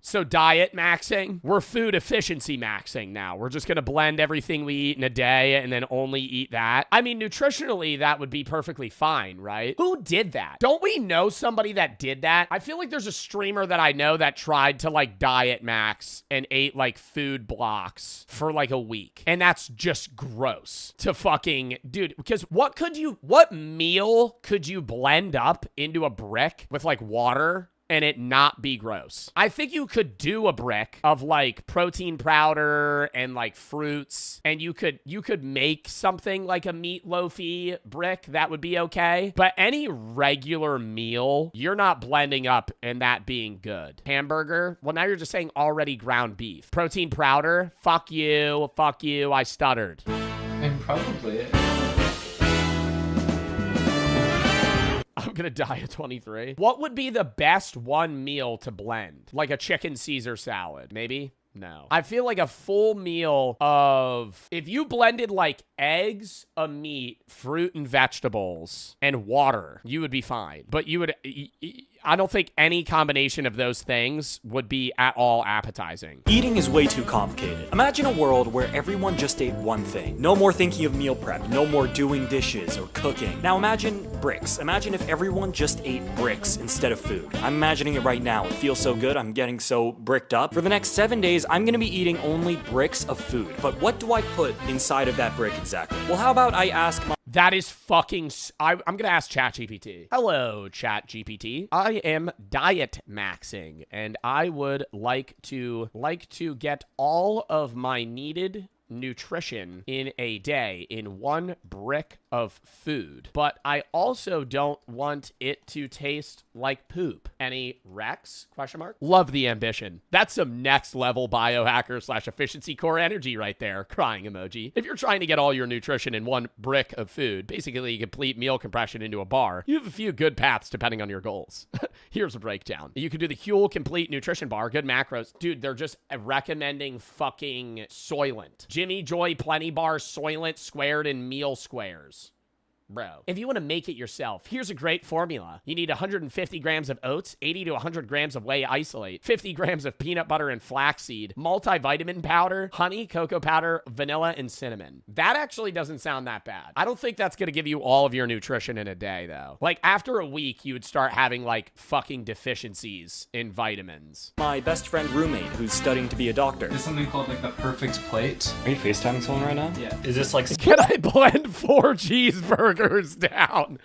So diet maxing, we're food efficiency maxing now. We're just going to blend everything we eat in a day and then only eat that. I mean, nutritionally, that would be perfectly fine, right? Who did that? Don't we know somebody that did that? I feel like there's a streamer that I know that tried to like diet max and ate like food blocks for like a week. And that's just gross to fucking, dude, because what meal could you blend up into a brick with like water and it not be gross? I think you could do a brick of like protein powder and like fruits, and you could make something like a meatloafy brick that would be okay. But any regular meal, you're not blending up and that being good. Hamburger, well, now you're just saying already ground beef. Protein powder, fuck you, I stuttered. And probably it. I'm gonna die at 23. What would be the best one meal to blend? Like a chicken Caesar salad, maybe? No. I feel like a full meal of, if you blended like eggs, a meat, fruit and vegetables, and water, you would be fine. But you would, I don't think any combination of those things would be at all appetizing. Eating is way too complicated. Imagine a world where everyone just ate one thing. No more thinking of meal prep, no more doing dishes or cooking. Now imagine bricks. Imagine if everyone just ate bricks instead of food. I'm imagining it right now. It feels so good. I'm getting so bricked up. For the next 7 days, I'm gonna be eating only bricks of food. But what do I put inside of that brick exactly? Well, how about I ask my... That is fucking... I'm gonna ask ChatGPT. Hello, ChatGPT. I am diet maxing, and I would like to get all of my needed nutrition in a day in one brick of food, but I also don't want it to taste like poop. Any Rex? Question mark. Love the ambition. That's some next level biohacker / efficiency core energy right there. Crying emoji. If you're trying to get all your nutrition in one brick of food, basically a complete meal compression into a bar, you have a few good paths depending on your goals. Here's a breakdown. You could do the Huel Complete Nutrition Bar, good macros. Dude, they're just recommending fucking Soylent. Jimmy Joy Plenty Bar, Soylent squared in meal squares. Bro, if you want to make it yourself, here's a great formula. You need 150 grams of oats, 80 to 100 grams of whey isolate, 50 grams of peanut butter and flaxseed, multivitamin powder, honey, cocoa powder, vanilla, and cinnamon. That actually doesn't sound that bad. I don't think that's going to give you all of your nutrition in a day, though. Like, after a week, you would start having, like, fucking deficiencies in vitamins. My best friend roommate who's studying to be a doctor. There's something called, like, the perfect plate. Are you FaceTiming someone right now? Yeah. Is this like... Can I blend 4 cheeseburgers down?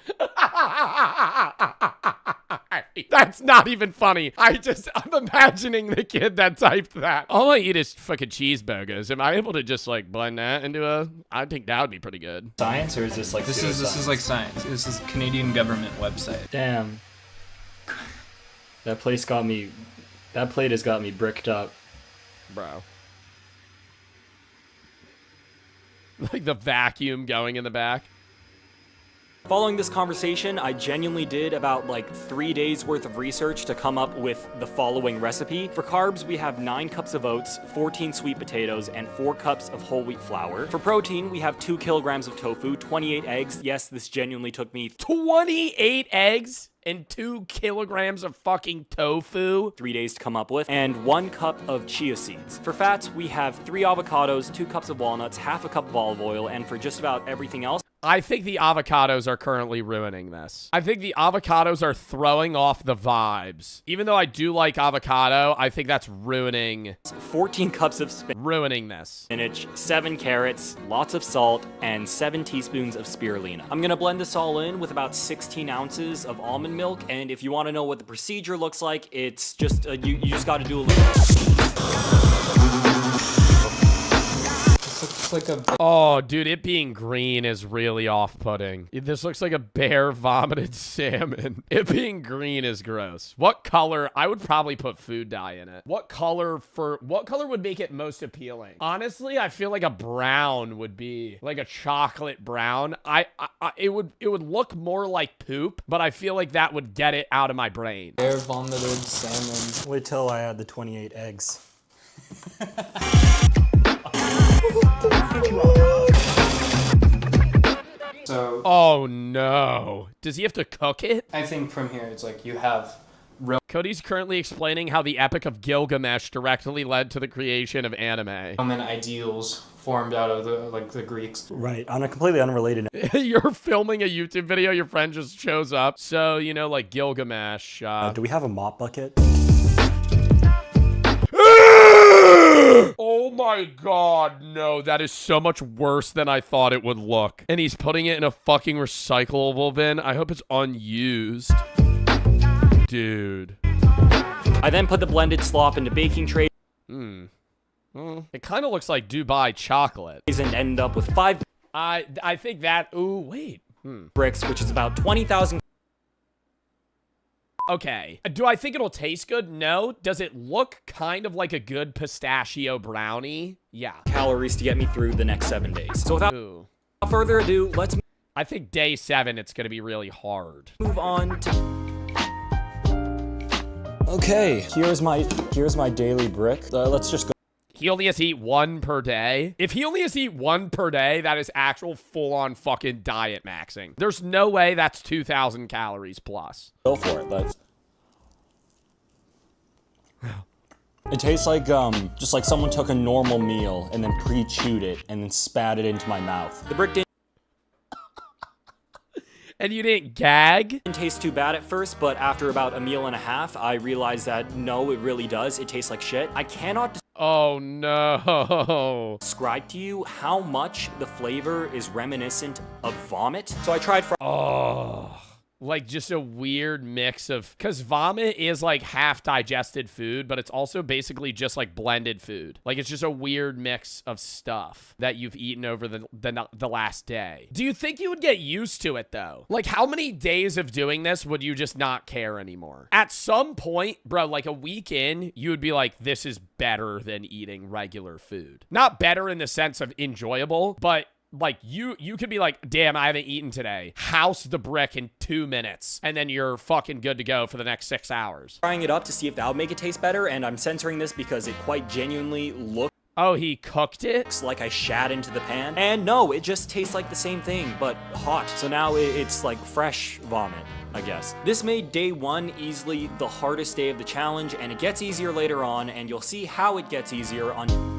That's not even funny. I'm imagining the kid that typed that. All I eat is fucking cheeseburgers. Am I able to just like blend that into a... I think that would be pretty good. Science, or is this like... This is like science. This is Canadian government website. Damn. That plate has got me bricked up. Bro. Like the vacuum going in the back. Following this conversation, I genuinely did about like 3 days worth of research to come up with the following recipe. For carbs, we have 9 cups of oats, 14 sweet potatoes, and 4 cups of whole wheat flour. For protein, we have 2 kilograms of tofu, 28 eggs. Yes, this genuinely took me 28 eggs and 2 kilograms of fucking tofu. 3 days to come up with, and 1 cup of chia seeds. For fats, we have 3 avocados, 2 cups of walnuts, half a cup of olive oil, and for just about everything else, I think the avocados are currently ruining this. I think the avocados are throwing off the vibes. Even though I do like avocado, I think that's ruining 14 cups of ruining this. Spinach, 7 carrots, lots of salt, and 7 teaspoons of spirulina. I'm gonna blend this all in with about 16 ounces of almond milk, and if you want to know what the procedure looks like, it's just you just got to do a little. Like a oh, dude, it being green is really off-putting. This looks like a bear vomited salmon. It being green is gross. What color? I would probably put food dye in it. What color would make it most appealing? Honestly, I feel like a brown would be like a chocolate brown. It would look more like poop, but I feel like that would get it out of my brain. bear vomited salmon. Wait till I add the 28 eggs. So, oh no. Does he have to cook it? I think from here it's like you have Cody's currently explaining how the Epic of Gilgamesh directly led to the creation of anime. Roman ideals formed out of the Greeks. Right, on a completely unrelated note. You're filming a YouTube video, your friend just shows up. So, you know, like Gilgamesh. Do we have a mop bucket? Oh my god, no, that is so much worse than I thought it would look. And he's putting it in a fucking recyclable bin. I hope it's unused. Dude. I then put the blended slop into baking trays. It kind of looks like Dubai chocolate. And end up with 5 I think that, ooh, wait. bricks, which is about 20,000. Okay. Do I think it'll taste good? No. Does it look kind of like a good pistachio brownie? Yeah. Calories to get me through the next 7 days. So without further ado, let's I think day 7 it's going to be really hard. move on to Okay, here's my daily brick. Let's just go. He only has to eat 1 per day. If he only has to eat 1 per day, that is actual full-on fucking diet maxing. There's no way that's 2,000 calories plus. Go for it. Let's. It tastes like just like someone took a normal meal and then pre-chewed it and then spat it into my mouth. the brick didn't And you didn't gag? taste too bad at first, but after about a meal and a half, I realized that no, it really does. It tastes like shit. I cannot Oh no. describe to you how much the flavor is reminiscent of vomit. So I tried Oh. Like just a weird mix of, because vomit is like half digested food, but it's also basically just like blended food. Like it's just a weird mix of stuff that you've eaten over the last day. Do you think you would get used to it though? Like how many days of doing this would you just not care anymore? At some point, bro, like a week in, you would be like, this is better than eating regular food. Not better in the sense of enjoyable, but like you could be like, damn, I haven't eaten today. House the brick in 2 minutes. And then you're fucking good to go for the next 6 hours. trying it up to see if that would make it taste better, and I'm censoring this because it quite genuinely looks Oh, he cooked it? like I shat into the pan. And no, it just tastes like the same thing, but hot. So now it's like fresh vomit, I guess. This made day 1 easily the hardest day of the challenge, and it gets easier later on, and you'll see how it gets easier on...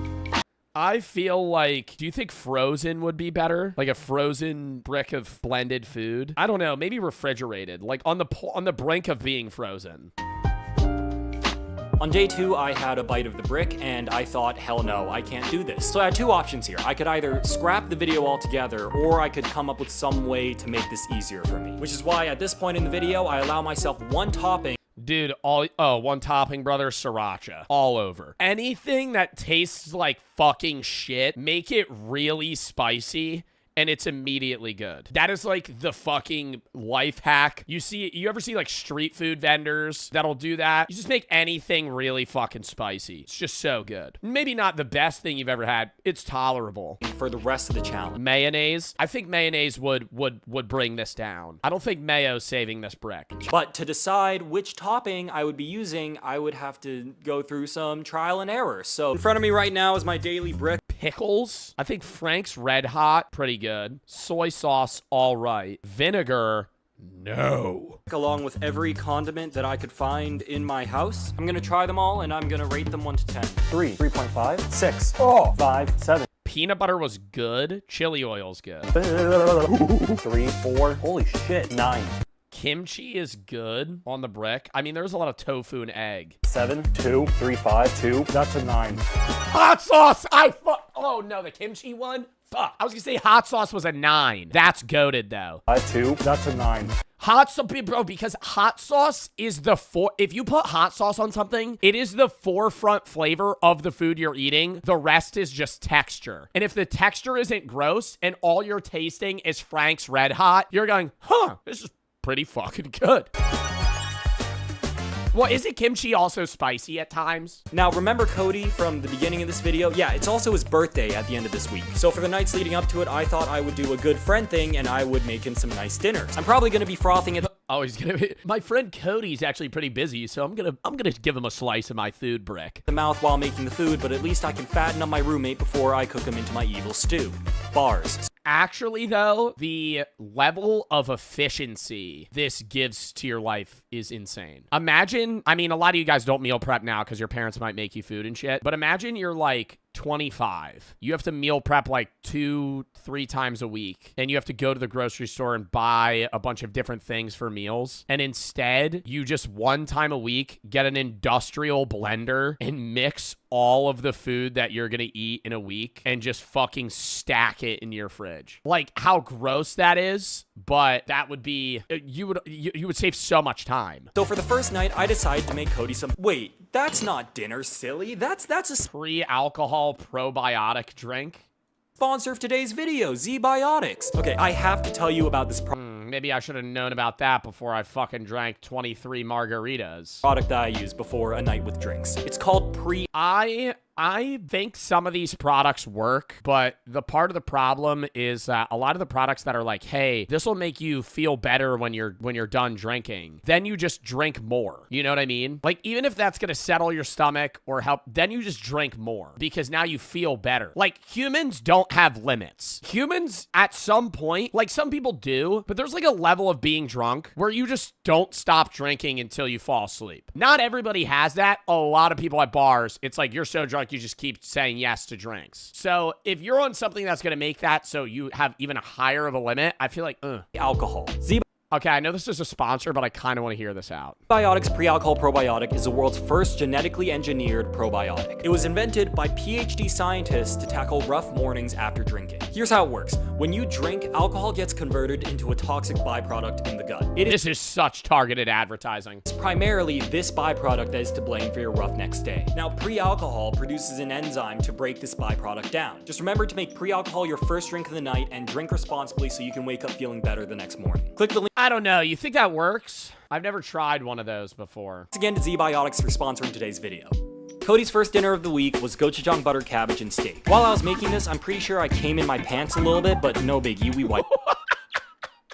I feel like, do you think frozen would be better? Like a frozen brick of blended food? I don't know, maybe refrigerated, like on the brink of being frozen. On day 2, I had a bite of the brick, and I thought, hell no, I can't do this. So I had 2 options here. I could either scrap the video altogether, or I could come up with some way to make this easier for me. Which is why at this point in the video, I allow myself 1 topping. Dude, 1 topping, brother, sriracha. All over. Anything that tastes like fucking shit, make it really spicy and it's immediately good. That is like the fucking life hack. You ever see like street food vendors that'll do that? You just make anything really fucking spicy. It's just so good. Maybe not the best thing you've ever had. It's tolerable. For the rest of the challenge. Mayonnaise. I think mayonnaise would bring this down. I don't think mayo's saving this brick. But to decide which topping I would be using, I would have to go through some trial and error. So in front of me right now is my daily brick. Pickles. I think Frank's Red Hot, pretty good. Soy sauce, all right. Vinegar, no. Along with every condiment that I could find in my house. I'm gonna try them all and I'm gonna rate them 1 to 10. 3, 3.5, 6, 5, 7. Peanut butter was good. Chili oil's good. 3, 4, holy shit, 9. Kimchi is good on the brick. I mean, there's a lot of tofu and egg. 7, 2, 3, 5, 2. That's a 9. Hot sauce! Oh no, the kimchi one? Fuck. I was gonna say hot sauce was a 9. That's goated though. 5, 2. That's a 9. Hot sauce, bro, because hot sauce is if you put hot sauce on something, it is the forefront flavor of the food you're eating. The rest is just texture. And if the texture isn't gross and all you're tasting is Frank's Red Hot, you're going, huh, this is pretty fucking good. Well, isn't kimchi also spicy at times? Now, remember Cody from the beginning of this video? Yeah, it's also his birthday at the end of this week. So for the nights leading up to it, I thought I would do a good friend thing and I would make him some nice dinners. I'm probably gonna be frothing it. Oh, he's gonna be. My friend Cody's actually pretty busy, so I'm gonna give him a slice of my food brick. The mouth while making the food, but at least I can fatten up my roommate before I cook him into my evil stew. Bars. Actually, though, the level of efficiency this gives to your life is insane. Imagine, I mean, a lot of you guys don't meal prep now because your parents might make you food and shit, but imagine you're like 25. You have to meal prep like 2-3 times a week, and you have to go to the grocery store and buy a bunch of different things for meals. And instead, you just 1 time a week get an industrial blender and mix all of the food that you're gonna eat in a week and just fucking stack it in your fridge. Like how gross that is, but that would be, you would save so much time. So for the first night, I decided to make Cody some, wait, that's not dinner, silly. That's a pre-alcohol probiotic drink. Sponsor of today's video, Z-Biotics. Okay, I have to tell you about this maybe I should have known about that before I fucking drank 23 margaritas. Product that I use before a night with drinks. It's called I think some of these products work, but the part of the problem is that a lot of the products that are like, hey, this will make you feel better when you're done drinking, then you just drink more. You know what I mean? Like, even if that's gonna settle your stomach or help, then you just drink more because now you feel better. Like, humans don't have limits. Humans, at some point, like some people do, but there's like a level of being drunk where you just don't stop drinking until you fall asleep. Not everybody has that. A lot of people at bars, it's like you're so drunk you just keep saying yes to drinks. So if you're on something that's gonna make that so you have even a higher of a limit, I feel like alcohol. Okay, I know this is a sponsor, but I kind of want to hear this out. Biotics Pre-Alcohol Probiotic is the world's first genetically engineered probiotic. It was invented by PhD scientists to tackle rough mornings after drinking. Here's how it works. When you drink, alcohol gets converted into a toxic byproduct in the gut. This is such targeted advertising. It's primarily this byproduct that is to blame for your rough next day. Now, pre-alcohol produces an enzyme to break this byproduct down. Just remember to make pre-alcohol your first drink of the night and drink responsibly so you can wake up feeling better the next morning. Click the link. I don't know. You think that works? I've never tried one of those before. Thanks again to Z-Biotics for sponsoring today's video. Cody's first dinner of the week was gochujang butter cabbage and steak. While I was making this, I'm pretty sure I came in my pants a little bit, but no biggie, we wiped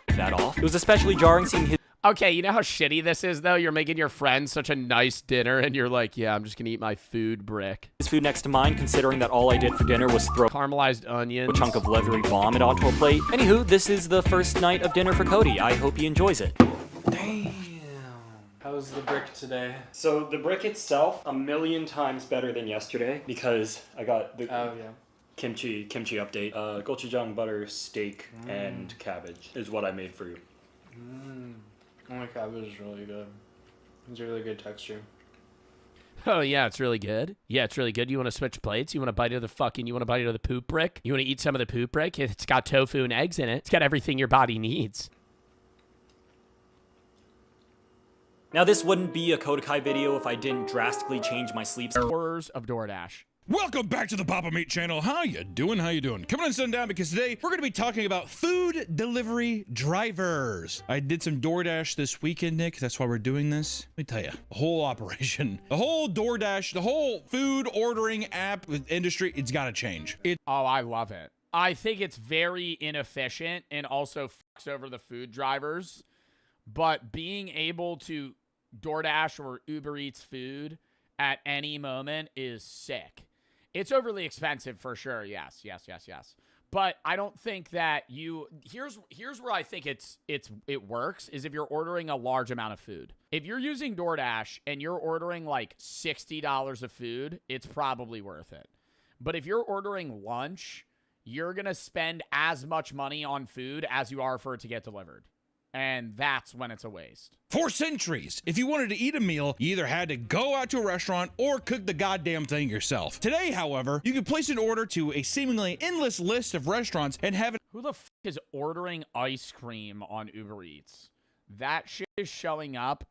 that off. It was especially jarring seeing his... Okay, you know how shitty this is, though? You're making your friends such a nice dinner, and you're like, yeah, I'm just gonna eat my food brick. His food next to mine, considering that all I did for dinner was throw caramelized onions, a chunk of leathery vomit onto a plate. Anywho, this is the first night of dinner for Cody. I hope he enjoys it. Damn. How's the brick today? So the brick itself, 1,000,000 times better than yesterday because I got the kimchi update. Gochujang butter, steak, and cabbage is what I made for you. Oh, my cabbage is really good. It's a really good texture. Oh yeah, it's really good. Yeah, it's really good. You want to switch plates? You want to bite of the poop brick? You want to eat some of the poop brick? It's got tofu and eggs in it. It's got everything your body needs. Now this wouldn't be a Kodakai video if I didn't drastically change my sleep. Horrors of DoorDash. Welcome back to the Papa Meat channel. How you doing? How you doing? Coming on sundown because today we're going to be talking about food delivery drivers. I did some DoorDash this weekend, Nick. That's why we're doing this. Let me tell you, the whole operation, the whole DoorDash, the whole food ordering app industry, it's got to change. Oh, I love it. I think it's very inefficient and also fucks over the food drivers. But being able to DoorDash or Uber Eats food at any moment is sick. It's overly expensive for sure. Yes. But I don't think that here's where I think it works is if you're ordering a large amount of food. If you're using DoorDash and you're ordering like $60 of food, it's probably worth it. But if you're ordering lunch, you're going to spend as much money on food as you are for it to get delivered. And that's when it's a waste. For centuries, if you wanted to eat a meal, you either had to go out to a restaurant or cook the goddamn thing yourself. Today, however, you can place an order to a seemingly endless list of restaurants and have it. Who the fuck is ordering ice cream on Uber Eats? That shit is showing up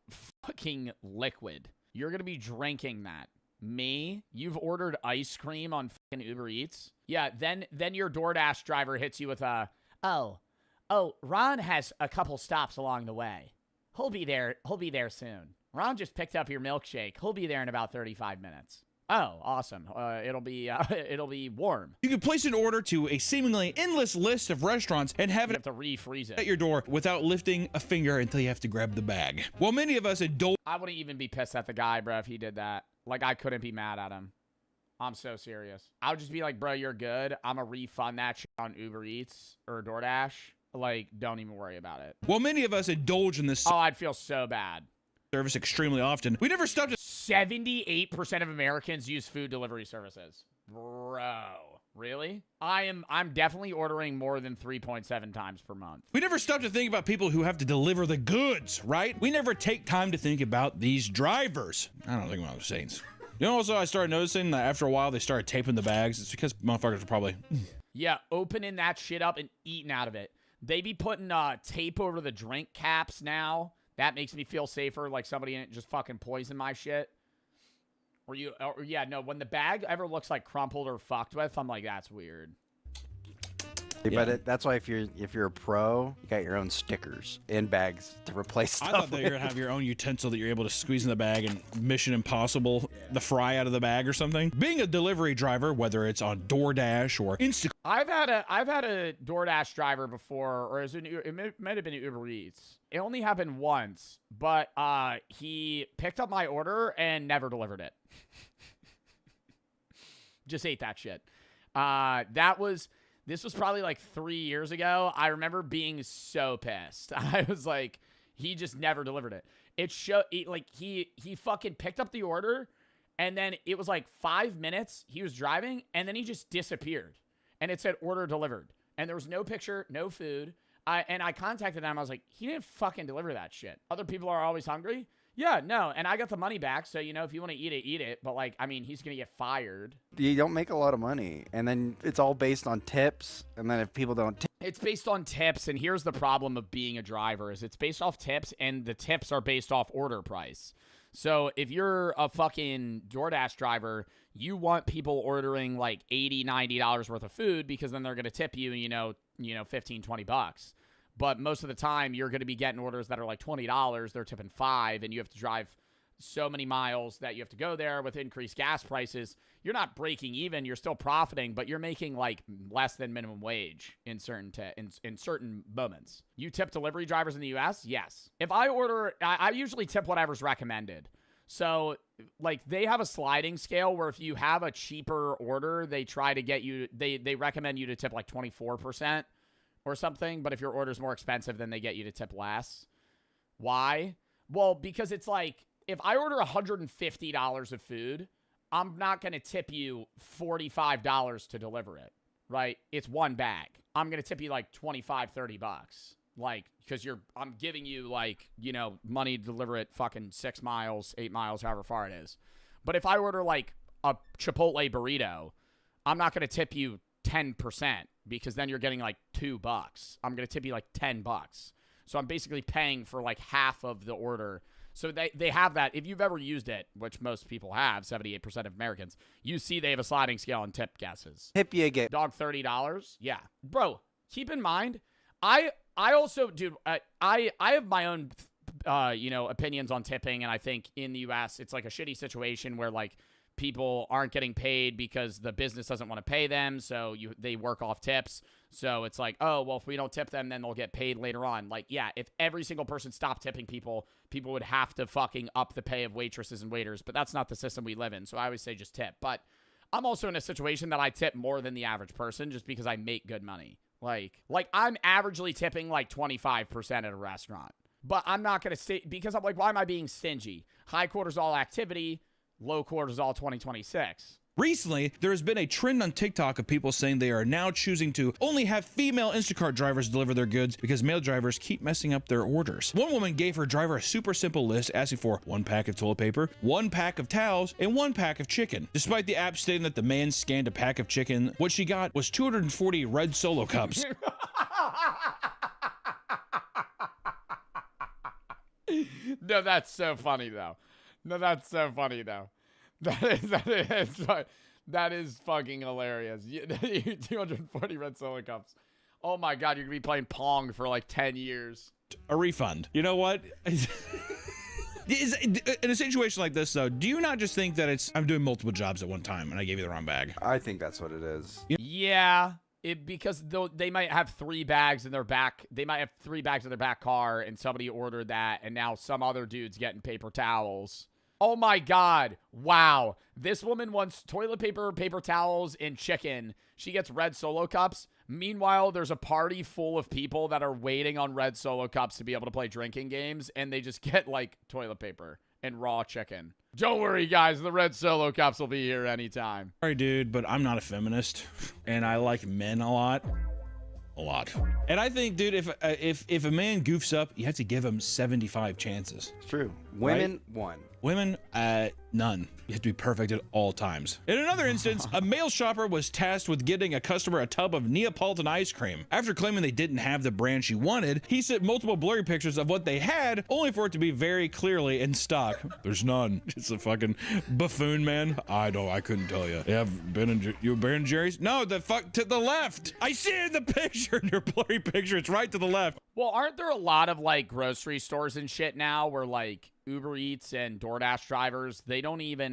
fucking liquid. You're gonna be drinking that. Me? You've ordered ice cream on fucking Uber Eats? Yeah, then your DoorDash driver hits you with a, Oh, Ron has a couple stops along the way. He'll be there soon. Ron just picked up your milkshake. He'll be there in about 35 minutes. Oh, awesome. It'll be warm. You can place an order to a seemingly endless list of restaurants and have You it have to refreeze at it. your door without lifting a finger until you have to grab the bag. While many of us indulge. I wouldn't even be pissed at the guy, bro, if he did that. Like, I couldn't be mad at him. I'm so serious. I would just be like, bro, you're good. I'm gonna refund that shit on Uber Eats or DoorDash. Like, don't even worry about it. While many of us indulge in this I'd feel so bad. service extremely often, we never stopped to 78% of Americans use food delivery services. Bro, really? I'm definitely ordering more than 3.7 times per month. We never stop to think about people who have to deliver the goods, right? We never take time to think about these drivers. I don't think what I was saying. You know, also, I started noticing that after a while, they started taping the bags. It's because motherfuckers are probably... Yeah, opening that shit up and eating out of it. They be putting tape over the drink caps now. That makes me feel safer, like somebody didn't just fucking poison my shit. Or yeah, no, when the bag ever looks like crumpled or fucked with, I'm like, that's weird. But that's why if you're a pro, you got your own stickers and bags to replace stuff. I thought that you were gonna have your own utensil that you're able to squeeze in the bag and Mission Impossible the fry out of the bag or something. Being a delivery driver, whether it's on DoorDash or Instacart. I've had a DoorDash driver before, or it might have been Uber Eats. It only happened once, but he picked up my order and never delivered it. Just ate that shit. This was probably like 3 years ago. I remember being so pissed. I was like, he just never delivered it. He fucking picked up the order, and then it was like 5 minutes. He was driving, and then he just disappeared. And it said order delivered. And there was no picture, no food. And I contacted him. I was like, he didn't fucking deliver that shit. Other people are always hungry. Yeah, no. And I got the money back. So, you know, if you want to eat it, eat it. But, like, I mean, he's going to get fired. You don't make a lot of money. And then it's all based on tips. And then if people don't tip. It's based on tips. And here's the problem of being a driver is it's based off tips. And the tips are based off order price. So if you're a fucking DoorDash driver, you want people ordering like $80, $90 worth of food because then they're going to tip you, you know, 15, 20 bucks. But most of the time, you're going to be getting orders that are like $20. They're tipping $5, and you have to drive so many miles that you have to go there with increased gas prices. You're not breaking even. You're still profiting, but you're making like less than minimum wage in certain in certain moments. You tip delivery drivers in the U.S.? Yes. If I order, I usually tip whatever's recommended. So, like, they have a sliding scale where if you have a cheaper order, they try to get you, they recommend you to tip like 24%. Or something, but if your order's more expensive, then they get you to tip less. Why? Well, because it's like, if I order $150 of food, I'm not going to tip you $45 to deliver it, right? It's one bag. I'm going to tip you like 25, 30 bucks. Like, because I'm giving you like, you know, money to deliver it fucking 6 miles, 8 miles, however far it is. But if I order like a Chipotle burrito, I'm not going to tip you 10% because then you're getting like $2. I'm going to tip you like $10. So I'm basically paying for like half of the order So they have that. If you've ever used it, which most people have, 78% of Americans, you see they have a sliding scale on tip guesses. Tip you get. Dog, $30. Yeah. Bro, keep in mind, I also, dude, I have my own, opinions on tipping. And I think in the US, it's like a shitty situation where like people aren't getting paid because the business doesn't want to pay them. So they work off tips. So it's like, oh, well, if we don't tip them, then they'll get paid later on. Like, yeah, if every single person stopped tipping people would have to fucking up the pay of waitresses and waiters. But that's not the system we live in. So I always say just tip. But I'm also in a situation that I tip more than the average person just because I make good money. Like I'm averagely tipping like 25% at a restaurant. But I'm not going to stay because I'm like, why am I being stingy? High cortisol activity, low cortisol 2026. Recently, there has been a trend on TikTok of people saying they are now choosing to only have female Instacart drivers deliver their goods because male drivers keep messing up their orders. One woman gave her driver a super simple list asking for 1 pack of toilet paper, 1 pack of towels, and 1 pack of chicken. Despite the app stating that the man scanned a pack of chicken, what she got was 240 red Solo cups. No, that's so funny though. That is fucking hilarious. 240 red Solo cups. Oh my God, you're gonna be playing Pong for like 10 years. A refund. You know what? In a situation like this, though, do you not just think that I'm doing multiple jobs at one time and I gave you the wrong bag? I think that's what it is. Yeah. Because they might have 3 bags in their back. They might have 3 bags in their back car, and somebody ordered that, and now some other dude's getting paper towels. Oh my God. Wow. This woman wants toilet paper, paper towels, and chicken. She gets red Solo cups. Meanwhile, there's a party full of people that are waiting on red Solo cups to be able to play drinking games, and they just get like toilet paper and raw chicken. Don't worry, guys. The red Solo cups will be here anytime. Sorry, dude, but I'm not a feminist, and I like men a lot. And I think, dude, if a man goofs up, you have to give him 75 chances. It's true. Women, right? 1. Women, none. You have to be perfect at all times. In another instance, a male shopper was tasked with getting a customer a tub of Neapolitan ice cream. After claiming they didn't have the brand she wanted, he sent multiple blurry pictures of what they had, only for it to be very clearly in stock. There's none. It's a fucking buffoon, man. I couldn't tell you. You have Ben & Jerry's? No, the fuck to the left. I see it in the picture, in your blurry picture. It's right to the left. Well, aren't there a lot of like grocery stores and shit now where like Uber Eats and DoorDash drivers, they don't even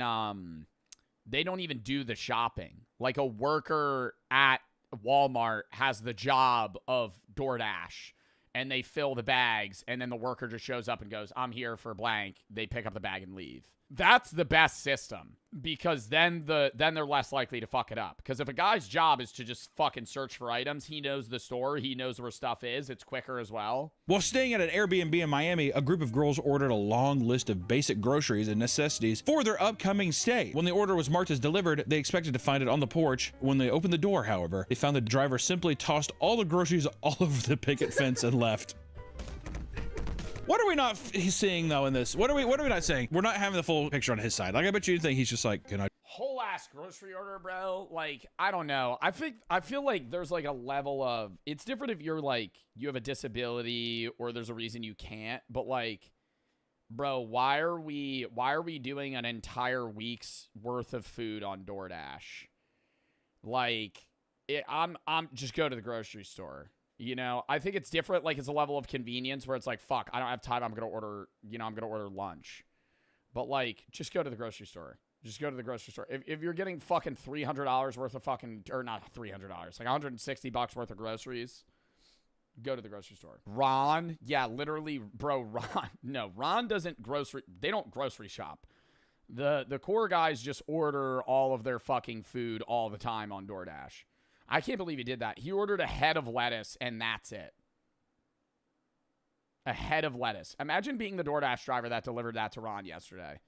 do the shopping. Like a worker at Walmart has the job of DoorDash and they fill the bags and then the worker just shows up and goes, I'm here for blank. They pick up the bag and leave. That's the best system because then they're less likely to fuck it up. Because if a guy's job is to just fucking search for items, he knows the store, he knows where stuff is, it's quicker as well. While staying at an Airbnb in Miami, a group of girls ordered a long list of basic groceries and necessities for their upcoming stay. When the order was marked as delivered, they expected to find it on the porch. When they opened the door, however, they found the driver simply tossed all the groceries all over the picket fence and left. What are we not seeing though in this? What are we not saying? We're not having the full picture on his side. Like I bet you think he's just like, can I? Whole ass grocery order, bro. Like I don't know. I feel like there's like a level of it's different if you're like you have a disability or there's a reason you can't. But like, bro, why are we doing an entire week's worth of food on DoorDash? Like, I'm just go to the grocery store. You know, I think it's different. Like, it's a level of convenience where it's like, fuck, I don't have time. I'm going to order lunch. But, like, just go to the grocery store. Just go to the grocery store. If you're getting fucking $300 worth of fucking, or not $300, like $160 worth of groceries, go to the grocery store. Ron, yeah, literally, bro, Ron they don't grocery shop. The core guys just order all of their fucking food all the time on DoorDash. I can't believe he did that. He ordered a head of lettuce, and that's it. A head of lettuce. Imagine being the DoorDash driver that delivered that to Ron yesterday.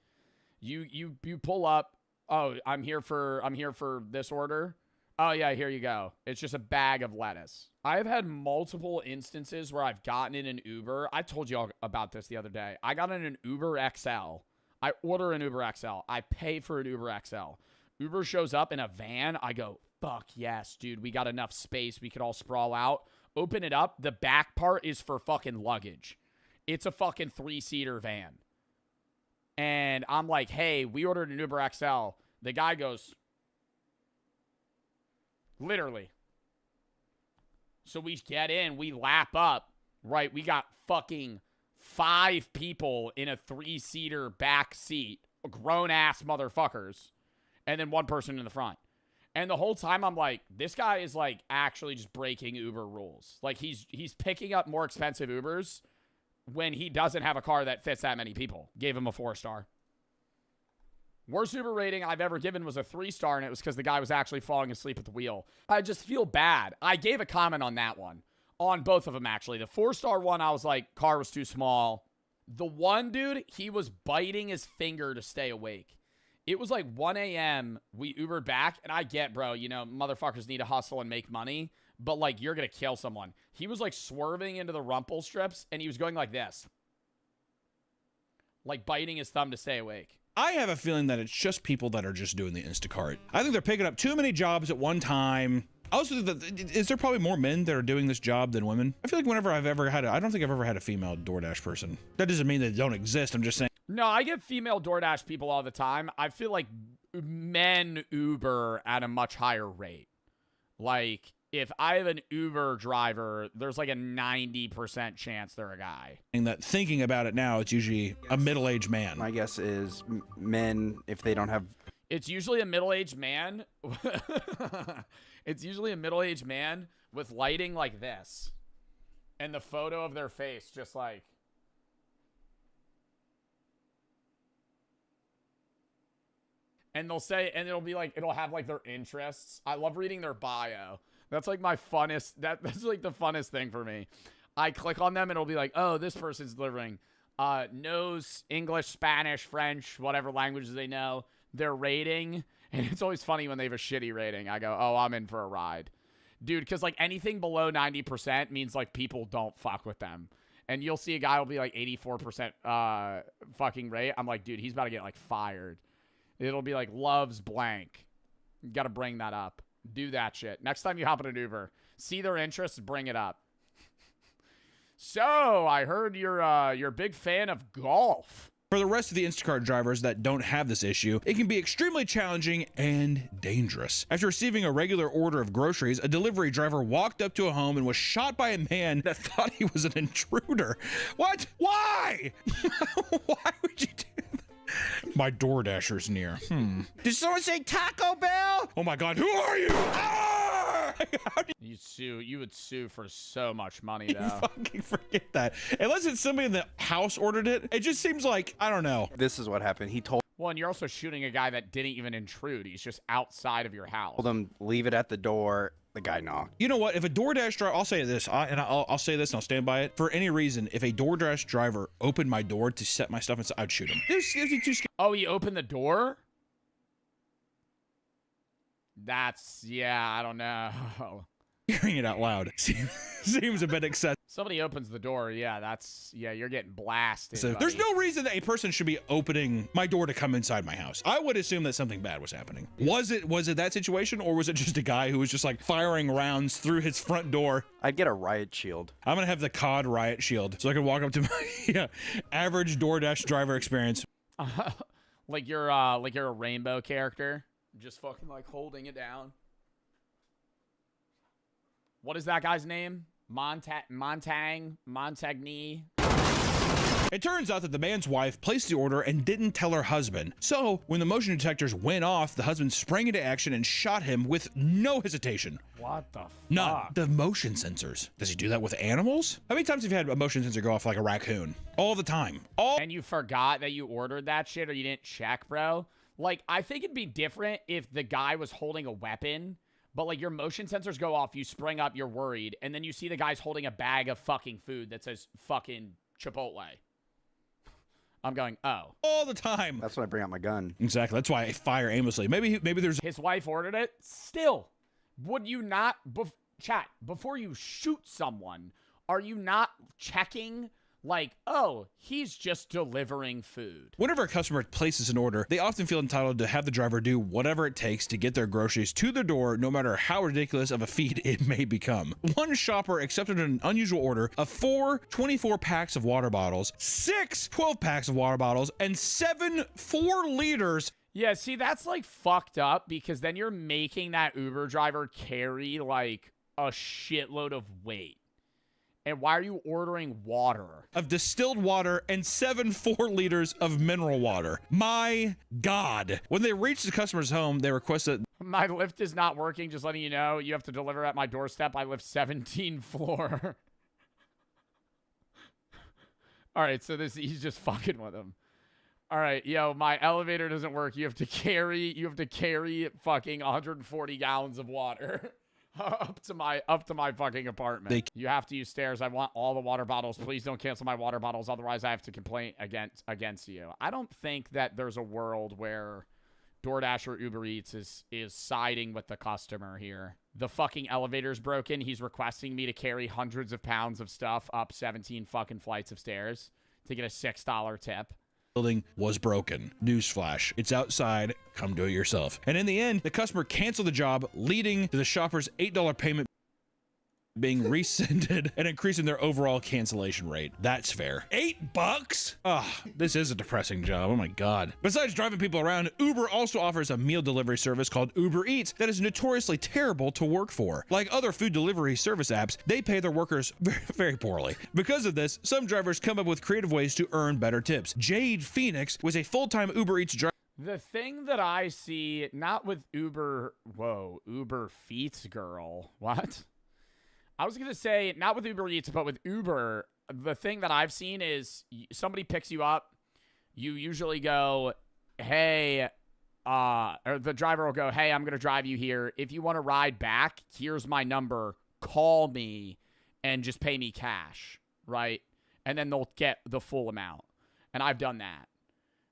You pull up. Oh, I'm here for this order. Oh yeah, here you go. It's just a bag of lettuce. I've had multiple instances where I've gotten in an Uber. I told you all about this the other day. I got in an Uber XL. I order an Uber XL. I pay for an Uber XL. Uber shows up in a van. I go, fuck yes, dude. We got enough space. We could all sprawl out. Open it up. The back part is for fucking luggage. It's a fucking 3-seater van. And I'm like, hey, we ordered an Uber XL. The guy goes, literally. So we get in, we lap up, right? We got fucking 5 people in a 3-seater back seat, grown-ass motherfuckers, and then 1 person in the front. And the whole time I'm like, this guy is like actually just breaking Uber rules. Like he's picking up more expensive Ubers when he doesn't have a car that fits that many people. Gave him a 4-star. Worst Uber rating I've ever given was a 3-star, and it was because the guy was actually falling asleep at the wheel. I just feel bad. I gave a comment on that one. On both of them, actually. The 4-star one, I was like, car was too small. The one dude, he was biting his finger to stay awake. It was like 1 a.m. We Ubered back, and I get, bro, you know, motherfuckers need to hustle and make money, but, like, you're going to kill someone. He was, like, swerving into the rumple strips, and he was going like this. Like, biting his thumb to stay awake. I have a feeling that it's just people that are just doing the Instacart. I think they're picking up too many jobs at one time. Also, is there probably more men that are doing this job than women? I feel like whenever I've ever had I don't think I've ever had a female DoorDash person. That doesn't mean they don't exist. I'm just saying. No, I get female DoorDash people all the time. I feel like men Uber at a much higher rate. Like, if I have an Uber driver, there's like a 90% chance they're a guy. And that thinking about it now, it's usually a middle-aged man. My guess is men, if they don't have... It's usually a middle-aged man. It's usually a middle-aged man with lighting like this. And the photo of their face just like... And they'll say, and it'll be like, it'll have like their interests. I love reading their bio. That's like my funnest, that's like the funnest thing for me. I click on them and it'll be like, oh, this person's delivering. Knows English, Spanish, French, whatever languages they know. Their rating. And it's always funny when they have a shitty rating. I go, oh, I'm in for a ride. Dude, because like anything below 90% means like people don't fuck with them. And you'll see a guy will be like 84% fucking rate. I'm like, dude, he's about to get like fired. It'll be like loves blank. You got to bring that up. Do that shit. Next time you hop in an Uber, see their interests, bring it up. So, I heard you're a big fan of golf. For the rest of the Instacart drivers that don't have this issue, it can be extremely challenging and dangerous. After receiving a regular order of groceries, a delivery driver walked up to a home and was shot by a man that thought he was an intruder. What? Why? Why would you do that? My DoorDasher's near. Did someone say Taco Bell? Oh my God, who are you? Ah! You would sue for so much money, though. Fucking forget that. Unless it's somebody in the house ordered it. It just seems like, I don't know. This is what happened. He told Well, and you're also shooting a guy that didn't even intrude. He's just outside of your house. him, leave it at the door. The guy knocked. You know what? If a DoorDash driver, I'll say this, I'll say this and I'll stand by it. For any reason, if a DoorDash driver opened my door to set my stuff inside, I'd shoot him. Oh, he opened the door? That's, yeah, I don't know. Hearing it out loud seems a bit excessive. Somebody opens the door, yeah, you're getting blasted. So there's no reason that a person should be opening my door to come inside my house. I would assume that something bad was happening. Was it that situation, or was it just a guy who was just like firing rounds through his front door? I'd get a riot shield. I'm gonna have the COD riot shield so I can walk up to my average DoorDash driver experience. Like you're a rainbow character, just fucking like holding it down. What is that guy's name? Montagny? It turns out that the man's wife placed the order and didn't tell her husband. So, when the motion detectors went off, the husband sprang into action and shot him with no hesitation. What the fuck? None. The motion sensors. Does he do that with animals? How many times have you had a motion sensor go off like a raccoon? All the time. And you forgot that you ordered that shit or you didn't check, bro? Like, I think it'd be different if the guy was holding a weapon. But, like, your motion sensors go off, you spring up, you're worried, and then you see the guy's holding a bag of fucking food that says fucking Chipotle. I'm going, oh. All the time. That's when I bring out my gun. Exactly. That's why I fire aimlessly. Maybe there's... His wife ordered it. Still, would you not... Chat, before you shoot someone, are you not checking, like, oh, he's just delivering food. Whenever a customer places an order, they often feel entitled to have the driver do whatever it takes to get their groceries to their door, no matter how ridiculous of a feat it may become. One shopper accepted an unusual order of 4 24 packs of water bottles, 6 12 packs of water bottles, and 7 4 liters. Yeah, see, that's like fucked up because then you're making that Uber driver carry like a shitload of weight. And why are you ordering water? Of distilled water and 7 4 liters of mineral water. My God. When they reached the customer's home, they requested... My lift is not working, just letting you know. You have to deliver at my doorstep. I live 17th floor. All right, so he's just fucking with him. All right, yo, my elevator doesn't work. You have to carry fucking 140 gallons of water. up to my fucking apartment. You have to use stairs. I want all the water bottles. Please don't cancel my water bottles. Otherwise, I have to complain against you. I don't think that there's a world where DoorDash or Uber Eats is siding with the customer here. The fucking elevator's broken. He's requesting me to carry hundreds of pounds of stuff up 17 fucking flights of stairs to get a $6 tip. Building was broken. Newsflash. It's outside. Come do it yourself. And in the end, the customer canceled the job, leading to the shopper's $8 payment being rescinded and increasing their overall cancellation rate. That's fair. $8? Ah, this is a depressing job. Oh my God. Besides driving people around, Uber also offers a meal delivery service called Uber Eats that is notoriously terrible to work for. Like other food delivery service apps, they pay their workers very poorly. Because of this, some drivers come up with creative ways to earn better tips. Jade Phoenix was a full-time Uber Eats driver. The thing that I see, not with Uber Feets girl. What? I was going to say, not with Uber Eats, but with Uber, the thing that I've seen is somebody picks you up. You usually go, hey, or the driver will go, hey, I'm going to drive you here. If you want to ride back, here's my number. Call me and just pay me cash, right? And then they'll get the full amount. And I've done that,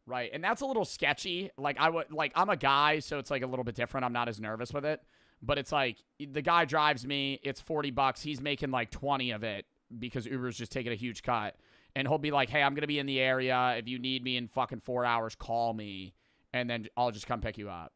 right? And that's a little sketchy. I'm a guy, so it's like a little bit different. I'm not as nervous with it. But it's like, the guy drives me, it's $40, he's making like 20 of it because Uber's just taking a huge cut. And he'll be like, hey, I'm going to be in the area. If you need me in fucking 4 hours, call me. And then I'll just come pick you up.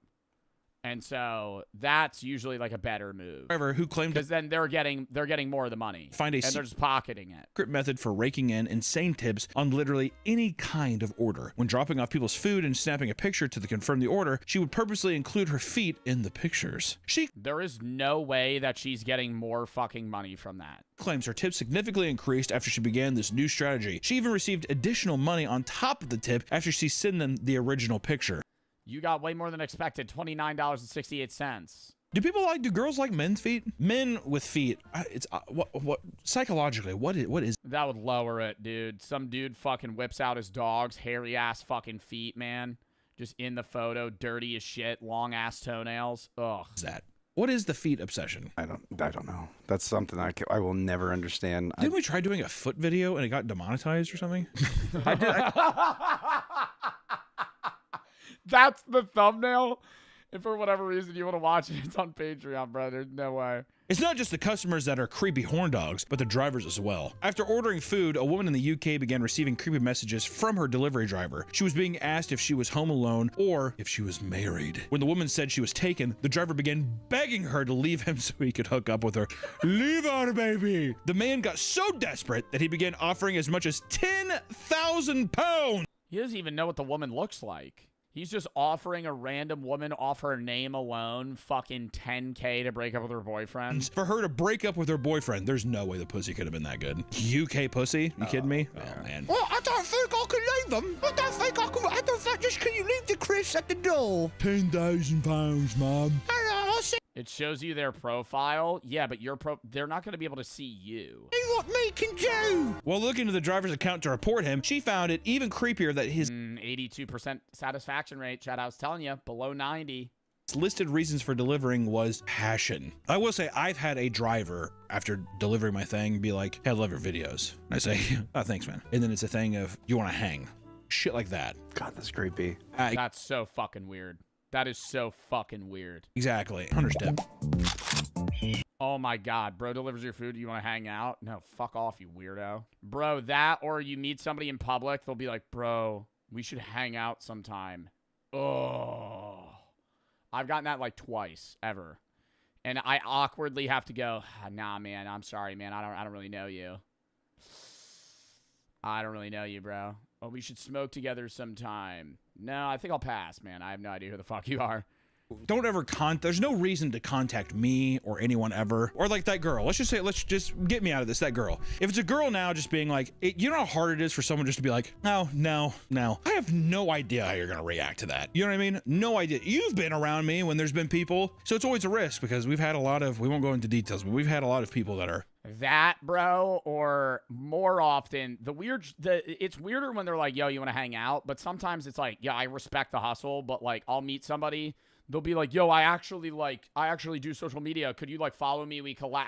And so that's usually like a better move. Driver who claimed because then they're getting more of the money. Find a and they're just pocketing it. Secret method for raking in insane tips on literally any kind of order. When dropping off people's food and snapping a picture to confirm the order, she would purposely include her feet in the pictures. There is no way that she's getting more fucking money from that. Claims her tip significantly increased after she began this new strategy. She even received additional money on top of the tip after she sent them the original picture. You got way more than expected. $29.68. Do girls like men's feet? Men with feet. It's what psychologically, what is that would lower it, dude. Some dude fucking whips out his dog's hairy ass fucking feet, man. Just in the photo, dirty as shit, long ass toenails. Ugh. Is that? What is the feet obsession? I don't know. That's something I will never understand. Didn't we try doing a foot video and it got demonetized or something? That's the thumbnail. And for whatever reason you want to watch it, it's on Patreon, bro. There's no way. It's not just the customers that are creepy horn dogs, but the drivers as well. After ordering food, a woman in the UK began receiving creepy messages from her delivery driver. She was being asked if she was home alone or if she was married. When the woman said she was taken, the driver began begging her to leave him so he could hook up with her. Leave her, baby! The man got so desperate that he began offering as much as 10,000 pounds. He doesn't even know what the woman looks like. He's just offering a random woman off her name alone fucking $10K to break up with her boyfriend. For her to break up with her boyfriend, there's no way the pussy could have been that good. UK pussy? You kidding me? Yeah. Oh, man. Well, I don't think I can leave them. I don't think just can you leave the Chris at the door? 10,000 pounds, Mom. It shows you their profile. Yeah, but they're not going to be able to see you. See what me can do. While looking into the driver's account to report him, she found it even creepier that his 82% satisfaction rate. Chad, I was telling you, below 90. Listed reasons for delivering was passion. I will say I've had a driver after delivering my thing be like, hey, I love your videos. And I say, oh, thanks, man. And then it's a thing of, you want to hang? Shit like that. God, that's creepy. That's so fucking weird. That is so fucking weird. Exactly. 100 step. Oh my God, bro delivers your food. You want to hang out? No, fuck off, you weirdo. Bro, that or you meet somebody in public, they'll be like, bro, we should hang out sometime. Oh, I've gotten that like twice ever. And I awkwardly have to go, nah, man, I'm sorry, man. I don't really know you. I don't really know you, bro. Oh, we should smoke together sometime. No, I think I'll pass, man. I have no idea who the fuck you are. Don't ever there's no reason to contact me or anyone ever. Or like that girl. Let's just get me out of this, that girl. If it's a girl now just being like, you know how hard it is for someone just to be like, no. I have no idea how you're going to react to that. You know what I mean? No idea. You've been around me when there's been people. So it's always a risk because we've had a lot of, we won't go into details, but we've had a lot of people that are. That, bro, or more often, it's weirder when they're like, yo, you want to hang out? But sometimes it's like, yeah, I respect the hustle, but like, I'll meet somebody. They'll be like, yo, I actually do social media. Could you like follow me? We collab.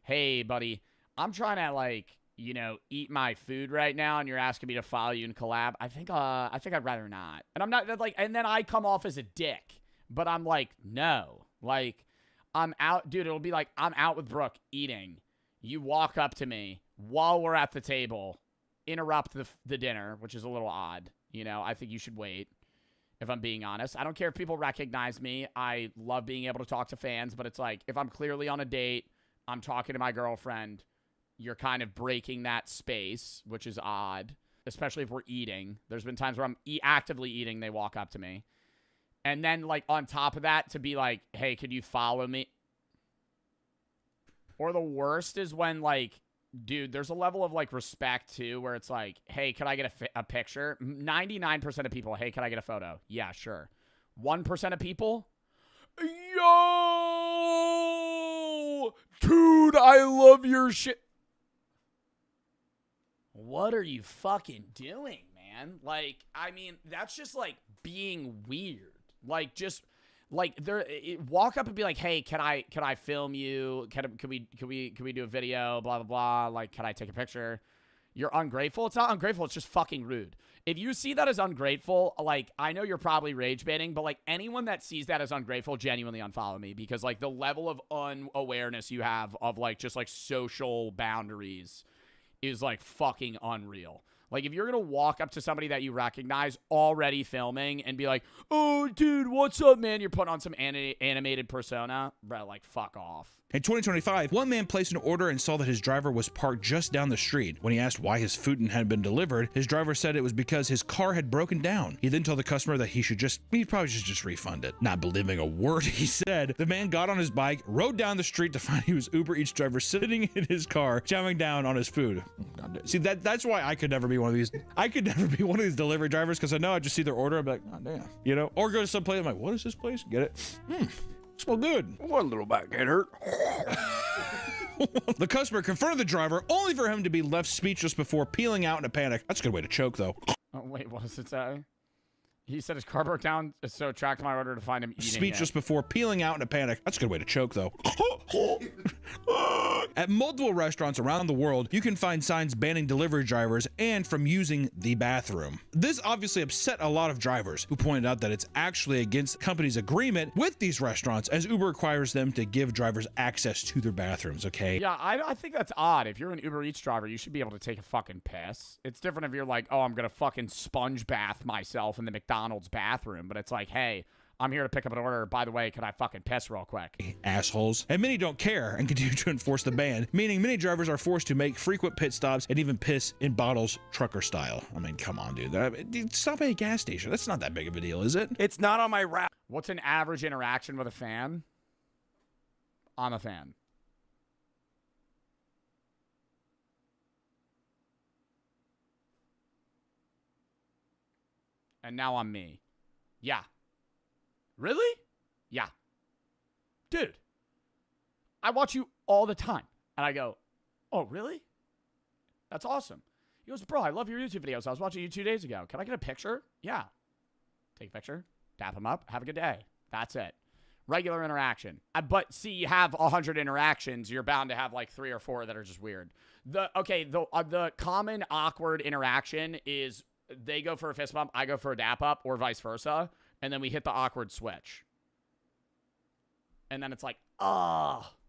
Hey, buddy, I'm trying to like, eat my food right now, and you're asking me to follow you and collab. I think I'd rather not. And I'm not like, and then I come off as a dick, but I'm like, no, like I'm out, dude. It'll be like, I'm out with Brooke eating. You walk up to me while we're at the table, interrupt the dinner, which is a little odd. I think you should wait, if I'm being honest. I don't care if people recognize me. I love being able to talk to fans, but it's like, if I'm clearly on a date, I'm talking to my girlfriend, you're kind of breaking that space, which is odd, especially if we're eating. There's been times where I'm actively eating, they walk up to me. And then, like, on top of that, to be like, hey, could you follow me? Or the worst is when, like, dude, there's a level of, like, respect, too, where it's like, hey, could I get a picture? 99% of people, hey, can I get a photo? Yeah, sure. 1% of people, yo, dude, I love your shit. What are you fucking doing, man? Like, I mean, that's just, like, being weird. Like, just... Like, walk up and be like, hey, can I film you? Can we do a video? Blah, blah, blah. Like, can I take a picture? You're ungrateful? It's not ungrateful. It's just fucking rude. If you see that as ungrateful, like, I know you're probably rage baiting, but, like, anyone that sees that as ungrateful, genuinely unfollow me. Because, like, the level of unawareness you have of, like, just, like, social boundaries is, like, fucking unreal. Like, if you're going to walk up to somebody that you recognize already filming and be like, oh, dude, what's up, man? You're putting on some animated persona. Bro, like, fuck off. In 2025, one man placed an order and saw that his driver was parked just down the street. When he asked why his food hadn't been delivered, his driver said it was because his car had broken down. He then told the customer that he'd probably just refund it. Not believing a word he said, the man got on his bike, rode down the street to find he was Uber Eats driver sitting in his car, chowing down on his food. See, that's why I could never be one of these. I could never be one of these delivery drivers, because I know I just see their order, I'm like, oh, damn. Or go to some place, I'm like, what is this place? Get it? Smell good. One little back get hurt. The customer confronted the driver, only for him to be left speechless before peeling out in a panic. That's a good way to choke, though. Oh, wait, what does it say? He said his car broke down, so tracked my order to find him eating speechless it. Before peeling out in a panic. That's a good way to choke, though. At multiple restaurants around the world, you can find signs banning delivery drivers and from using the bathroom. This obviously upset a lot of drivers, who pointed out that it's actually against the company's agreement with these restaurants, as Uber requires them to give drivers access to their bathrooms, okay? Yeah, I think that's odd. If you're an Uber Eats driver, you should be able to take a fucking piss. It's different if you're like, oh, I'm gonna fucking sponge bath myself in the McDonald's bathroom, but it's like, hey, I'm here to pick up an order. By the way, can I fucking piss real quick? Assholes. And many don't care and continue to enforce the ban, meaning many drivers are forced to make frequent pit stops and even piss in bottles, trucker style. I mean, come on, dude. Stop at a gas station. That's not that big of a deal, is it? It's not on my route. What's an average interaction with a fan? I'm a fan. And now I'm me. Yeah. Really? Yeah. Dude, I watch you all the time. And I go, oh, really? That's awesome. He goes, bro, I love your YouTube videos. I was watching you 2 days ago. Can I get a picture? Yeah. Take a picture, tap him up, have a good day. That's it. Regular interaction. But see, you have 100 interactions, you're bound to have like 3 or 4 that are just weird. The common awkward interaction is they go for a fist bump, I go for a dap up, or vice versa, and then we hit the awkward switch. And then it's like,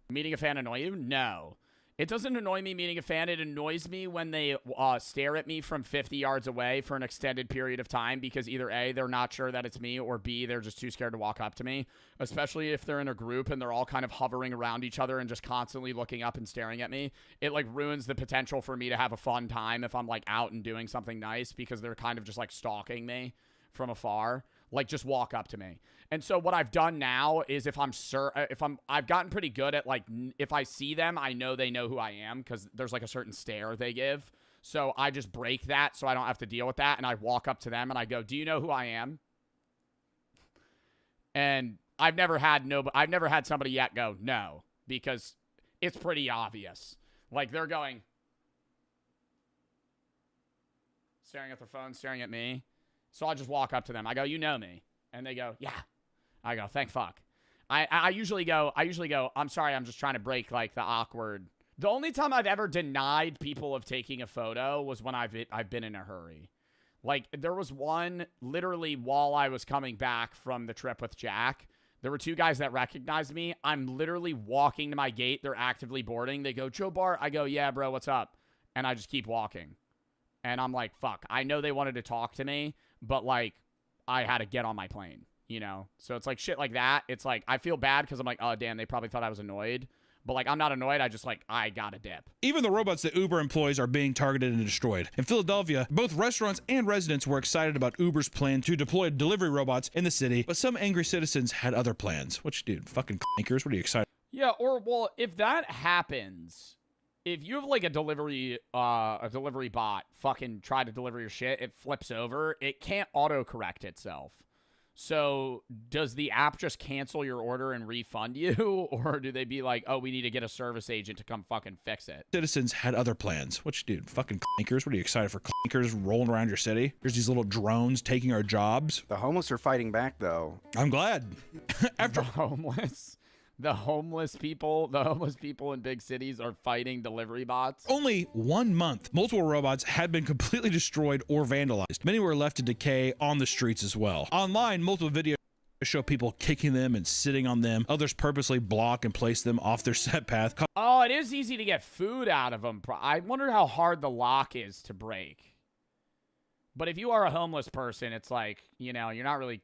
meeting a fan annoy you? No. It doesn't annoy me meeting a fan. It annoys me when they stare at me from 50 yards away for an extended period of time because either A, they're not sure that it's me, or B, they're just too scared to walk up to me, especially if they're in a group and they're all kind of hovering around each other and just constantly looking up and staring at me. It, like, ruins the potential for me to have a fun time if I'm, like, out and doing something nice because they're kind of just, like, stalking me from afar. Like, just walk up to me. And so what I've done now is I've gotten pretty good at, like, if I see them, I know they know who I am because there's, like, a certain stare they give. So I just break that so I don't have to deal with that. And I walk up to them and I go, do you know who I am? And I've never had somebody yet go, no, because it's pretty obvious. Like, they're going, staring at their phone, staring at me. So I just walk up to them. I go, you know me. And they go, yeah. I go, thank fuck. I usually go, I'm sorry, I'm just trying to break, like, the awkward. The only time I've ever denied people of taking a photo was when I've been in a hurry. Like, there was one, literally, while I was coming back from the trip with Jack, there were two guys that recognized me. I'm literally walking to my gate. They're actively boarding. They go, Joe Bart. I go, yeah, bro, what's up? And I just keep walking. And I'm like, fuck, I know they wanted to talk to me, but, like, I had to get on my plane, you know? So it's like shit like that. It's like, I feel bad because I'm like, oh, damn, they probably thought I was annoyed. But, like, I'm not annoyed. I just, like, I got a dip. Even the robots that Uber employs are being targeted and destroyed. In Philadelphia, both restaurants and residents were excited about Uber's plan to deploy delivery robots in the city, but some angry citizens had other plans. Which, dude, fucking clankers, what are you excited? Yeah, or, well, if that happens, if you have, like, a delivery bot fucking try to deliver your shit, it flips over, it can't autocorrect itself. So does the app just cancel your order and refund you? Or do they be like, oh, we need to get a service agent to come fucking fix it? Citizens had other plans. Which, dude, fucking clankers, what are you excited for? Clankers rolling around your city? There's these little drones taking our jobs. The homeless are fighting back, though. I'm glad. After The homeless people in big cities are fighting delivery bots. Only 1 month, multiple robots had been completely destroyed or vandalized. Many were left to decay on the streets as well. Online, multiple videos show people kicking them and sitting on them. Others purposely block and place them off their set path. Oh, it is easy to get food out of them. I wonder how hard the lock is to break. But if you are a homeless person, it's like, you know, you're not really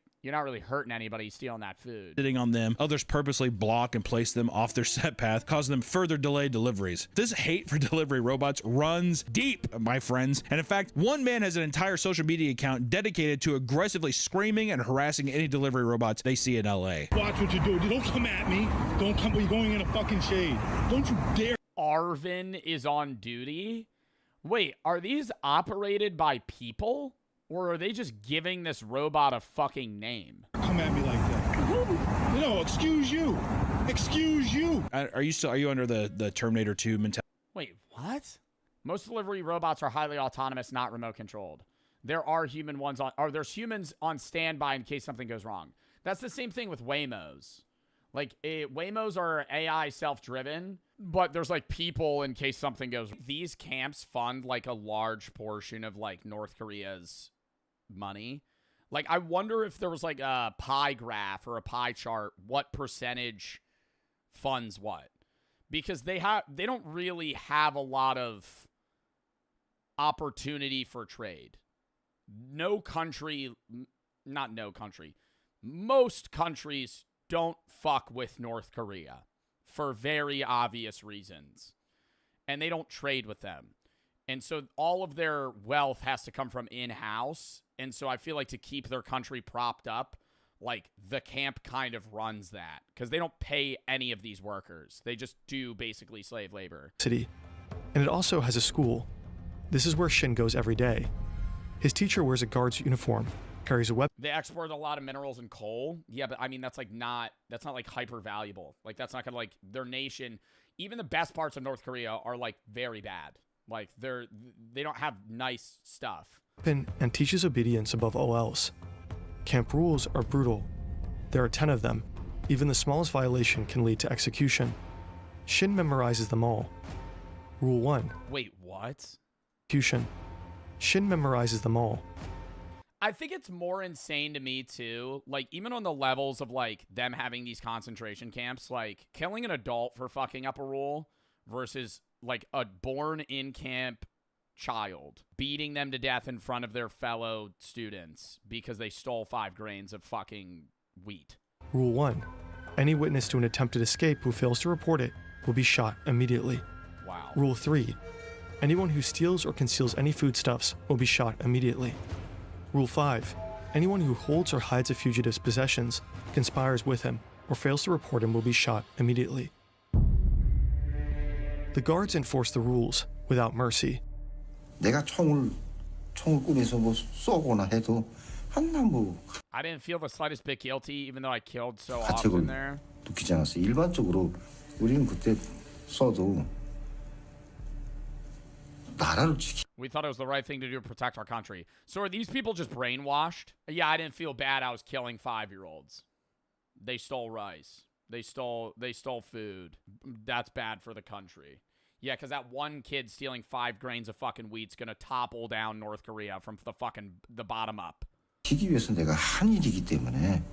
hurting anybody stealing that food. Sitting on them. Others purposely block and place them off their set path, causing them further delayed deliveries. This hate for delivery robots runs deep, my friends. And in fact, one man has an entire social media account dedicated to aggressively screaming and harassing any delivery robots they see in LA. Watch what you do. Don't come at me. Don't come. You're going in a fucking shade. Don't you dare. Arvin is on duty? Wait, are these operated by people? Or are they just giving this robot a fucking name? Come at me like that. No, excuse you. Excuse you. Are you under the Terminator 2 mentality? Wait, what? Most delivery robots are highly autonomous, not remote controlled. There are there's humans on standby in case something goes wrong. That's the same thing with Waymos. Like, Waymos are AI self-driven, but there's, like, people in case something goes wrong. These camps fund, like, a large portion of, like, North Korea's money. Like, I wonder if there was, like, a pie graph or a pie chart, what percentage funds what. Because they don't really have a lot of opportunity for trade. Most countries don't fuck with North Korea for very obvious reasons. And they don't trade with them. And so all of their wealth has to come from in-house. And so I feel like to keep their country propped up, like, the camp kind of runs that. Because they don't pay any of these workers. They just do basically slave labor. City. And it also has a school. This is where Shin goes every day. His teacher wears a guard's uniform, carries a weapon. They export a lot of minerals and coal. Yeah, but I mean, that's not like hyper valuable. Like, that's not gonna, like, their nation, even the best parts of North Korea are, like, very bad. Like, they don't have nice stuff. And teaches obedience above all else. Camp rules are brutal. There are 10 of them. Even the smallest violation can lead to execution. Shin memorizes them all. Rule 1. Wait, what? Execution. Shin memorizes them all. I think it's more insane to me too, like even on the levels of like them having these concentration camps, like killing an adult for fucking up a rule versus like a born in camp child beating them to death in front of their fellow students because they stole 5 grains of fucking wheat. Rule 1. Any witness to an attempted escape who fails to report it will be shot immediately. Wow. Rule 3. Anyone who steals or conceals any foodstuffs will be shot immediately. Rule 5. Anyone who holds or hides a fugitive's possessions, conspires with him, or fails to report him will be shot immediately. The guards enforce the rules without mercy. 내가 총을 꾸려서 뭐 쏘거나 해도 한나 뭐 I didn't feel the slightest bit guilty even though I killed so often 가책을 there. 느끼지 않았어. 일반적으로 우리는 그때 써도 나라를 지키. We thought it was the right thing to do to protect our country. So are these people just brainwashed? Yeah, I didn't feel bad I was killing 5-year-olds. They stole rice. They stole food. That's bad for the country. Yeah, because that one kid stealing 5 grains of fucking wheat's gonna topple down North Korea from the bottom up. 지키기 위해서 내가 한 일이기 때문에.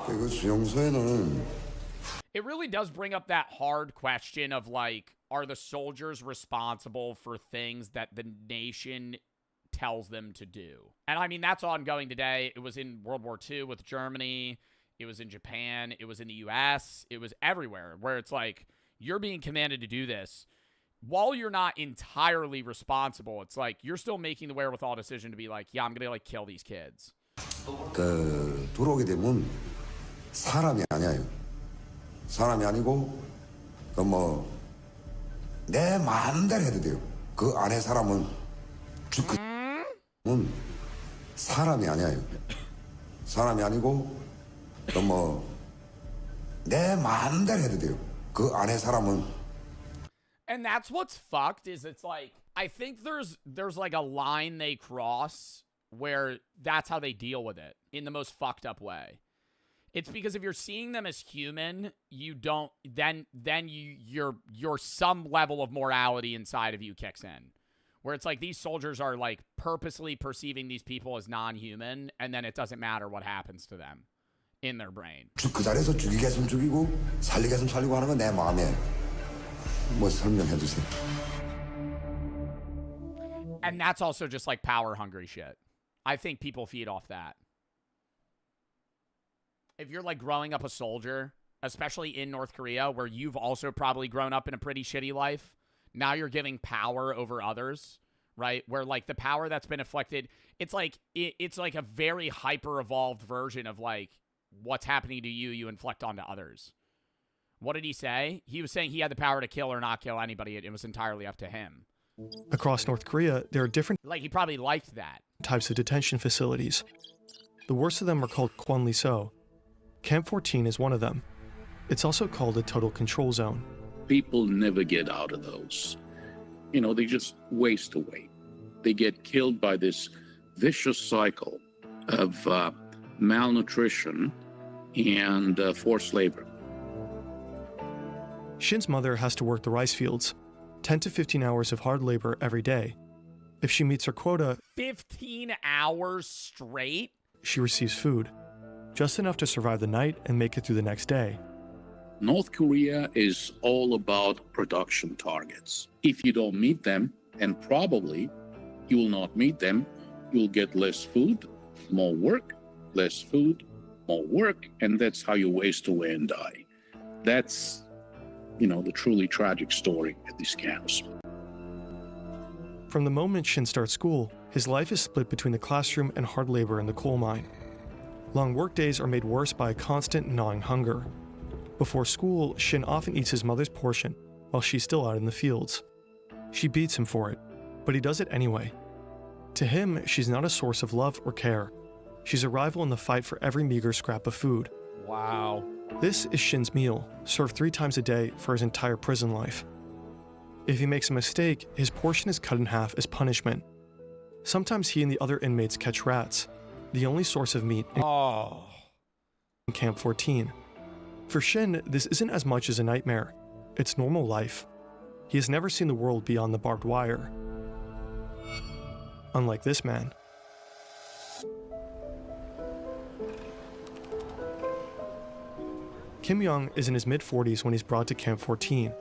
그 수용소에는. It really does bring up that hard question of like, are the soldiers responsible for things that the nation tells them to do? And I mean, that's ongoing today. It was in World War II with Germany. It was in Japan. It was in the US. It was everywhere where it's like, you're being commanded to do this. While you're not entirely responsible, it's like you're still making the wherewithal decision to be like, yeah, I'm going to like kill these kids. 그 들어오게 되면 사람이 아니에요. 사람이 아니고 그 뭐 내 마음대로 해도 돼요. 그 안에 사람은 죽은 사람이 아니에요. 사람이 아니고 그 뭐 내 마음대로 해도 돼요. 그 안에 사람은. And that's what's fucked is it's like, I think there's like a line they cross where that's how they deal with it in the most fucked up way. It's because if you're seeing them as human, you don't, then your some level of morality inside of you kicks in. Where it's like these soldiers are like purposely perceiving these people as non-human, and then it doesn't matter what happens to them in their brain. 그 자리에서 죽이겠으면 죽이고 살리겠으면 살리고 하는 건 내 마음에. 뭐 설명해 주세요. And that's also just like power hungry shit. I think people feed off that. If you're like growing up a soldier, especially in North Korea, where you've also probably grown up in a pretty shitty life, now you're giving power over others, right? Where like the power that's been inflicted, it's like a very hyper evolved version of like what's happening to you, you inflict onto others. What did he say? He was saying he had the power to kill or not kill anybody. It was entirely up to him. Across North Korea, there are different Like he probably liked that. types of detention facilities. The worst of them are called Kwanliso. Camp 14 is one of them. It's also called a total control zone. People never get out of those. You know, they just waste away. They get killed by this vicious cycle of malnutrition and forced labor. Shin's mother has to work the rice fields, 10 to 15 hours of hard labor every day. If she meets her quota, 15 hours straight? She receives food, just enough to survive the night and make it through the next day. North Korea is all about production targets. If you don't meet them, and probably you will not meet them, you'll get less food, more work, less food, more work, and that's how you waste away and die. That's, you know, the truly tragic story at these camps. From the moment Shin starts school, his life is split between the classroom and hard labor in the coal mine. Long workdays are made worse by a constant gnawing hunger. Before school, Shin often eats his mother's portion while she's still out in the fields. She beats him for it, but he does it anyway. To him, she's not a source of love or care. She's a rival in the fight for every meager scrap of food. Wow. This is Shin's meal, served 3 times a day for his entire prison life. If he makes a mistake, his portion is cut in half as punishment. Sometimes he and the other inmates catch rats, the only source of meat in Camp 14. For Shin, this isn't as much as a nightmare. It's normal life. He has never seen the world beyond the barbed wire. unlike this man. Kim Young is in his mid-40s when he's brought to Camp 14.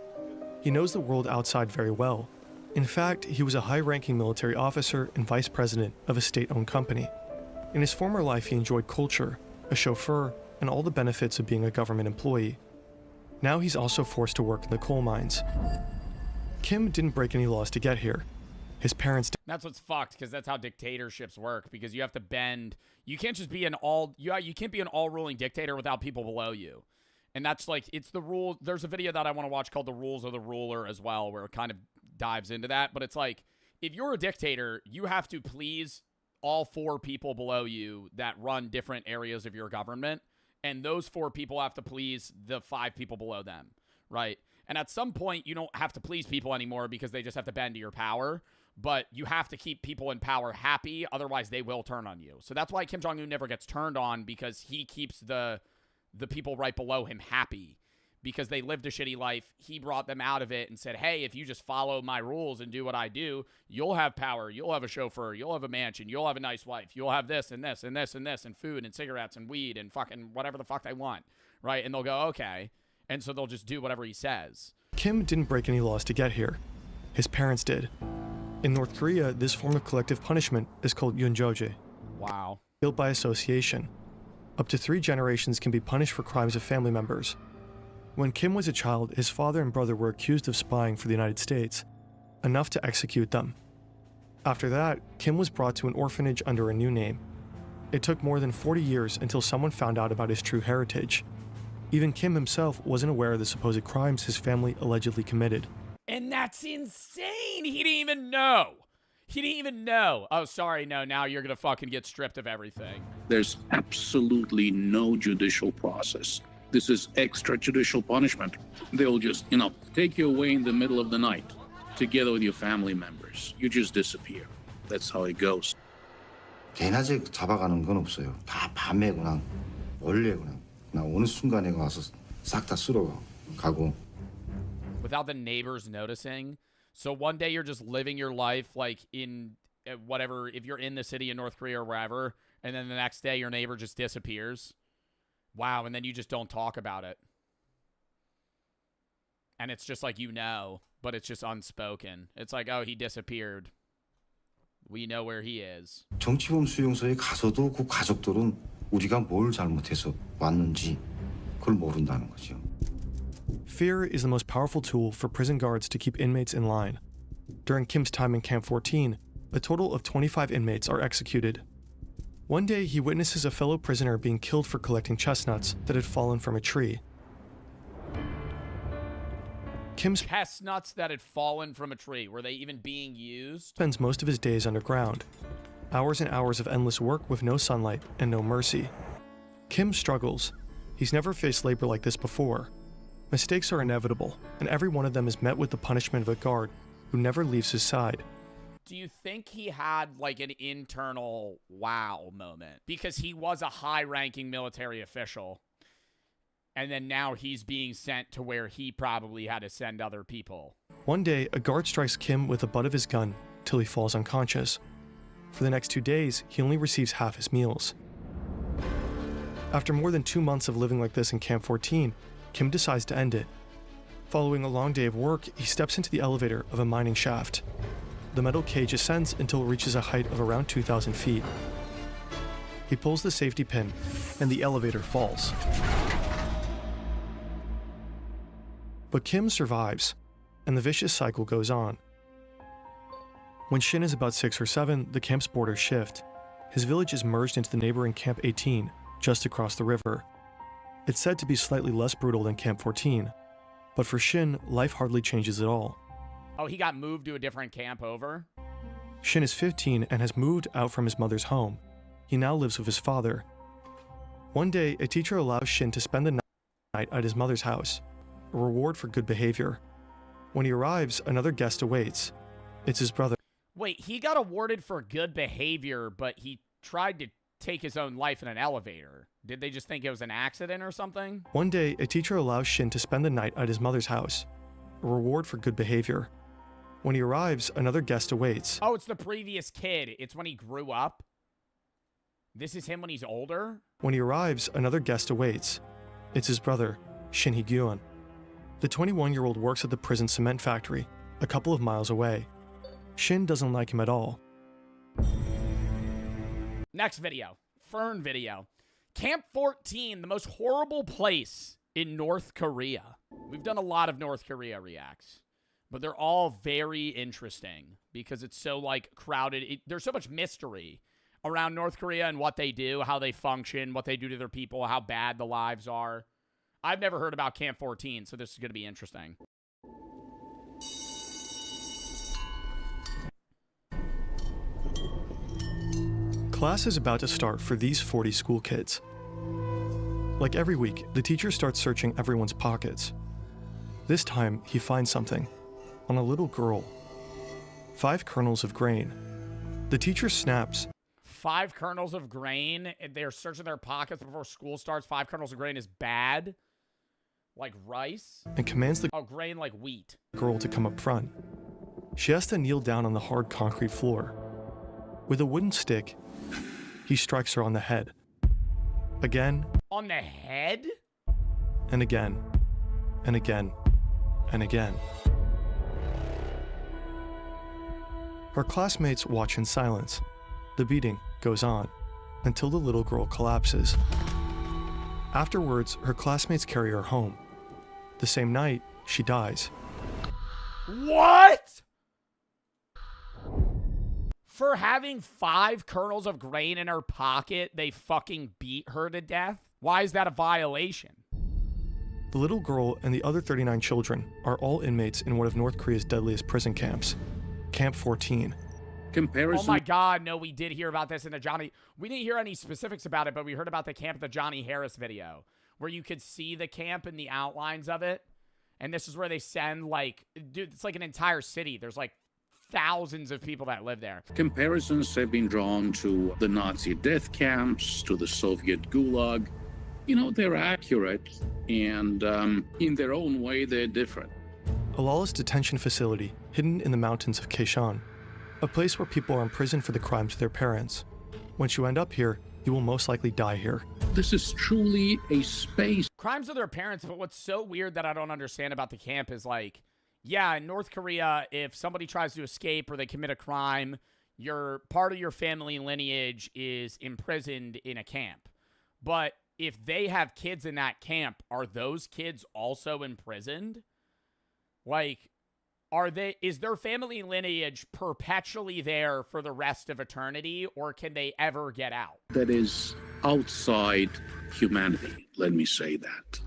He knows the world outside very well. In fact, he was a high-ranking military officer and vice president of a state-owned company. In his former life, he enjoyed culture, a chauffeur, and all the benefits of being a government employee. Now he's also forced to work in the coal mines. Kim didn't break any laws to get here. His parents... That's what's fucked, because that's how dictatorships work, because you have to bend... You can't just be an all... You can't be an all-ruling dictator without people below you. And that's like, it's the rule. There's a video that I want to watch called The Rules of the Ruler as well, where it kind of dives into that. But it's like, if you're a dictator, you have to please all 4 people below you that run different areas of your government. And those 4 people have to please the 5 people below them, right? And at some point, you don't have to please people anymore because they just have to bend to your power. But you have to keep people in power happy, otherwise they will turn on you. So that's why Kim Jong-un never gets turned on, because he keeps the people right below him happy, because they lived a shitty life. He brought them out of it and said, hey, if you just follow my rules and do what I do, you'll have power, you'll have a chauffeur, you'll have a mansion, you'll have a nice wife, you'll have this and this and this and this and food and cigarettes and weed and fucking whatever the fuck they want, right? And they'll go, okay. And so they'll just do whatever he says. Kim didn't break any laws to get here. His parents did. In North Korea, this form of collective punishment is called yunjoje. Wow. Guilt by association. Up to 3 generations can be punished for crimes of family members. When Kim was a child, his father and brother were accused of spying for the United States, enough to execute them. After that, Kim was brought to an orphanage under a new name. It took more than 40 years until someone found out about his true heritage. Even Kim himself wasn't aware of the supposed crimes his family allegedly committed. And that's insane! He didn't even know! He didn't even know. Oh, sorry, no, now you're gonna fucking get stripped of everything. There's absolutely no judicial process. This is extrajudicial punishment. They'll just, take you away in the middle of the night, together with your family members. You just disappear. That's how it goes. 대낮에 잡아가는 건 없어요. 다 밤에 그냥 원래 그냥 어느 순간에 와서 싹 다 쓸어 가고. Without the neighbors noticing. So one day you're just living your life like in whatever, if you're in the city in North Korea or wherever, and then the next day your neighbor just disappears. Wow, and then you just don't talk about it. And it's just like, but it's just unspoken. It's like, oh, he disappeared. We know where he is. 정치범 수용소에 가서도 그 가족들은 우리가 뭘 잘못해서 왔는지 그걸 모른다는 거죠. Fear is the most powerful tool for prison guards to keep inmates in line. During Kim's time in Camp 14, a total of 25 inmates are executed. One day, he witnesses a fellow prisoner being killed for collecting chestnuts that had fallen from a tree. Kim's chestnuts that had fallen from a tree. Were they even being used? Spends most of his days underground. Hours and hours of endless work with no sunlight and no mercy. Kim struggles. He's never faced labor like this before. Mistakes are inevitable, and every one of them is met with the punishment of a guard who never leaves his side. Do you think he had like an internal wow moment? Because he was a high-ranking military official, and then now he's being sent to where he probably had to send other people. One day, a guard strikes Kim with the butt of his gun till he falls unconscious. For the next 2 days, he only receives half his meals. After more than 2 months of living like this in Camp 14, Kim decides to end it. Following a long day of work, he steps into the elevator of a mining shaft. The metal cage ascends until it reaches a height of around 2,000 feet. He pulls the safety pin, and the elevator falls. But Kim survives, and the vicious cycle goes on. When Shin is about 6 or 7, the camp's borders shift. His village is merged into the neighboring Camp 18, just across the river. It's said to be slightly less brutal than Camp 14, but for Shin, life hardly changes at all. Oh, he got moved to a different camp over? Shin is 15 and has moved out from his mother's home. He now lives with his father. One day, a teacher allows Shin to spend the night at his mother's house, a reward for good behavior. When he arrives, another guest awaits. It's his brother. Wait, he got awarded for good behavior, but he tried to take his own life in an elevator. Did they just think it was an accident or something? One day, a teacher allows Shin to spend the night at his mother's house, a reward for good behavior. When he arrives, another guest awaits. Oh, it's the previous kid. It's when he grew up. This is him when he's older? When he arrives, another guest awaits. It's his brother, Shin Hee-gyun. The 21-year-old works at the prison cement factory, a couple of miles away. Shin doesn't like him at all. Next video. Fern video. Camp 14, the most horrible place in North Korea. We've done a lot of North Korea reacts, but they're all very interesting because it's so, like, crowded. There's so much mystery around North Korea and what they do, how they function, what they do to their people, how bad the lives are. I've never heard about Camp 14, so this is going to be interesting. Class is about to start for these 40 school kids. Like every week, the teacher starts searching everyone's pockets. This time, he finds something on a little girl. 5 kernels of grain. The teacher snaps. 5 kernels of grain. They're searching their pockets before school starts. 5 kernels of grain is bad. Like rice? And commands the grain like wheat. Girl to come up front. She has to kneel down on the hard concrete floor. With a wooden stick, he strikes her on the head. Again. On the head? And again. And again. And again. Her classmates watch in silence. The beating goes on until the little girl collapses. Afterwards, her classmates carry her home. The same night, she dies. What? For having 5 kernels of grain in her pocket, they fucking beat her to death? Why is that a violation? The little girl and the other 39 children are all inmates in one of North Korea's deadliest prison camps, Camp 14. Oh my God, no, we did hear about this in the Johnny. We didn't hear any specifics about it, but we heard about the camp, the Johnny Harris video, where you could see the camp and the outlines of it. And this is where they send, like, dude, it's like an entire city. There's like thousands of people that live there. Comparisons have been drawn to the Nazi death camps, to the Soviet Gulag. You know, they're accurate, and in their own way, they're different. A lawless detention facility hidden in the mountains of Kaeshan, a place where people are imprisoned for the crimes of their parents. Once you end up here, you will most likely die here. This is truly a space. Crimes of their parents, but what's so weird that I don't understand about the camp is, like, yeah, in North Korea, if somebody tries to escape or they commit a crime, part of your family lineage is imprisoned in a camp. But if they have kids in that camp, are those kids also imprisoned? Like, is their family lineage perpetually there for the rest of eternity, or can they ever get out? That is outside humanity, let me say that.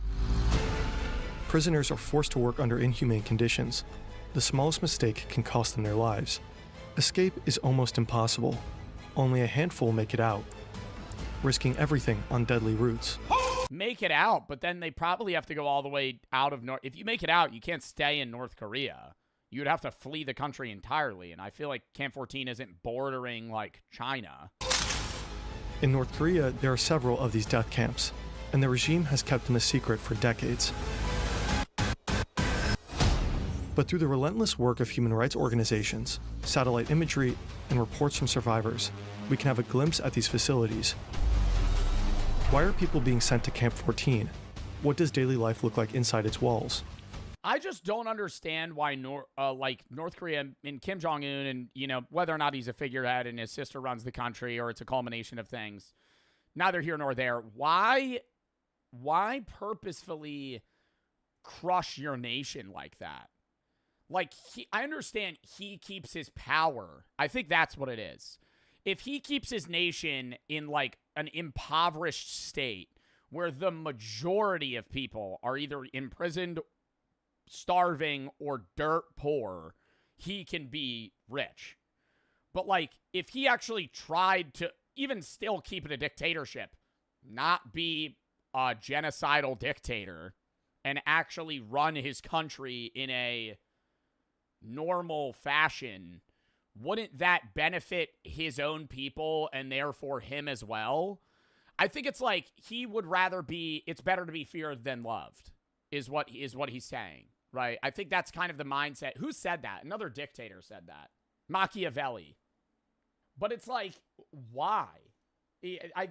Prisoners are forced to work under inhumane conditions. The smallest mistake can cost them their lives. Escape is almost impossible. Only a handful make it out, risking everything on deadly routes. Make it out, but then they probably have to go all the way out of North. If you make it out, you can't stay in North Korea. You would have to flee the country entirely, and I feel like Camp 14 isn't bordering, like, China. In North Korea, there are several of these death camps, and the regime has kept them a secret for decades. But through the relentless work of human rights organizations, satellite imagery, and reports from survivors, we can have a glimpse at these facilities. Why are people being sent to Camp 14? What does daily life look like inside its walls? I just don't understand why North Korea and Kim Jong-un, and, you know, whether or not he's a figurehead and his sister runs the country or it's a culmination of things, neither here nor there. Why purposefully crush your nation like that? Like, I understand he keeps his power. I think that's what it is. If he keeps his nation in, like, an impoverished state where the majority of people are either imprisoned, starving, or dirt poor, he can be rich. But, like, if he actually tried to even still keep it a dictatorship, not be a genocidal dictator, and actually run his country in a normal fashion, wouldn't that benefit his own people and therefore him as well? I think it's like he would rather be, it's better to be feared than loved, is what he's saying. right? I think that's kind of the mindset. Who said that? Another dictator said that. Machiavelli. But it's like, why?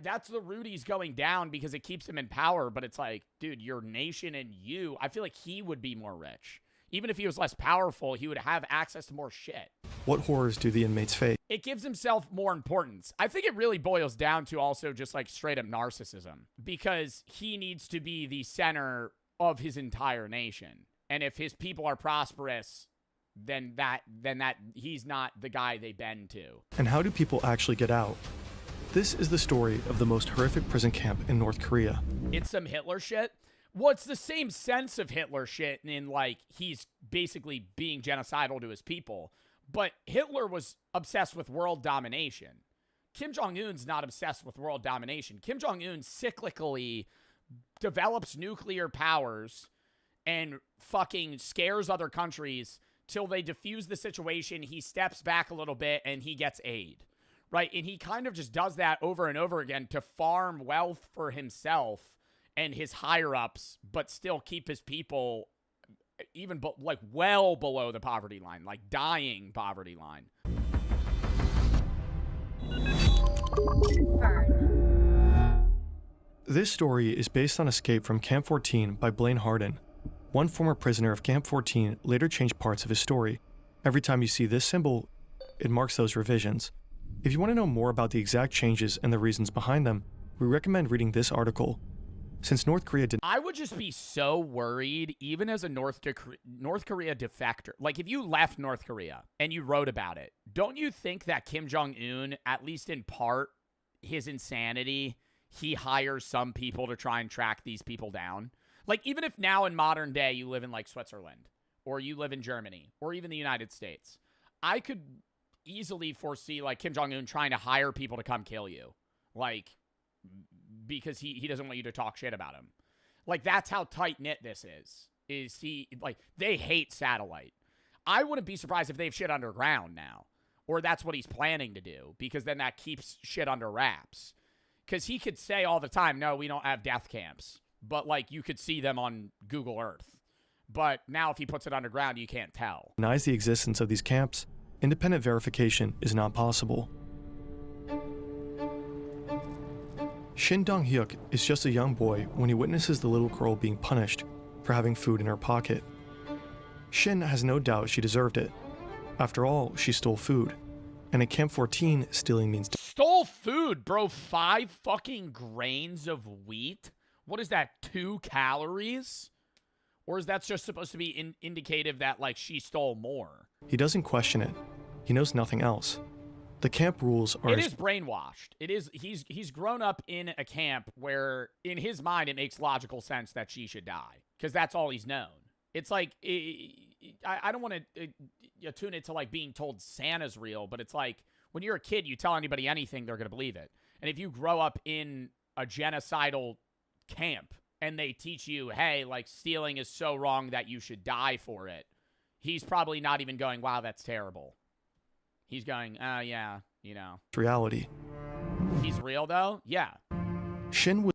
That's the route he's going down because it keeps him in power. But it's like, dude, your nation and you, I feel like he would be more rich. Even if he was less powerful, he would have access to more shit. What horrors do the inmates face? It gives himself more importance. I think it really boils down to also just like straight up narcissism because he needs to be the center of his entire nation. And if his people are prosperous, then that he's not the guy they bend to. And how do people actually get out? This is the story of the most horrific prison camp in North Korea. It's some Hitler shit. Well, it's the same sense of Hitler shit in like he's basically being genocidal to his people. But Hitler was obsessed with world domination. Kim Jong-un's not obsessed with world domination. Kim Jong-un cyclically develops nuclear powers and fucking scares other countries till they defuse the situation. He steps back a little bit and he gets aid, right? And he kind of just does that over and over again to farm wealth for himself and his higher-ups, but still keep his people even like well below the poverty line, like dying poverty line. This story is based on Escape from Camp 14 by Blaine Harden. One former prisoner of Camp 14 later changed parts of his story. Every time you see this symbol, it marks those revisions. If you want to know more about the exact changes and the reasons behind them, we recommend reading this article. Since North Korea did... I would just be so worried, even as a North Korea defector. Like, if you left North Korea and you wrote about it, don't you think that Kim Jong-un, at least in part, his insanity, he hires some people to try and track these people down? Like, even if now in modern day you live in, like, Switzerland, or you live in Germany, or even the United States, I could easily foresee, like, Kim Jong-un trying to hire people to come kill you. Like... because he doesn't want you to talk shit about him. Like, that's how tight-knit this is he, like, they hate satellite. I wouldn't be surprised if they have shit underground now, or that's what he's planning to do, because then that keeps shit under wraps. Because he could say all the time, no, we don't have death camps, but, like, you could see them on Google Earth. But now if he puts it underground, you can't tell. Denies the existence of these camps, independent verification is not possible. Shin Dong-hyuk is just a young boy when he witnesses the little girl being punished for having food in her pocket. Shin has no doubt she deserved it. After all, she stole food. And at Camp 14, stealing means... Stole food, bro. 5 fucking grains of wheat? What is that, 2 calories? Or is that just supposed to be indicative that, like, she stole more? He doesn't question it. He knows nothing else. The camp rules are... It is brainwashed. It is. He's grown up in a camp where, in his mind, it makes logical sense that she should die. Because that's all he's known. It's like... I don't want to tune it to, like, being told Santa's real, but it's like, when you're a kid, you tell anybody anything, they're going to believe it. And if you grow up in a genocidal camp, and they teach you, hey, like, stealing is so wrong that you should die for it, he's probably not even going, wow, that's terrible. He's going, oh, yeah, you know. Reality. He's real, though? Yeah. Shin was...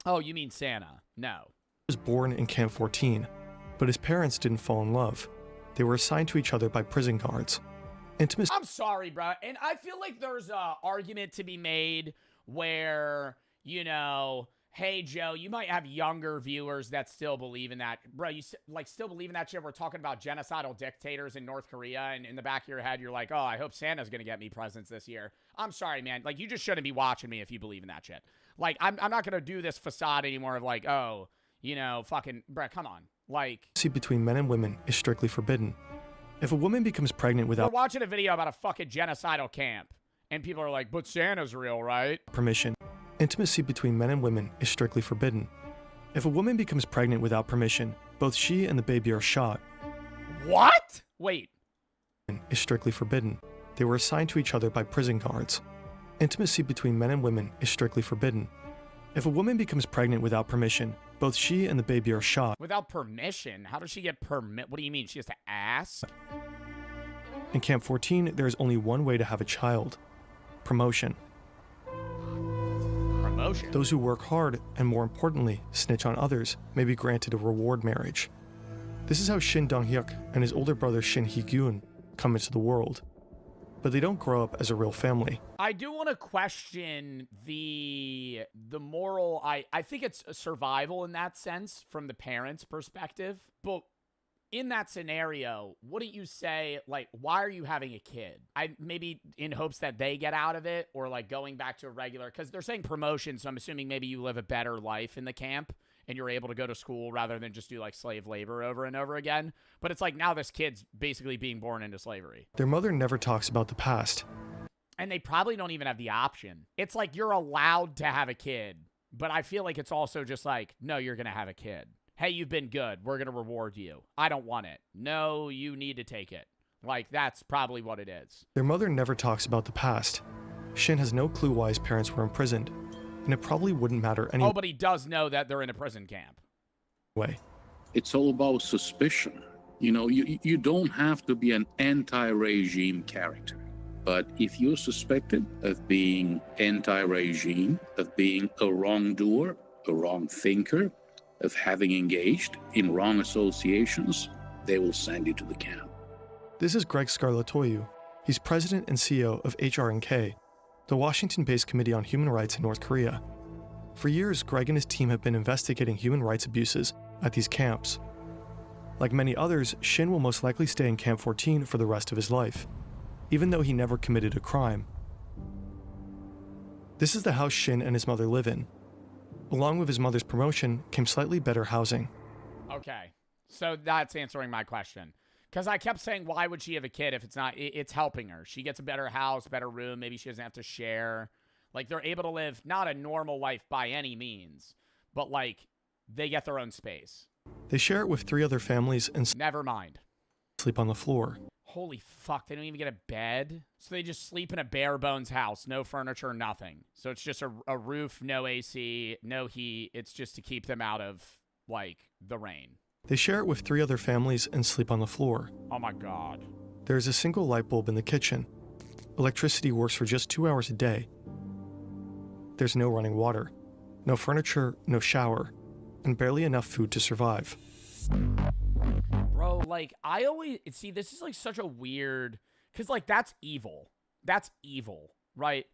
Oh, you mean Santa? No. Was born in Camp 14, but his parents didn't fall in love. They were assigned to each other by prison guards. Intimacy... I'm sorry, bro. And I feel like there's an argument to be made where, you know... Hey, Joe, you might have younger viewers that still believe in that. Bro, you like still believe in that shit? We're talking about genocidal dictators in North Korea, and in the back of your head, you're like, oh, I hope Santa's going to get me presents this year. I'm sorry, man. Like, you just shouldn't be watching me if you believe in that shit. Like, I'm not going to do this facade anymore of like, oh, you know, fucking, bro, come on. Like... between men and women is strictly forbidden. If a woman becomes pregnant without... We're watching a video about a fucking genocidal camp, and people are like, but Santa's real, right? Permission. Intimacy between men and women is strictly forbidden. If a woman becomes pregnant without permission, both she and the baby are shot. What? Wait. Is strictly forbidden. They were assigned to each other by prison guards. Intimacy between men and women is strictly forbidden. If a woman becomes pregnant without permission, both she and the baby are shot. Without permission? How does she get permit? What do you mean? She has to ask? In Camp 14, there is only one way to have a child. Promotion. Those who work hard, and more importantly, snitch on others, may be granted a reward marriage. This is how Shin Dong-hyuk and his older brother Shin Hee-gyun come into the world. But they don't grow up as a real family. I do want to question the moral. I think it's a survival in that sense from the parents' perspective. But in that scenario, wouldn't you say, like, why are you having a kid? Maybe in hopes that they get out of it, or like going back to a regular, because they're saying promotion, so I'm assuming maybe you live a better life in the camp and you're able to go to school rather than just do like slave labor over and over again. But it's like now this kid's basically being born into slavery. Their mother never talks about the past. And they probably don't even have the option. It's like you're allowed to have a kid, but I feel like it's also just like, no, you're going to have a kid. Hey, you've been good. We're going to reward you. I don't want it. No, you need to take it. Like, that's probably what it is. Their mother never talks about the past. Shin has no clue why his parents were imprisoned, and it probably wouldn't matter anyway. Oh, but he does know that they're in a prison camp. It's all about suspicion. You know, you don't have to be an anti-regime character. But if you're suspected of being anti-regime, of being a wrongdoer, a wrong thinker, of having engaged in wrong associations, they will send you to the camp. This is Greg Scarlatoiu. He's president and CEO of HRNK, the Washington-based Committee on Human Rights in North Korea. For years, Greg and his team have been investigating human rights abuses at these camps. Like many others, Shin will most likely stay in Camp 14 for the rest of his life, even though he never committed a crime. This is the house Shin and his mother live in. Along with his mother's promotion came slightly better housing. Okay, so that's answering my question. Because I kept saying, why would she have a kid if it's not, it's helping her. She gets a better house, better room, maybe she doesn't have to share. Like, they're able to live not a normal life by any means, but like, they get their own space. They share it with 3 other families and never mind. Sleep on the floor. Holy fuck, they don't even get a bed? So they just sleep in a bare bones house, no furniture, nothing. So it's just a roof, no AC, no heat. It's just to keep them out of, like, the rain. They share it with 3 other families and sleep on the floor. Oh my god. There is a single light bulb in the kitchen. Electricity works for just 2 hours a day. There's no running water, no furniture, no shower, and barely enough food to survive. Bro, like, I always, see, this is like such a weird, because like, that's evil. That's evil, right?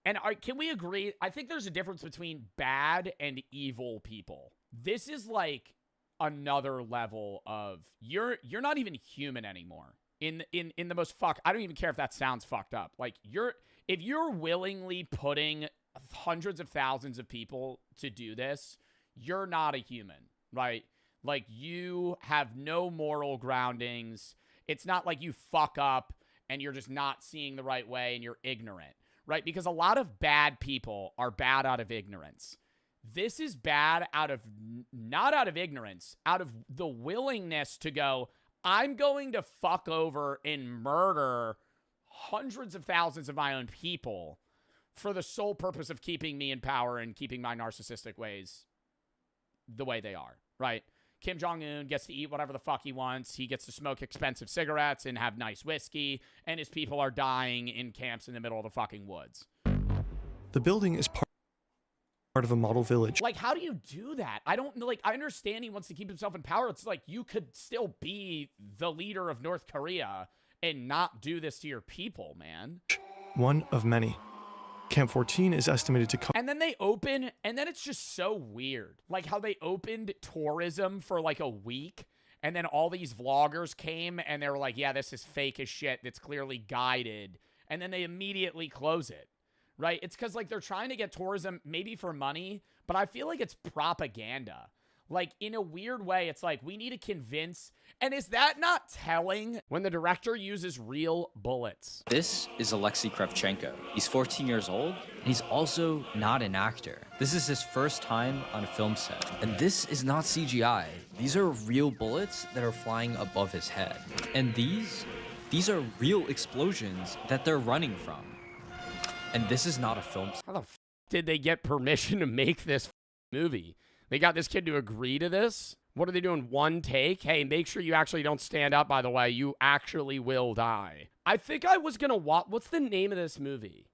And can we agree? I think there's a difference between bad and evil people. This is like another level of, you're not even human anymore. In the most I don't even care if that sounds fucked up. Like, if you're willingly putting hundreds of thousands of people to do this, you're not a human, right? Like, you have no moral groundings. It's not like you fuck up and you're just not seeing the right way and you're ignorant, right? Because a lot of bad people are bad out of ignorance. This is bad not out of ignorance, out of the willingness to go, I'm going to fuck over and murder hundreds of thousands of my own people for the sole purpose of keeping me in power and keeping my narcissistic ways the way they are, right? Kim Jong-un gets to eat whatever the fuck he wants. He gets to smoke expensive cigarettes and have nice whiskey, and his people are dying in camps in the middle of the fucking woods. The building is part of a model village. Like, how do you do that? I don't know. Like, I understand he wants to keep himself in power. It's like, you could still be the leader of North Korea and not do this to your people, man. One of many. Camp 14 is estimated to and then they open, and then it's just so weird. Like how they opened tourism for like a week, and then all these vloggers came, and they were like, yeah, this is fake as shit. It's clearly guided. And then they immediately close it, right? It's because like they're trying to get tourism maybe for money, but I feel like it's propaganda. Like, in a weird way, it's like, we need to convince. And is that not telling when the director uses real bullets? This is Alexei Kravchenko. He's 14 years old, and he's also not an actor. This is his first time on a film set. And this is not CGI. These are real bullets that are flying above his head. And these are real explosions that they're running from. And this is not a film set. How the f did they get permission to make this movie? They got this kid to agree to this? What are they doing? One take? Hey, make sure you actually don't stand up, by the way. You actually will die. I think I was going to watch... What's the name of this movie?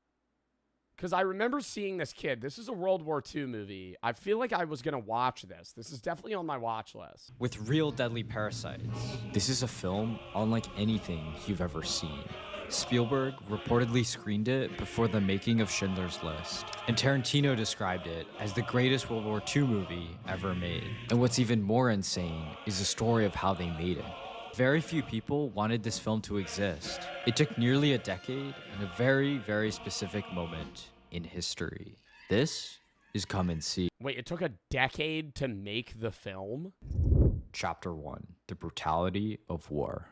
Because I remember seeing this kid. This is a World War II movie. I feel like I was going to watch this. This is definitely on my watch list. With real deadly parasites. This is a film unlike anything you've ever seen. Spielberg reportedly screened it before the making of Schindler's List, and Tarantino described it as the greatest World War II movie ever made. And what's even more insane is the story of how they made it. Very few people wanted this film to exist. It took nearly a decade and a very, very specific moment in history. This is Come and See. Wait, it took a decade to make the film? Chapter 1, The Brutality of War.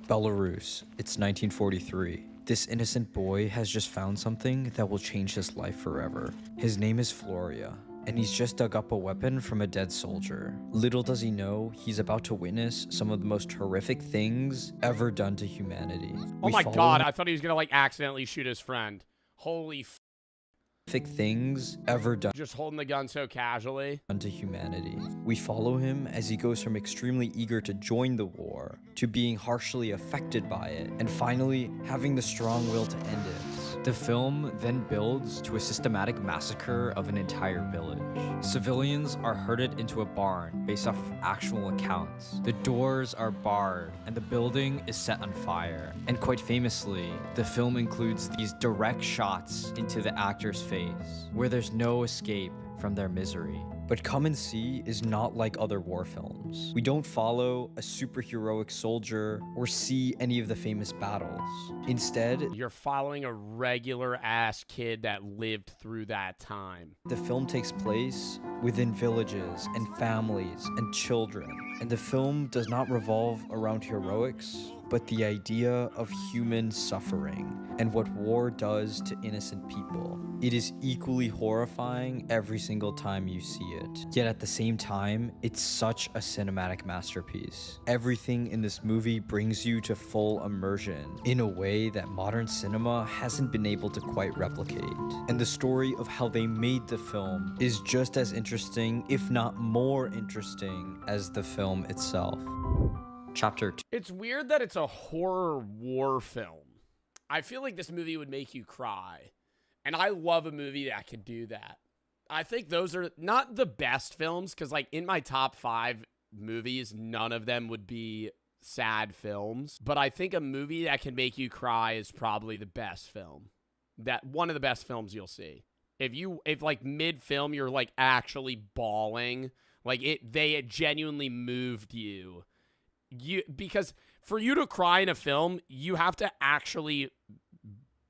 Belarus, it's 1943. This innocent boy has just found something that will change his life forever. His name is Floria, and he's just dug up a weapon from a dead soldier. Little does he know, he's about to witness some of the most horrific things ever done to humanity. Oh my god, I thought he was gonna like accidentally shoot his friend. Holy things ever done just holding the gun so casually to humanity. We follow him as he goes from extremely eager to join the war to being harshly affected by it and finally having the strong will to end it. The film then builds to a systematic massacre of an entire village. Civilians are herded into a barn based off of actual accounts. The doors are barred and the building is set on fire. And quite famously, the film includes these direct shots into the actor's face where there's no escape from their misery. But Come and See is not like other war films. We don't follow a superheroic soldier or see any of the famous battles. Instead, you're following a regular ass kid that lived through that time. The film takes place within villages and families and children. And the film does not revolve around heroics, but the idea of human suffering and what war does to innocent people. It is equally horrifying every single time you see it. Yet at the same time, it's such a cinematic masterpiece. Everything in this movie brings you to full immersion in a way that modern cinema hasn't been able to quite replicate. And the story of how they made the film is just as interesting, if not more interesting, as the film itself. Chapter 2. It's weird that it's a horror war film. I feel like this movie would make you cry. And I love a movie that can do that. I think those are not the best films, because like in my top 5 movies, none of them would be sad films. But I think a movie that can make you cry is probably the best film. That one of the best films you'll see. If like mid-film you're like actually bawling, like they genuinely moved you. Because for you to cry in a film, you have to actually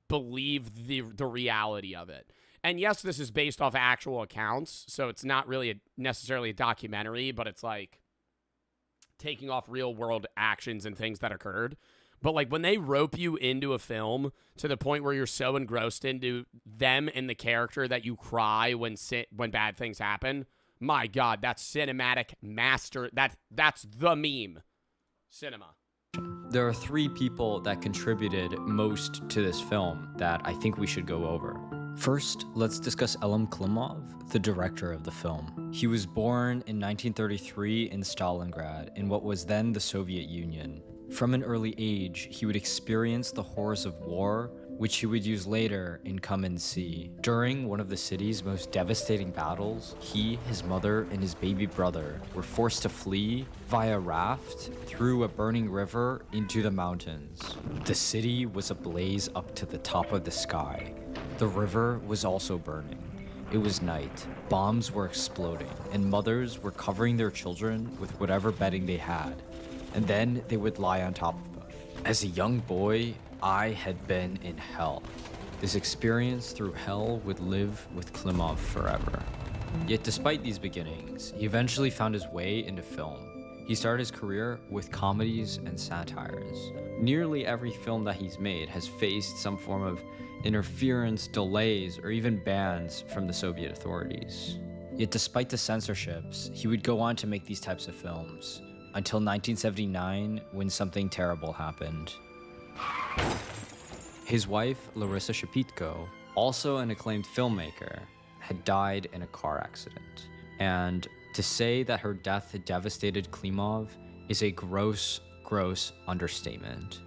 believe the reality of it. And yes, this is based off actual accounts, so it's not really necessarily a documentary, but it's like taking off real world actions and things that occurred. But like when they rope you into a film to the point where you're so engrossed into them and the character that you cry when bad things happen, my God, that's cinematic master. That's the meme. Cinema. There are 3 people that contributed most to this film that I think we should go over. First, let's discuss Elem Klimov, the director of the film. He was born in 1933 in Stalingrad, in what was then the Soviet Union. From an early age, he would experience the horrors of war, which he would use later in Come and See. During one of the city's most devastating battles, he, his mother, and his baby brother were forced to flee via raft through a burning river into the mountains. The city was ablaze up to the top of the sky. The river was also burning. It was night. Bombs were exploding, and mothers were covering their children with whatever bedding they had, and then they would lie on top of them. As a young boy, I had been in hell. This experience through hell would live with Klimov forever. Yet despite these beginnings, he eventually found his way into film. He started his career with comedies and satires. Nearly every film that he's made has faced some form of interference, delays, or even bans from the Soviet authorities. Yet despite the censorships, he would go on to make these types of films until 1979, when something terrible happened. His wife, Larissa Shepitko, also an acclaimed filmmaker, had died in a car accident. And to say that her death devastated Klimov is a gross understatement.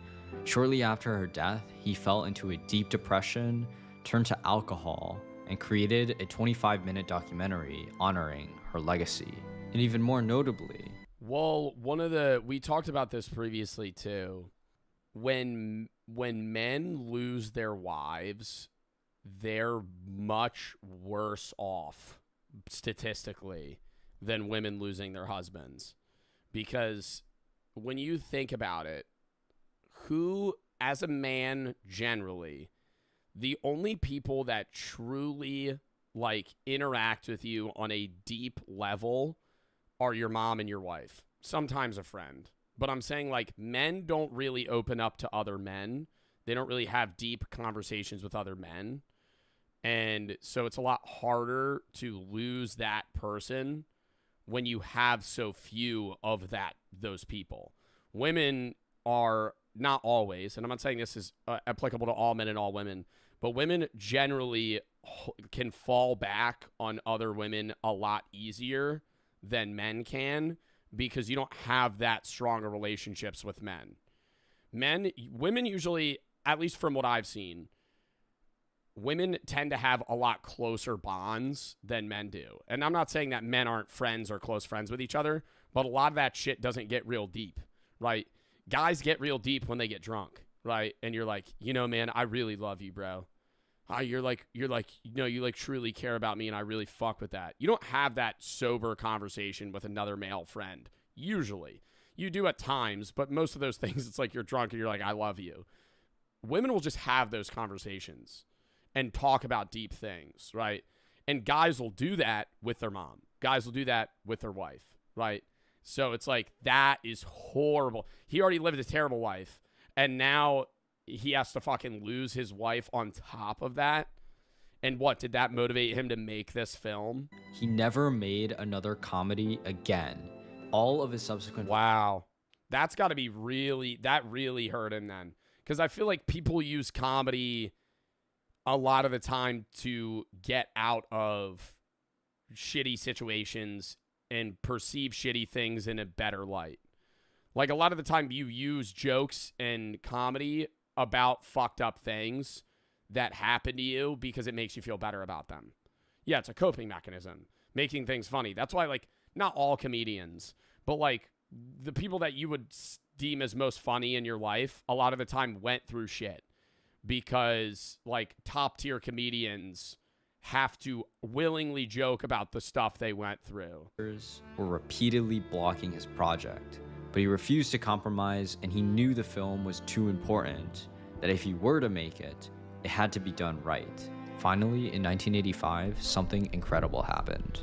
Shortly after her death, he fell into a deep depression, turned to alcohol and created a 25-minute documentary honoring her legacy. And even more notably, well, we talked about this previously too. When men lose their wives, they're much worse off statistically than women losing their husbands. Because when you think about it, who, as a man generally, the only people that truly like interact with you on a deep level are your mom and your wife, sometimes a friend. But I'm saying, like, men don't really open up to other men. They don't really have deep conversations with other men. And so it's a lot harder to lose that person when you have so few of those people. Women are not always, and I'm not saying this is applicable to all men and all women, but women generally can fall back on other women a lot easier than men can, because you don't have that stronger relationships with men. Women usually, at least from what I've seen, women tend to have a lot closer bonds than men do. And I'm not saying that men aren't friends or close friends with each other, but a lot of that shit doesn't get real deep, right? Guys get real deep when they get drunk, right? And you're like, you know, man, I really love you, bro. You're like, you know, you like truly care about me, and I really fuck with that. You don't have that sober conversation with another male friend. Usually. You do at times, but most of those things, it's like you're drunk and you're like, I love you. Women will just have those conversations and talk about deep things, right? And guys will do that with their mom. Guys will do that with their wife, right? So it's like, that is horrible. He already lived a terrible life, and now he has to fucking lose his wife on top of that. And what, did that motivate him to make this film? he never made another comedy again. All of his subsequent... Wow. That's got to be that really hurt him then. Because I feel like people use comedy a lot of the time to get out of shitty situations and perceive shitty things in a better light. Like, a lot of the time you use jokes and comedy about fucked up things that happen to you because it makes you feel better about them. Yeah, it's a coping mechanism, making things funny. That's why, like, not all comedians, but, like, the people that you would deem as most funny in your life, a lot of the time went through shit because, like, top-tier comedians have to willingly joke about the stuff they went through. Were repeatedly blocking his project, but he refused to compromise, and he knew the film was too important, that if he were to make it, it had to be done right. Finally, in 1985, something incredible happened.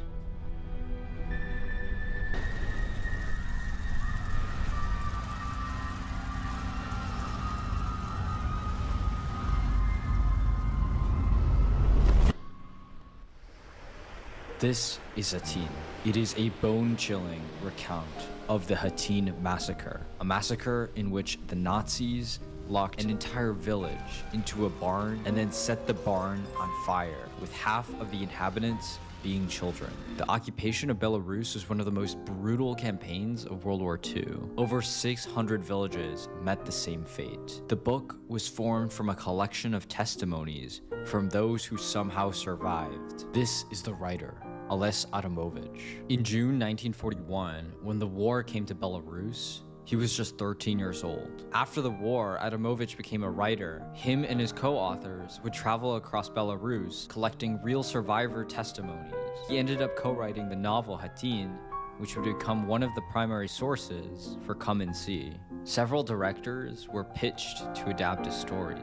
This is Hattin. It is a bone-chilling recount of the Hattin massacre, a massacre in which the Nazis locked an entire village into a barn and then set the barn on fire, with half of the inhabitants being children. The occupation of Belarus was one of the most brutal campaigns of World War II. Over 600 villages met the same fate. The book was formed from a collection of testimonies from those who somehow survived. This is the writer, Ales Adamovich. In June 1941, when the war came to Belarus, he was just 13 years old. After the war, Adamovich became a writer. Him and his co-authors would travel across Belarus, collecting real survivor testimonies. He ended up co-writing the novel Hattin, which would become one of the primary sources for Come and See. Several directors were pitched to adapt his stories,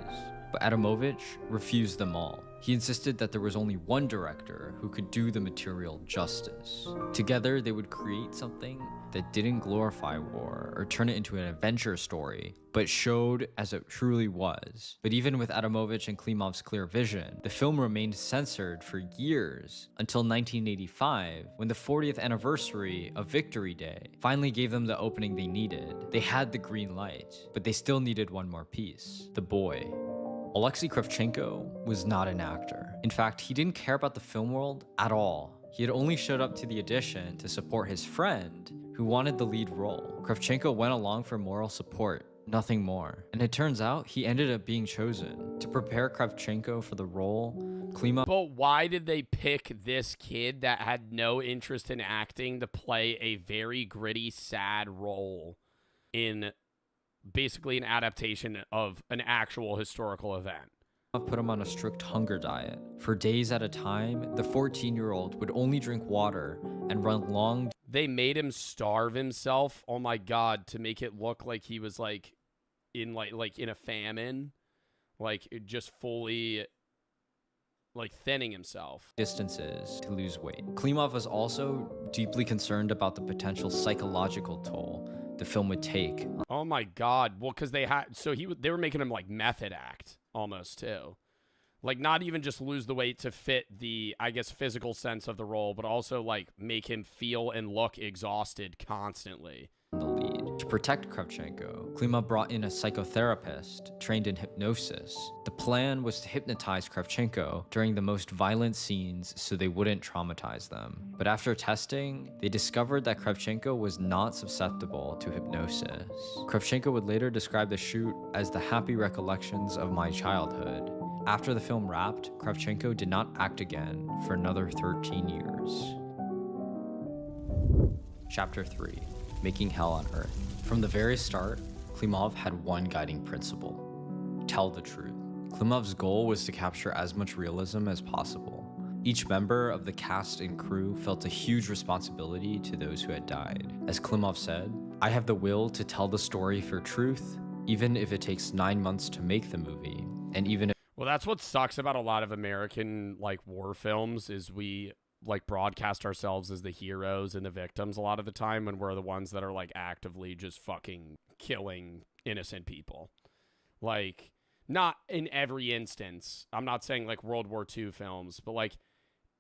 but Adamovich refused them all. He insisted that there was only one director who could do the material justice. Together, they would create something that didn't glorify war or turn it into an adventure story, but showed as it truly was. But even with Adamovich and Klimov's clear vision, the film remained censored for years until 1985, when the 40th anniversary of Victory Day finally gave them the opening they needed. They had the green light, but they still needed one more piece: the boy. Alexei Kravchenko was not an actor. In fact, he didn't care about the film world at all. He had only showed up to the audition to support his friend who wanted the lead role. Kravchenko went along for moral support, nothing more. And it turns out he ended up being chosen. To prepare Kravchenko for the role, Klimov... But why did they pick this kid that had no interest in acting to play a very gritty, sad role in basically an adaptation of an actual historical event? Put him on a strict hunger diet. For days at a time, the 14-year-old would only drink water and run long... They made him starve himself, oh my god, to make it look like he was like in in a famine, like just fully like thinning himself. Distances to lose weight. Klimov was also deeply concerned about the potential psychological toll the film would take. Oh my god. Well, because they were making him like method act almost too. Like not even just lose the weight to fit the, I guess, physical sense of the role, but also like make him feel and look exhausted constantly. The lead. To protect Kravchenko, Klimov brought in a psychotherapist trained in hypnosis. The plan was to hypnotize Kravchenko during the most violent scenes so they wouldn't traumatize them. But after testing, they discovered that Kravchenko was not susceptible to hypnosis. Kravchenko would later describe the shoot as the happy recollections of my childhood. After the film wrapped, Kravchenko did not act again for another 13 years. Chapter 3. Making Hell on Earth. From the very start, Klimov had one guiding principle: tell the truth. Klimov's goal was to capture as much realism as possible. Each member of the cast and crew felt a huge responsibility to those who had died. As Klimov said, "I have the will to tell the story for truth, even if it takes 9 months to make the movie, and even if..." Well, that's what sucks about a lot of American like war films is we like broadcast ourselves as the heroes and the victims a lot of the time when we're the ones that are like actively just fucking killing innocent people. Like, not in every instance. I'm not saying like World War II films, but like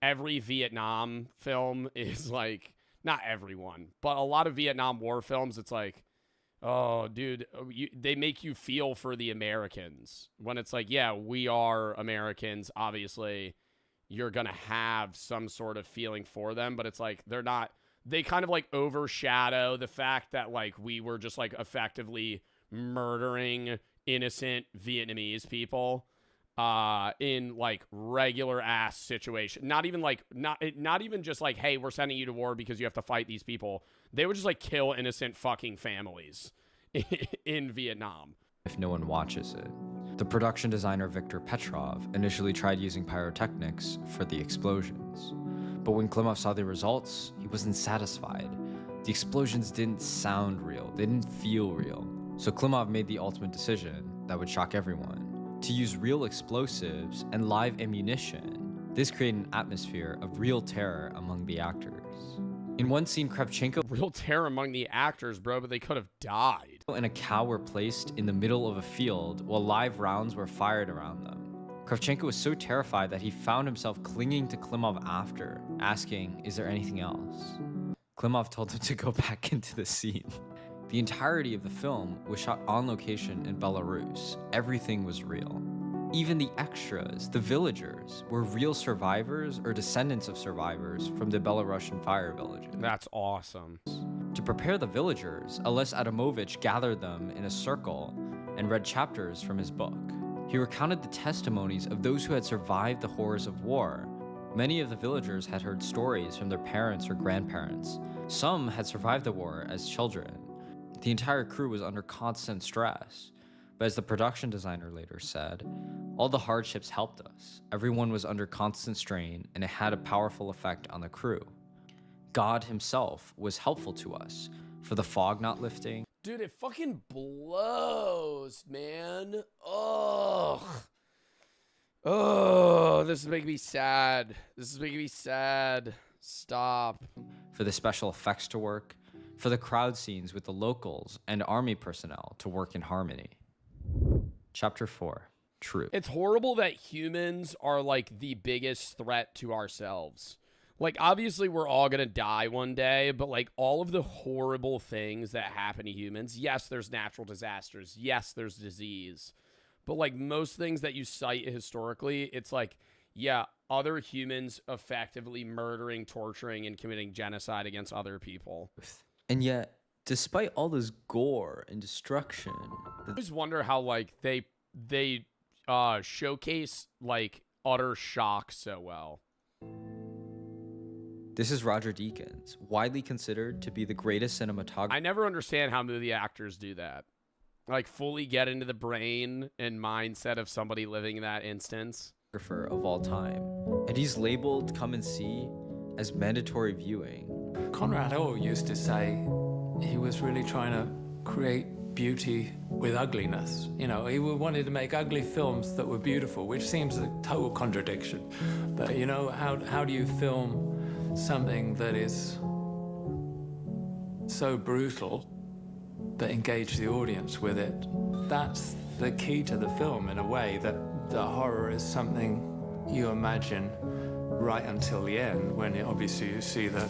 every Vietnam film is like, not everyone, but a lot of Vietnam War films, it's like, oh, dude, they make you feel for the Americans when it's like, yeah, we are Americans. Obviously, you're going to have some sort of feeling for them, but it's like they kind of like overshadow the fact that like we were just like effectively murdering innocent Vietnamese people in like regular ass situation. Not even just like, hey, we're sending you to war because you have to fight these people. They would just like kill innocent fucking families in Vietnam. If no one watches it. The production designer Viktor Petrov initially tried using pyrotechnics for the explosions. But when Klimov saw the results, he wasn't satisfied. The explosions didn't sound real, they didn't feel real. So Klimov made the ultimate decision that would shock everyone: to use real explosives and live ammunition. This created an atmosphere of real terror among the actors. In one scene, Kravchenko... Real terror among the actors, bro, but they could have died. ...and a cow were placed in the middle of a field while live rounds were fired around them. Kravchenko was so terrified that he found himself clinging to Klimov after, asking, "Is there anything else?" Klimov told him to go back into the scene. The entirety of the film was shot on location in Belarus. Everything was real. Even the extras, the villagers, were real survivors or descendants of survivors from the Belarusian fire villages. That's awesome. To prepare the villagers, Ales Adamovich gathered them in a circle and read chapters from his book. He recounted the testimonies of those who had survived the horrors of war. Many of the villagers had heard stories from their parents or grandparents. Some had survived the war as children. The entire crew was under constant stress. But as the production designer later said, all the hardships helped us. Everyone was under constant strain, and it had a powerful effect on the crew. God himself was helpful to us, for the fog not lifting. Dude, it fucking blows, man. Ugh. Oh, this is making me sad. This is making me sad. Stop. For the special effects to work, for the crowd scenes with the locals and army personnel to work in harmony. Chapter 4. Truth. It's horrible that humans are like the biggest threat to ourselves. Like, obviously, we're all going to die one day, but like all of the horrible things that happen to humans, yes, there's natural disasters. Yes, there's disease. But like most things that you cite historically, it's like, yeah, other humans effectively murdering, torturing, and committing genocide against other people. And yet, Despite all this gore and destruction, I always wonder how like they showcase like utter shock so well. this is Roger Deakins, widely considered to be the greatest cinematographer. I never understand how movie actors do that. Like fully get into the brain and mindset of somebody living in that instance. Of all time. And he's labeled Come and See as mandatory viewing. Conrad Orr used to say he was really trying to create beauty with ugliness. You know, he wanted to make ugly films that were beautiful, which seems a total contradiction. But, you know, how do you film something that is so brutal but engage the audience with it? That's the key to the film, in a way, that the horror is something you imagine right until the end, when obviously you see the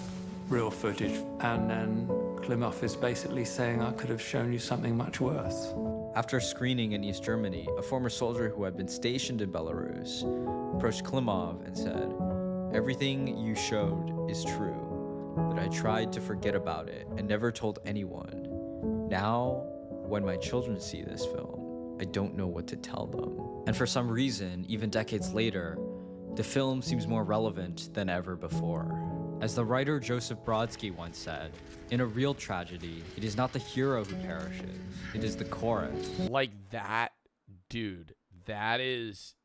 real footage, and then Klimov is basically saying, I could have shown you something much worse. After screening in East Germany, a former soldier who had been stationed in Belarus approached Klimov and said, "Everything you showed is true, but I tried to forget about it and never told anyone. Now, when my children see this film, I don't know what to tell them." And for some reason, even decades later, the film seems more relevant than ever before. As the writer Joseph Brodsky once said, in a real tragedy, it is not the hero who perishes, it is the chorus. Like that, dude, that is,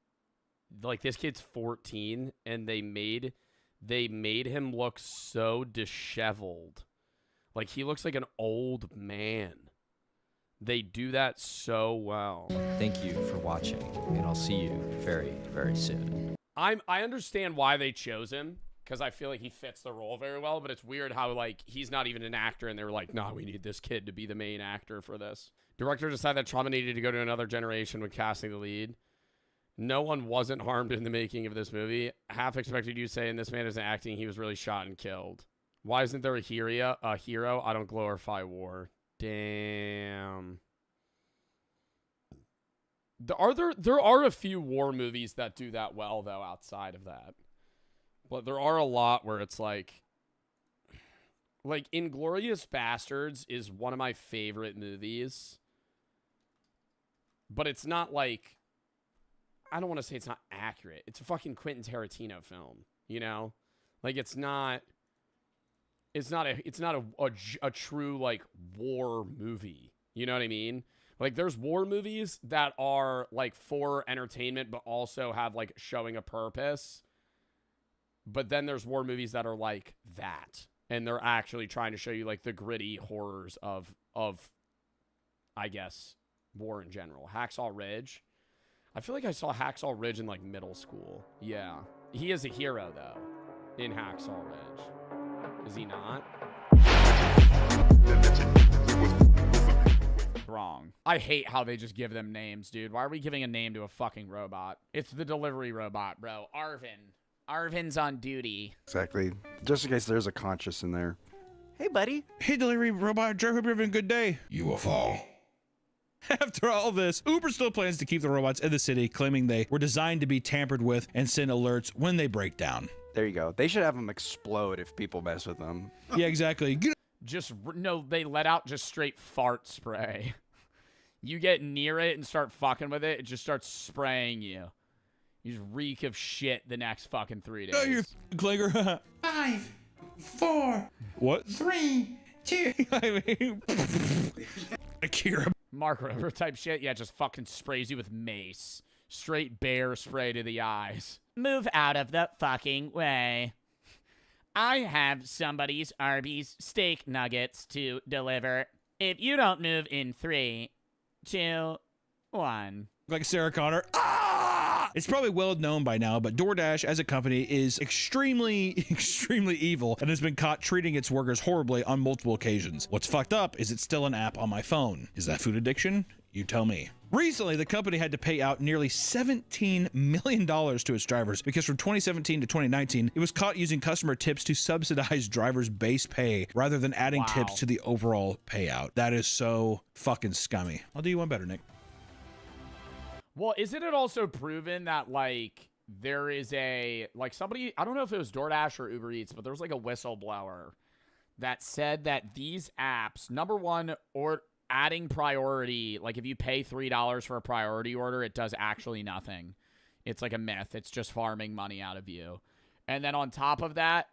like, this kid's 14, and they made him look so disheveled. Like, he looks like an old man. They do that so well. Thank you for watching, and I'll see you very, very soon. I understand why they chose him, because I feel like he fits the role very well, but it's weird how, like, he's not even an actor, and they were like, nah, we need this kid to be the main actor for this. Director decided that trauma needed to go to another generation when casting the lead. No one wasn't harmed in the making of this movie. Half expected you saying this man isn't acting, he was really shot and killed. Why isn't there a hero? I don't glorify war. Damn. There are a few war movies that do that well, though, outside of that. But there are a lot where it's like Inglourious Bastards is one of my favorite movies. But it's not like, I don't want to say it's not accurate. It's a fucking Quentin Tarantino film, you know? Like, it's not a true, like, war movie. You know what I mean? Like, there's war movies that are, like, for entertainment, but also have, like, showing a purpose. But then there's war movies that are like that. And they're actually trying to show you, like, the gritty horrors of I guess, war in general. Hacksaw Ridge. I feel like I saw Hacksaw Ridge in, like, middle school. Yeah. He is a hero, though, in Hacksaw Ridge. Is he not? Wrong. I hate how they just give them names, dude. Why are we giving a name to a fucking robot? It's the delivery robot, bro. Arvin's on duty. Exactly. Just in case there's a conscious in there. Hey, buddy. Hey, delivery robot driver. Hope you're having a good day. You will fall. After all this, Uber still plans to keep the robots in the city, claiming they were designed to be tampered with and send alerts when they break down. There you go. They should have them explode if people mess with them. Yeah, exactly. They let out just straight fart spray. You get near it and start fucking with it, it just starts spraying you. You just reek of shit the next fucking 3 days. Oh, you're Klinger. 5, 4, what? 3, 2. I mean, Akira. Mark Rober type shit. Yeah, just fucking sprays you with mace. Straight bear spray to the eyes. Move out of the fucking way. I have somebody's Arby's steak nuggets to deliver. If you don't move in 3, 2, 1. Like Sarah Connor. Ah! It's probably well known by now, but DoorDash as a company is extremely, extremely evil and has been caught treating its workers horribly on multiple occasions. What's fucked up is it's still an app on my phone. Is that food addiction? You tell me. Recently, the company had to pay out nearly $17 million to its drivers because from 2017 to 2019, it was caught using customer tips to subsidize drivers' base pay rather than adding tips to the overall payout. That is so fucking scummy. I'll do you one better, Nick. Well, isn't it also proven that, like, there is a, like, somebody, I don't know if it was DoorDash or Uber Eats, but there was, like, a whistleblower that said that these apps, number one, or adding priority, like if you pay $3 for a priority order, it does actually nothing. It's like a myth. It's just farming money out of you. And then on top of that,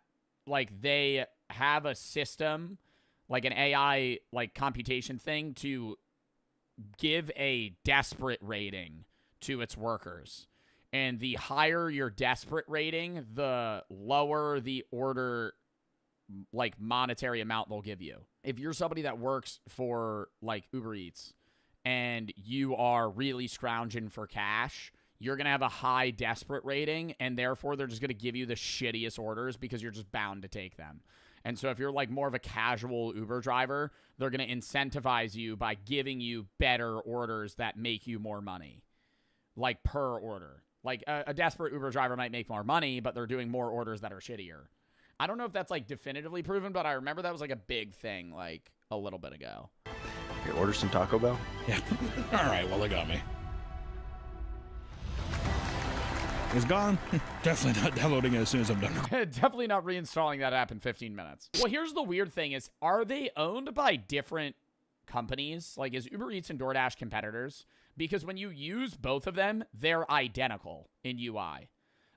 like they have a system, like an AI like computation thing to give a desperate rating to its workers. And the higher your desperate rating, the lower the order like monetary amount they'll give you. If you're somebody that works for like Uber Eats and you are really scrounging for cash, you're going to have a high desperate rating, and therefore they're just going to give you the shittiest orders because you're just bound to take them. And so if you're like more of a casual Uber driver, they're going to incentivize you by giving you better orders that make you more money, like per order. Like a desperate Uber driver might make more money, but they're doing more orders that are shittier. I don't know if that's like definitively proven, but I remember that was like a big thing like a little bit ago. Okay, order some Taco Bell. Yeah. All right, well, they got me. It's gone. Definitely not downloading it as soon as I'm done. Definitely not reinstalling that app in 15 minutes. Well, here's the weird thing is, are they owned by different companies? Like, is Uber Eats and DoorDash competitors? Because when you use both of them, they're identical in UI.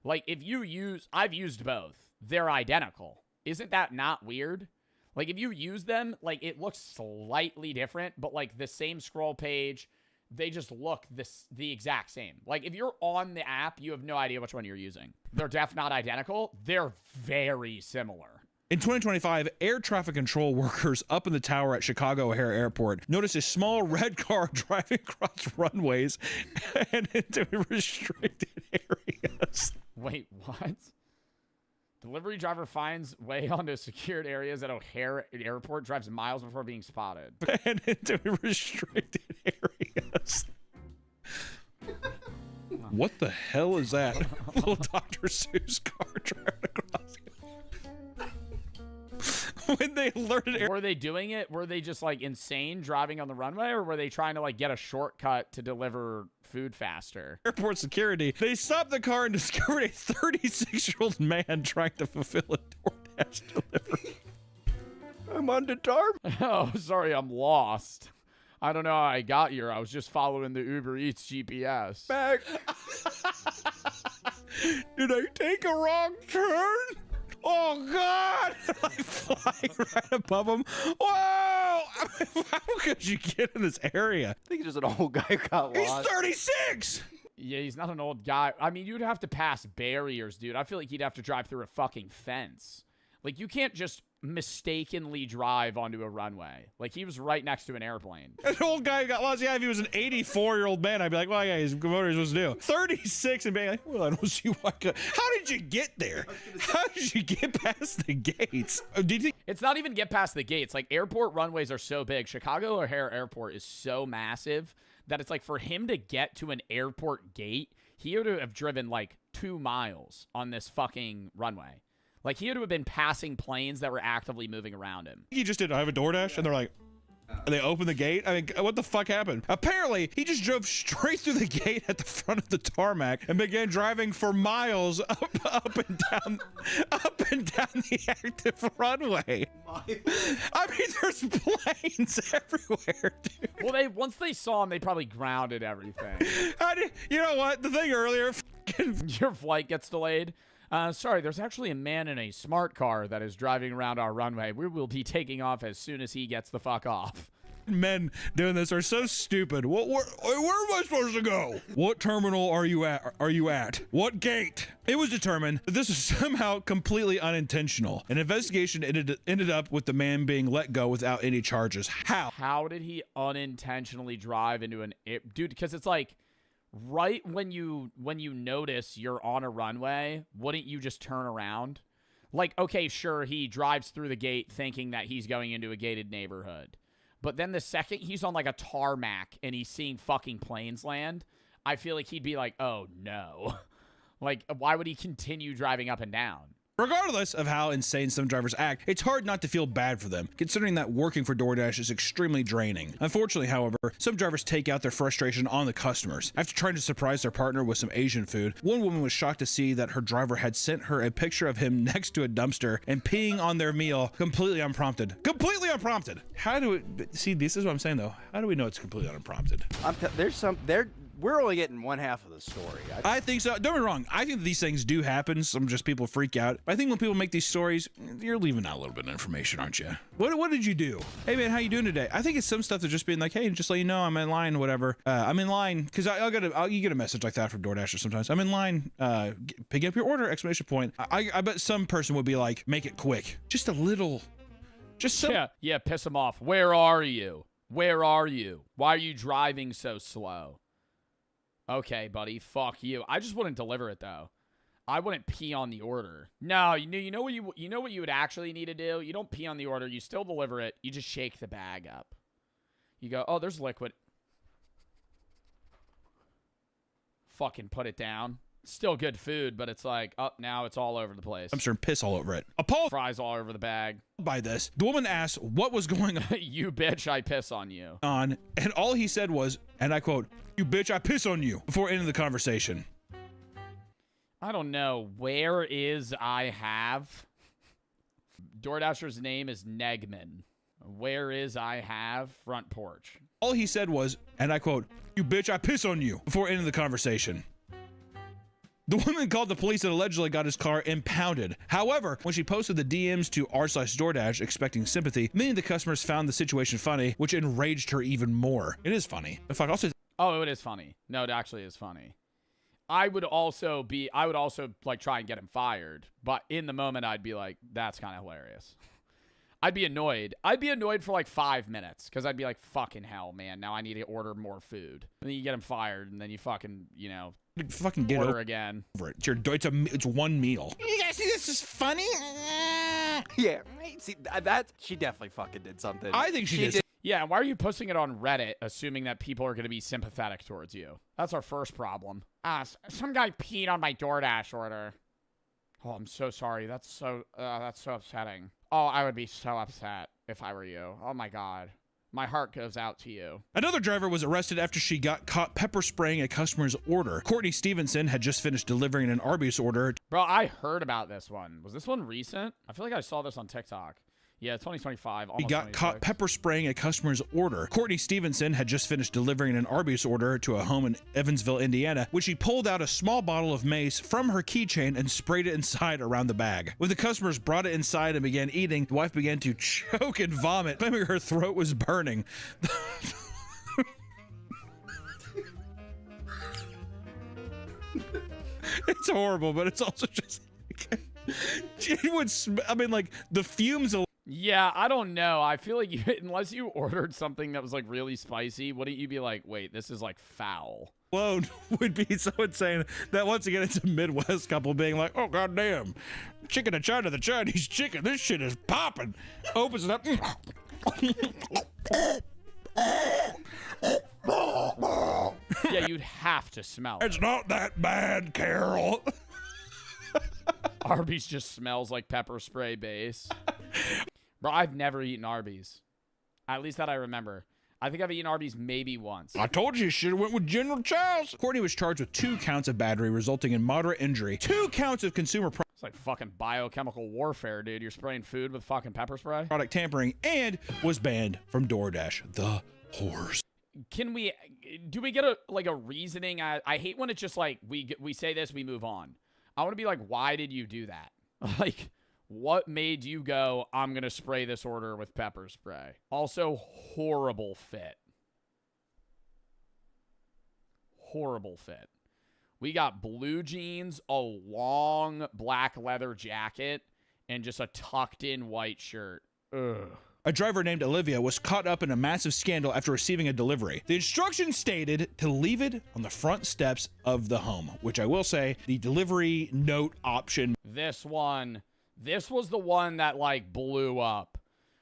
Like, if you use, I've used both. They're identical. Isn't that not weird? Like, if you use them, like, it looks slightly different, but, like, the same scroll page, they just look the exact same. Like, if you're on the app, you have no idea which one you're using. They're definitely not identical. They're very similar. In 2025, air traffic control workers up in the tower at Chicago O'Hare Airport noticed a small red car driving across runways and into restricted areas. Wait, what? Delivery driver finds way onto secured areas at O'Hare Airport, drives miles before being spotted. And into restricted areas. What the hell is that? Little Dr. Seuss car driving across. When they alerted Were they doing it? Were they just like insane driving on the runway, or were they trying to like get a shortcut to deliver food faster? Airport security, they stopped the car and discovered a 36-year-old man trying to fulfill a DoorDash delivery. I'm on the tarp. Oh, sorry, I'm lost. I don't know how I got here. I was just following the Uber Eats GPS. Back. Did I take a wrong turn? Oh, God! Like flying right above him. Whoa! How could you get in this area? I think he's just an old guy who got He's lost. 36! Yeah, he's not an old guy. I mean, you'd have to pass barriers, dude. I feel like you'd have to drive through a fucking fence. Like, you can't just mistakenly drive onto a runway. Like, he was right next to an airplane. An old guy who got lost. Yeah, if he was an 84-year-old man, I'd be like, well, yeah, he's what he's supposed to do. 36 and being like, well, I don't see why. How did you get there? How did you get past the gates? Do you think it's not even get past the gates? Like, airport runways are so big. Chicago O'Hare Airport is so massive that it's like for him to get to an airport gate, he had to have driven like 2 miles on this fucking runway. Like, he had to have been passing planes that were actively moving around him. he just did, I have a DoorDash, and they're like, and they open the gate? I mean, what the fuck happened? Apparently, he just drove straight through the gate at the front of the tarmac and began driving for miles up and down the active runway. I mean, there's planes everywhere, dude. Well, once they saw him, they probably grounded everything. You know what? The thing earlier, your flight gets delayed. Sorry, there's actually a man in a smart car that is driving around our runway. We will be taking off as soon as he gets the fuck off. Men doing this are so stupid. Where am I supposed to go? What terminal are you at? What gate? It was determined that this was somehow completely unintentional. An investigation ended up with the man being let go without any charges. How did he unintentionally drive into an dude? Because it's like, right when you notice you're on a runway, wouldn't you just turn around? Like, okay, sure, he drives through the gate thinking that he's going into a gated neighborhood. But then the second he's on like a tarmac and he's seeing fucking planes land, I feel like he'd be like, oh no. Like, why would he continue driving up and down? Regardless of how insane some drivers act, it's hard not to feel bad for them, considering that working for DoorDash is extremely draining. Unfortunately, however, some drivers take out their frustration on the customers. After trying to surprise their partner with some Asian food, one woman was shocked to see that her driver had sent her a picture of him next to a dumpster and peeing on their meal completely unprompted. Completely unprompted! How do we... See, this is what I'm saying, though. How do we know it's completely unprompted? We're only getting one half of the story. I think so. Don't be wrong. I think these things do happen. Some just people freak out. But I think when people make these stories, you're leaving out a little bit of information, aren't you? What did you do? Hey man, how you doing today? I think it's some stuff that's just being like, hey, just let you know I'm in line, whatever. I'm in line because you get a message like that from DoorDash sometimes. I'm in line, picking up your order! Exclamation point. I bet some person would be like, make it quick. Just a little. Just so. Yeah. Piss them off. Where are you? Where are you? Why are you driving so slow? Okay, buddy, fuck you. I just wouldn't deliver it though. I wouldn't pee on the order. No, you know what you would actually need to do? You don't pee on the order, you still deliver it. You just shake the bag up. You go, "Oh, there's liquid." Fucking put it down. Still good food, but it's like, oh, now it's all over the place. I'm sure piss all over it. Appalled fries all over the bag. By this, the woman asked what was going on. You bitch, I piss on you. And all he said was, and I quote, "You bitch, I piss on you," before ending the conversation. I don't know. Where is I have? DoorDasher's name is Negman. Where is I have? Front porch. All he said was, and I quote, "You bitch, I piss on you," before ending the conversation. The woman called the police and allegedly got his car impounded. However, when she posted the DMs to r/DoorDash expecting sympathy, many of the customers found the situation funny, which enraged her even more. It is funny. If I also... Oh, it is funny. No, it actually is funny. I would also like try and get him fired, but in the moment I'd be like, that's kind of hilarious. I'd be annoyed. I'd be annoyed for like 5 minutes because I'd be like, fucking hell, man. Now I need to order more food. And then you get him fired, and then you fucking, you know, fucking get order again. Over it. It's one meal. You guys see this is funny? Yeah, see that she definitely fucking did something. I think she did. Yeah, and why are you posting it on Reddit assuming that people are going to be sympathetic towards you? That's our first problem. Some guy peed on my DoorDash order. Oh, I'm so sorry. That's so upsetting. Oh, I would be so upset if I were you. Oh my God. My heart goes out to you. Another driver was arrested after she got caught pepper spraying a customer's order. Courtney Stevenson had just finished delivering an Arby's order. Bro, I heard about this one. Was this one recent? I feel like I saw this on TikTok. Yeah, 2025. He got caught pepper spraying a customer's order. Courtney Stevenson had just finished delivering an Arby's order to a home in Evansville, Indiana, when she pulled out a small bottle of mace from her keychain and sprayed it inside around the bag. When the customers brought it inside and began eating, the wife began to choke and vomit, claiming her throat was burning. It's horrible, but it's also just... it would... I mean, like, the fumes... Yeah, I don't know. I feel like unless you ordered something that was like really spicy, wouldn't you be like, wait, this is like foul? Alone would be so insane that once again it's a Midwest couple being like, oh goddamn, chicken of China, the Chinese chicken, this shit is popping. Opens it up. Yeah, you'd have to smell it. It's not that bad, Carol. Arby's just smells like pepper spray base. Bro, I've never eaten Arby's. At least that I remember. I think I've eaten Arby's maybe once. I told you should have went with General Chow's. Courtney was charged with 2 counts of battery, resulting in moderate injury. 2 counts of consumer It's like fucking biochemical warfare, dude. You're spraying food with fucking pepper spray? product tampering, and was banned from DoorDash. The whores. Do we get a reasoning? I hate when it's just like, we say this, we move on. I want to be like, why did you do that? Like, what made you go, I'm going to spray this order with pepper spray? Also, horrible fit. Horrible fit. We got blue jeans, a long black leather jacket, and just a tucked in white shirt. Ugh. A driver named Olivia was caught up in a massive scandal after receiving a delivery. The instructions stated to leave it on the front steps of the home, which I will say, the delivery note option. This was the one that like blew up,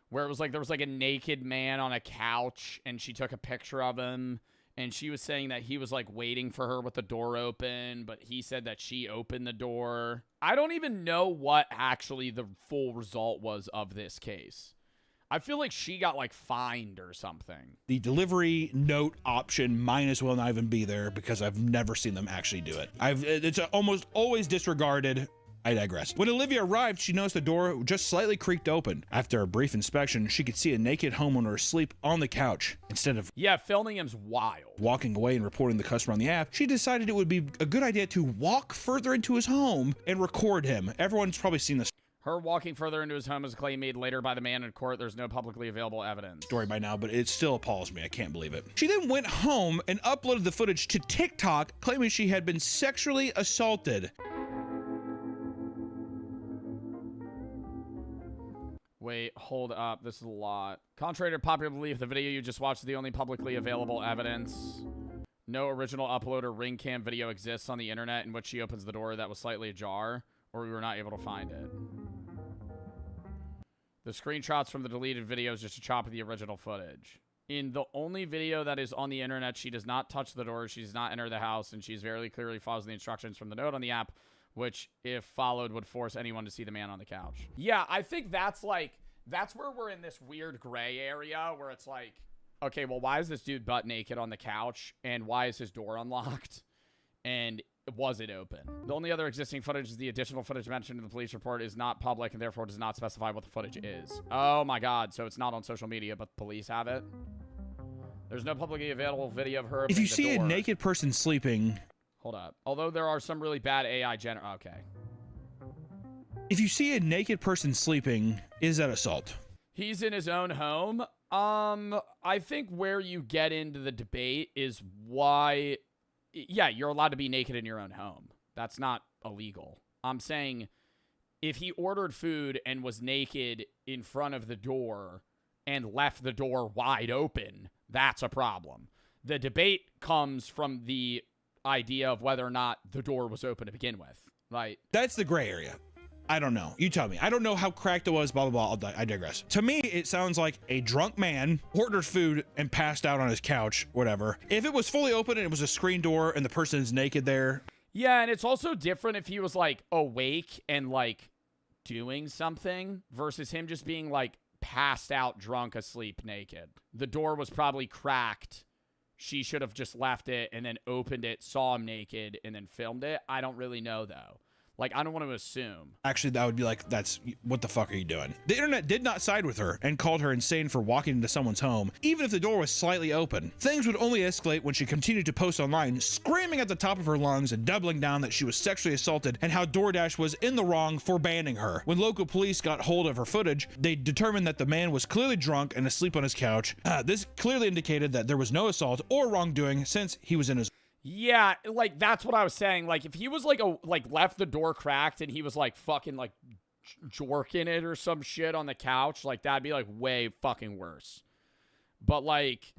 where it was like there was like a naked man on a couch and she took a picture of him And she was saying that he was like waiting for her with the door open, but he said that she opened the door. I don't even know what actually the full result was of this case. I feel like she got like fined or something. The delivery note option might as well not even be there because I've never seen them actually do it. It's almost always disregarded. I digress. When Olivia arrived, she noticed the door just slightly creaked open. After a brief inspection, she could see a naked homeowner asleep on the couch. Instead of filming him's wild. Walking away and reporting the customer on the app, she decided it would be a good idea to walk further into his home and record him. Everyone's probably seen this Her walking further into his home is a claim made later by the man in court. There's no publicly available evidence. story by now, but it still appalls me. I can't believe it. She then went home and uploaded the footage to TikTok, claiming she had been sexually assaulted. Wait, hold up. This is a lot. Contrary to popular belief, the video you just watched is the only publicly available evidence. No original upload or ring cam video exists on the internet in which she opens the door that was slightly ajar, or we were not able to find it. The screenshots from the deleted video is just a chop of the original footage. In the only video that is on the internet, she does not touch the door, she does not enter the house, and she's very clearly follows the instructions from the note on the app, which, if followed, would force anyone to see the man on the couch. Yeah, I think that's like, that's where we're in this weird gray area where it's like, okay, well, why is this dude butt naked on the couch? And why is his door unlocked? And was it open? The only other existing footage is the additional footage mentioned in the police report is not public and therefore does not specify what the footage is. Oh my God, so it's not on social media, but the police have it? There's no publicly available video of her If you opening the see a door. naked person sleeping... Hold up. Although there are some really bad AI okay. If you see a naked person sleeping, is that assault? He's in his own home. I think where you get into the debate is why, yeah, you're allowed to be naked in your own home. That's not illegal. I'm saying if he ordered food and was naked in front of the door and left the door wide open, that's a problem. The debate comes from the idea of whether or not the door was open to begin with, right? That's the gray area. I don't know. You tell me. I don't know how cracked it was, blah, blah, blah. I digress. To me, it sounds like a drunk man ordered food and passed out on his couch, whatever. If it was fully open and it was a screen door and the person's naked there. Yeah, and it's also different if he was, like, awake and, like, doing something versus him just being, like, passed out, drunk, asleep, naked. The door was probably cracked. She should have just left it and then opened it, saw him naked, and then filmed it. I don't really know, though. Like, I don't want to assume. Actually, that would be like, that's, what the fuck are you doing? The internet did not side with her and called her insane for walking into someone's home, even if the door was slightly open. Things would only escalate when she continued to post online, screaming at the top of her lungs and doubling down that she was sexually assaulted and how DoorDash was in the wrong for banning her. When local police got hold of her footage, they determined that the man was clearly drunk and asleep on his couch. This clearly indicated that there was no assault or wrongdoing since he was in his... Yeah, like, that's what I was saying. Like, if he was, like, left the door cracked and he was, like, fucking, like, jorking it or some shit on the couch, like, that'd be, like, way fucking worse. But, like,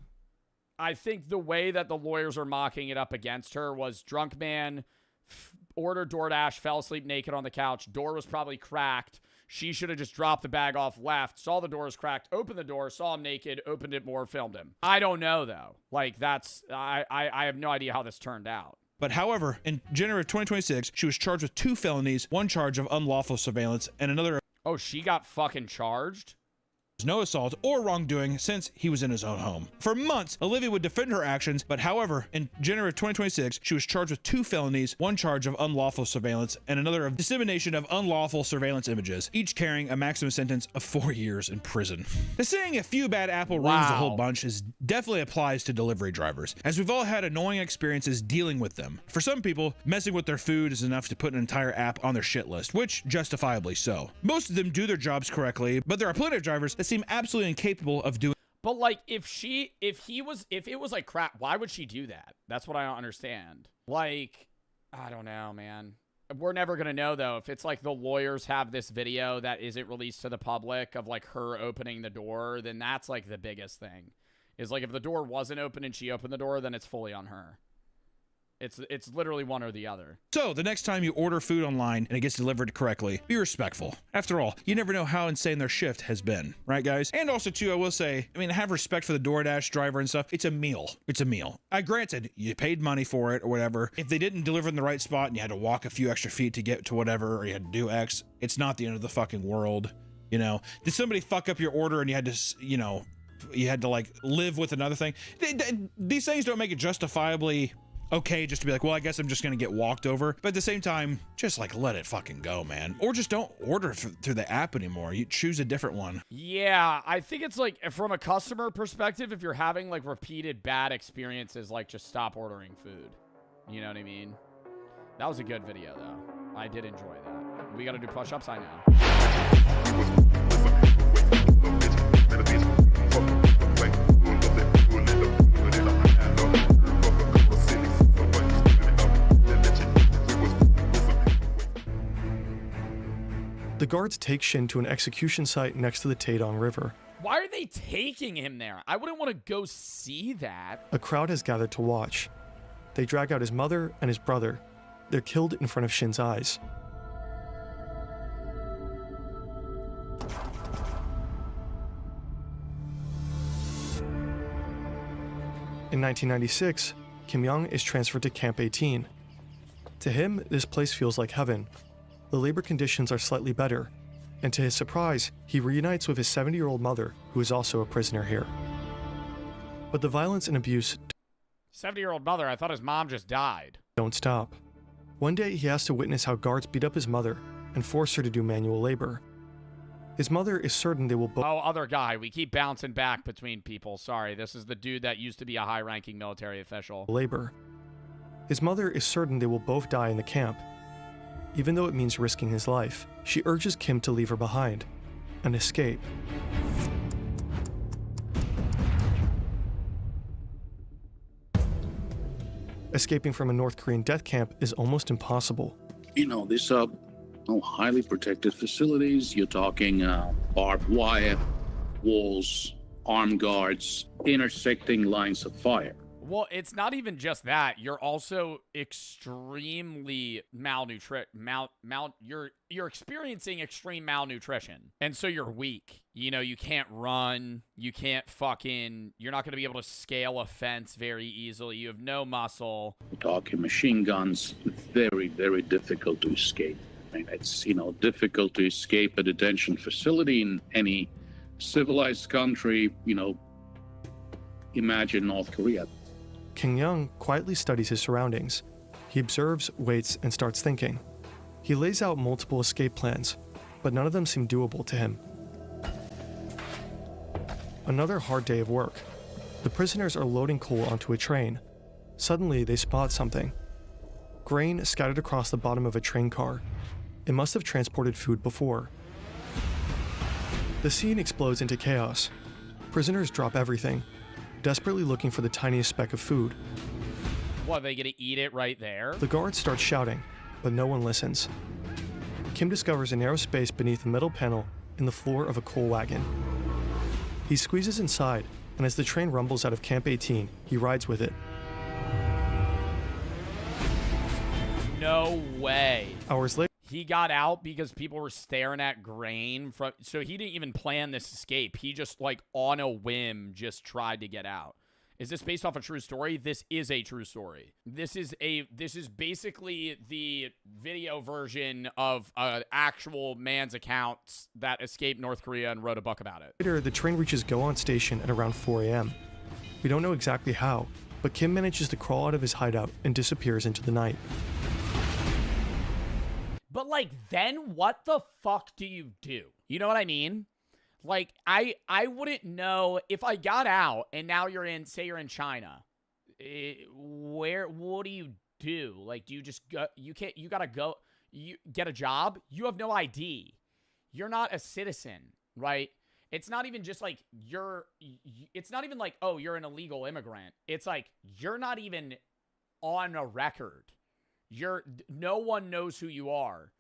I think the way that the lawyers are mocking it up against her was drunk man, ordered DoorDash, fell asleep naked on the couch, door was probably cracked. She should have just dropped the bag off, left, saw the door was cracked, opened the door, saw him naked, opened it more, filmed him. I don't know, though. Like, that's... I have no idea how this turned out. But however, in January of 2026, she was charged with 2 felonies, 1 charge of unlawful surveillance, and another... Oh, she got fucking charged? No assault or wrongdoing since he was in his own home. For months, Olivia would defend her actions, but however, in January of 2026, she was charged with 2 felonies, 1 charge of unlawful surveillance, and another of dissemination of unlawful surveillance images, each carrying a maximum sentence of 4 years in prison. The saying a few bad apple ruins the whole bunch definitely applies to delivery drivers, as we've all had annoying experiences dealing with them. For some people, messing with their food is enough to put an entire app on their shit list, which justifiably so. Most of them do their jobs correctly, but there are plenty of drivers that seem absolutely incapable of doing. But like, if it was like crap, why would she do that? That's what I don't understand. Like, I don't know, man. We're never gonna know though. If it's like the lawyers have this video that isn't released to the public of like her opening the door, then that's like the biggest thing. Is like if the door wasn't open and she opened the door, then it's fully on her. It's literally one or the other. So the next time you order food online and it gets delivered correctly, be respectful. After all, you never know how insane their shift has been, right guys? And also too, I will say, I mean, have respect for the DoorDash driver and stuff. It's a meal. It's a meal. Granted, you paid money for it or whatever. If they didn't deliver in the right spot and you had to walk a few extra feet to get to whatever, or you had to do X, it's not the end of the fucking world. You know, did somebody fuck up your order and you had to, you know, you had to like live with another thing? These things don't make it justifiably okay just to be like, well, I guess I'm just gonna get walked over. But at the same time, just like let it fucking go, man. Or just don't order through the app anymore. You choose a different one. Yeah, I think it's like, from a customer perspective, if you're having like repeated bad experiences, like just stop ordering food. You know what I mean? That was a good video though. I did enjoy that. We gotta do push-ups, I know. The guards take Shin to an execution site next to the Taedong River. Why are they taking him there? I wouldn't want to go see that. A crowd has gathered to watch. They drag out his mother and his brother. They're killed in front of Shin's eyes. In 1996, Kim Young is transferred to Camp 18. To him, this place feels like heaven. The labor conditions are slightly better, and to his surprise, he reunites with his 70-year-old mother, who is also a prisoner here. But the violence and abuse 70-year-old mother, I thought his mom just died. don't stop. One day, he has to witness how guards beat up his mother and force her to do manual labor. His mother is certain they will both— Oh, other guy. We keep bouncing back between people. Sorry, this is the dude that used to be a high-ranking military official. labor. His mother is certain they will both die in the camp. Even though it means risking his life, she urges Kim to leave her behind and escape. Escaping from a North Korean death camp is almost impossible. You know, these are highly protected facilities. You're talking barbed wire, walls, armed guards, intersecting lines of fire. Well, it's not even just that. You're also extremely you're experiencing extreme malnutrition. And so you're weak. You know, you can't run. You can't you're not going to be able to scale a fence very easily. You have no muscle. We're talking machine guns. Very, very difficult to escape. I mean, it's, difficult to escape a detention facility in any civilized country. Imagine North Korea. Kim Young quietly studies his surroundings. He observes, waits, and starts thinking. He lays out multiple escape plans, but none of them seem doable to him. Another hard day of work. The prisoners are loading coal onto a train. Suddenly, they spot something. Grain scattered across the bottom of a train car. It must have transported food before. The scene explodes into chaos. Prisoners drop everything, desperately looking for the tiniest speck of food. What, are they going to eat it right there? The guards start shouting, but no one listens. Kim discovers a narrow space beneath a metal panel in the floor of a coal wagon. He squeezes inside, and as the train rumbles out of Camp 18, he rides with it. No way. Hours later, He got out because people were staring at grain. So he didn't even plan this escape. He just, on a whim, just tried to get out. Is this based off a true story? This is a true story. This is basically the video version of an actual man's account that escaped North Korea and wrote a book about it. the train reaches Go-On Station at around 4 a.m. We don't know exactly how, but Kim manages to crawl out of his hideout and disappears into the night. But, then what the fuck do you do? You know what I mean? I wouldn't know if I got out and now you're in China. What do you do? Do you just go? You gotta go. You get a job. You have no ID. You're not a citizen, right? It's not even just it's not even oh, you're an illegal immigrant. It's you're not even on a record. No one knows who you are.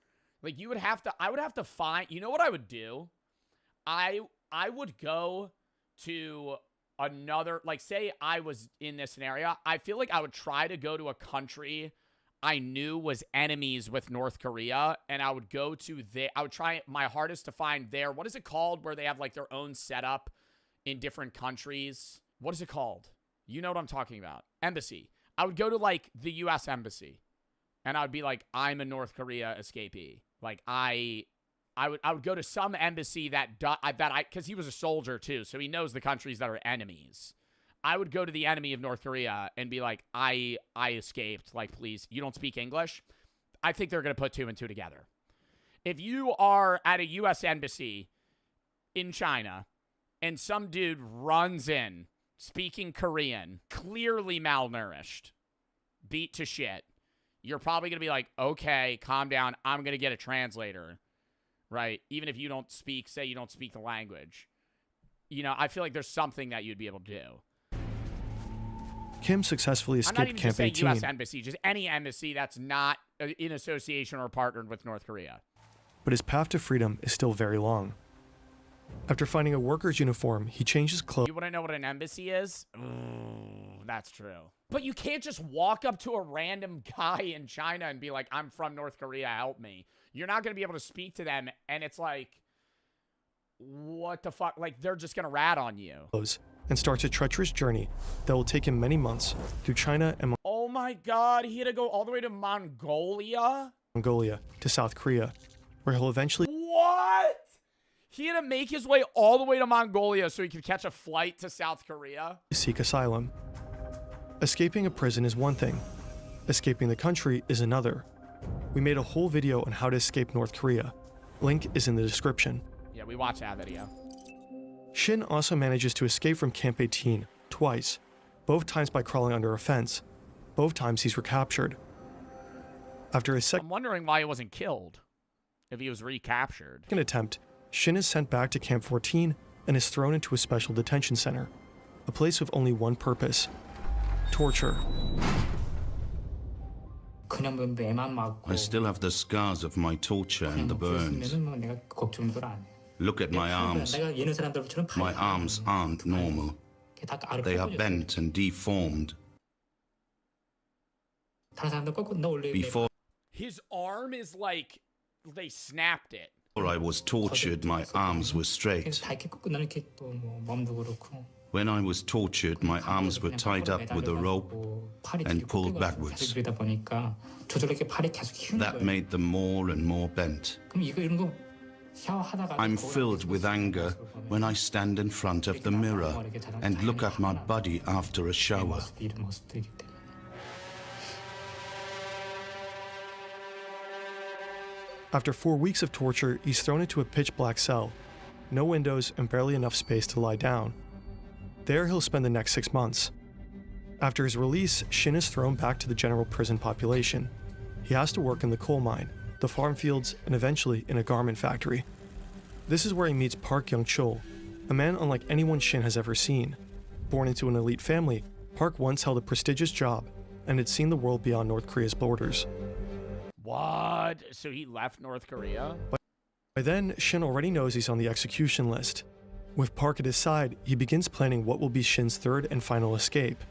I would have to find, you know what I would do? I would go to another, like, say I was in this scenario, I feel like I would try to go to a country I knew was enemies with North Korea, and I would go to I would try my hardest to find their, what is it called, where they have, like, their own setup in different countries? What is it called? You know what I'm talking about. Embassy. I would go to, like, the U.S. Embassy, and I would be like, I'm a North Korea escapee. Like, I would go to some embassy because he was a soldier too, so he knows the countries that are enemies. I would go to the enemy of North Korea and be like, I escaped. Like, please, you don't speak English? I think they're going to put 2 and 2 together. If you are at a U.S. embassy in China and some dude runs in speaking Korean, clearly malnourished, beat to shit, you're probably going to be like, okay, calm down. I'm going to get a translator, right? Even if you don't speak, say you don't speak the language. You know, I feel like there's something that you'd be able to do. Kim successfully escaped I'm not even Camp just saying 18. U.S. embassy, just any embassy that's not in association or partnered with North Korea. But his path to freedom is still very long. After finding a worker's uniform, he changed his clothes. You want to know what an embassy is? Ooh, that's true. But you can't just walk up to a random guy in China and be like, I'm from North Korea, help me. You're not going to be able to speak to them, and it's like, what the fuck? Like, they're just going to rat on you. And starts a treacherous journey that will take him many months through China and Oh my god, he had to go all the way to Mongolia? Mongolia to South Korea, where he'll eventually What? He had to make his way all the way to Mongolia so he could catch a flight to South Korea? seek asylum. Escaping a prison is one thing. Escaping the country is another. We made a whole video on how to escape North Korea. Link is in the description. Yeah, we watched that video. Shin also manages to escape from Camp 18 twice, both times by crawling under a fence. Both times he's recaptured. After his I'm wondering why he wasn't killed if he was recaptured. second attempt, Shin is sent back to Camp 14 and is thrown into a special detention center, a place with only one purpose: torture. I still have the scars of my torture and the burns. Look at my arms. My arms aren't normal. They are bent and deformed. Before His arm is like they snapped it. I was tortured, my arms were straight. When I was tortured, my arms were tied up with a rope and pulled backwards. That made them more and more bent. I'm filled with anger when I stand in front of the mirror and look at my body after a shower. After 4 weeks of torture, he's thrown into a pitch-black cell. No windows and barely enough space to lie down. There he'll spend the next 6 months. After his release, Shin is thrown back to the general prison population. He has to work in the coal mine, the farm fields, and eventually in a garment factory. This is where he meets Park Young-chul, a man unlike anyone Shin has ever seen. Born into an elite family, Park once held a prestigious job and had seen the world beyond North Korea's borders. What? So he left North Korea? By then, Shin already knows he's on the execution list. With Park at his side, he begins planning what will be Shin's third and final escape.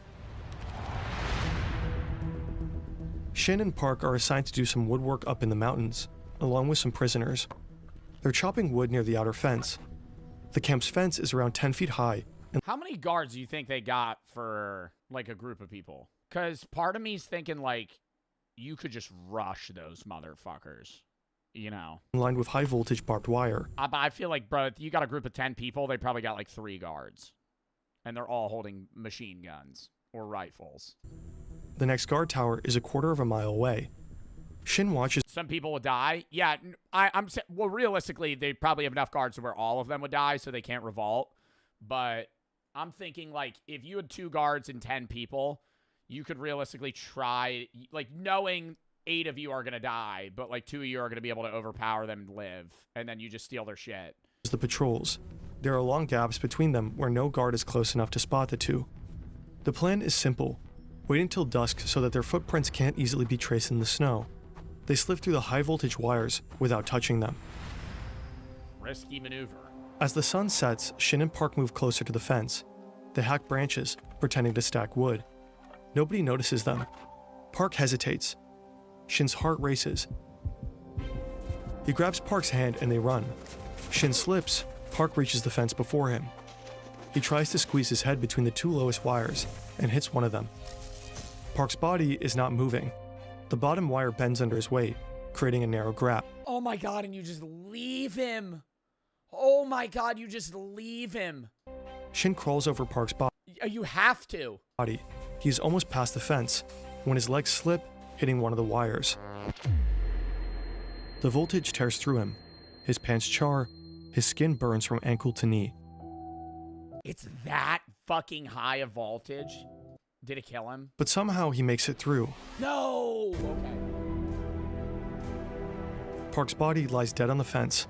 Shin and Park are assigned to do some woodwork up in the mountains, along with some prisoners. They're chopping wood near the outer fence. The camp's fence is around 10 feet high. How many guards do you think they got for, like, a group of people? Because part of me's thinking, like, you could just rush those motherfuckers, you know? Lined with high-voltage barbed wire. But I feel like, bro, if you got a group of 10 people, they probably got, like, 3 guards. And they're all holding machine guns or rifles. The next guard tower is a quarter of a mile away. Shin watches. Some people would die. Yeah, well, realistically, they probably have enough guards to where all of them would die, so they can't revolt. But I'm thinking, like, if you had 2 guards and 10 people, you could realistically try, like, knowing 8 of you are going to die, but, like, 2 of you are going to be able to overpower them and live, and then you just steal their shit. The patrols. There are long gaps between them where no guard is close enough to spot the 2. The plan is simple. Wait until dusk so that their footprints can't easily be traced in the snow. They slip through the high-voltage wires without touching them. Risky maneuver. As the sun sets, Shin and Park move closer to the fence. They hack branches, pretending to stack wood. Nobody notices them. Park hesitates. Shin's heart races. He grabs Park's hand and they run. Shin slips. Park reaches the fence before him. He tries to squeeze his head between the two lowest wires and hits one of them. Park's body is not moving. The bottom wire bends under his weight, creating a narrow gap. Oh my god, and you just leave him. Oh my god, you just leave him. Shin crawls over Park's You have to. body. He's almost past the fence when his legs slip, hitting one of the wires. The voltage tears through him. His pants char. His skin burns from ankle to knee. It's that fucking high a voltage. Did it kill him? But somehow he makes it through. No! Okay. Park's body lies dead on the fence.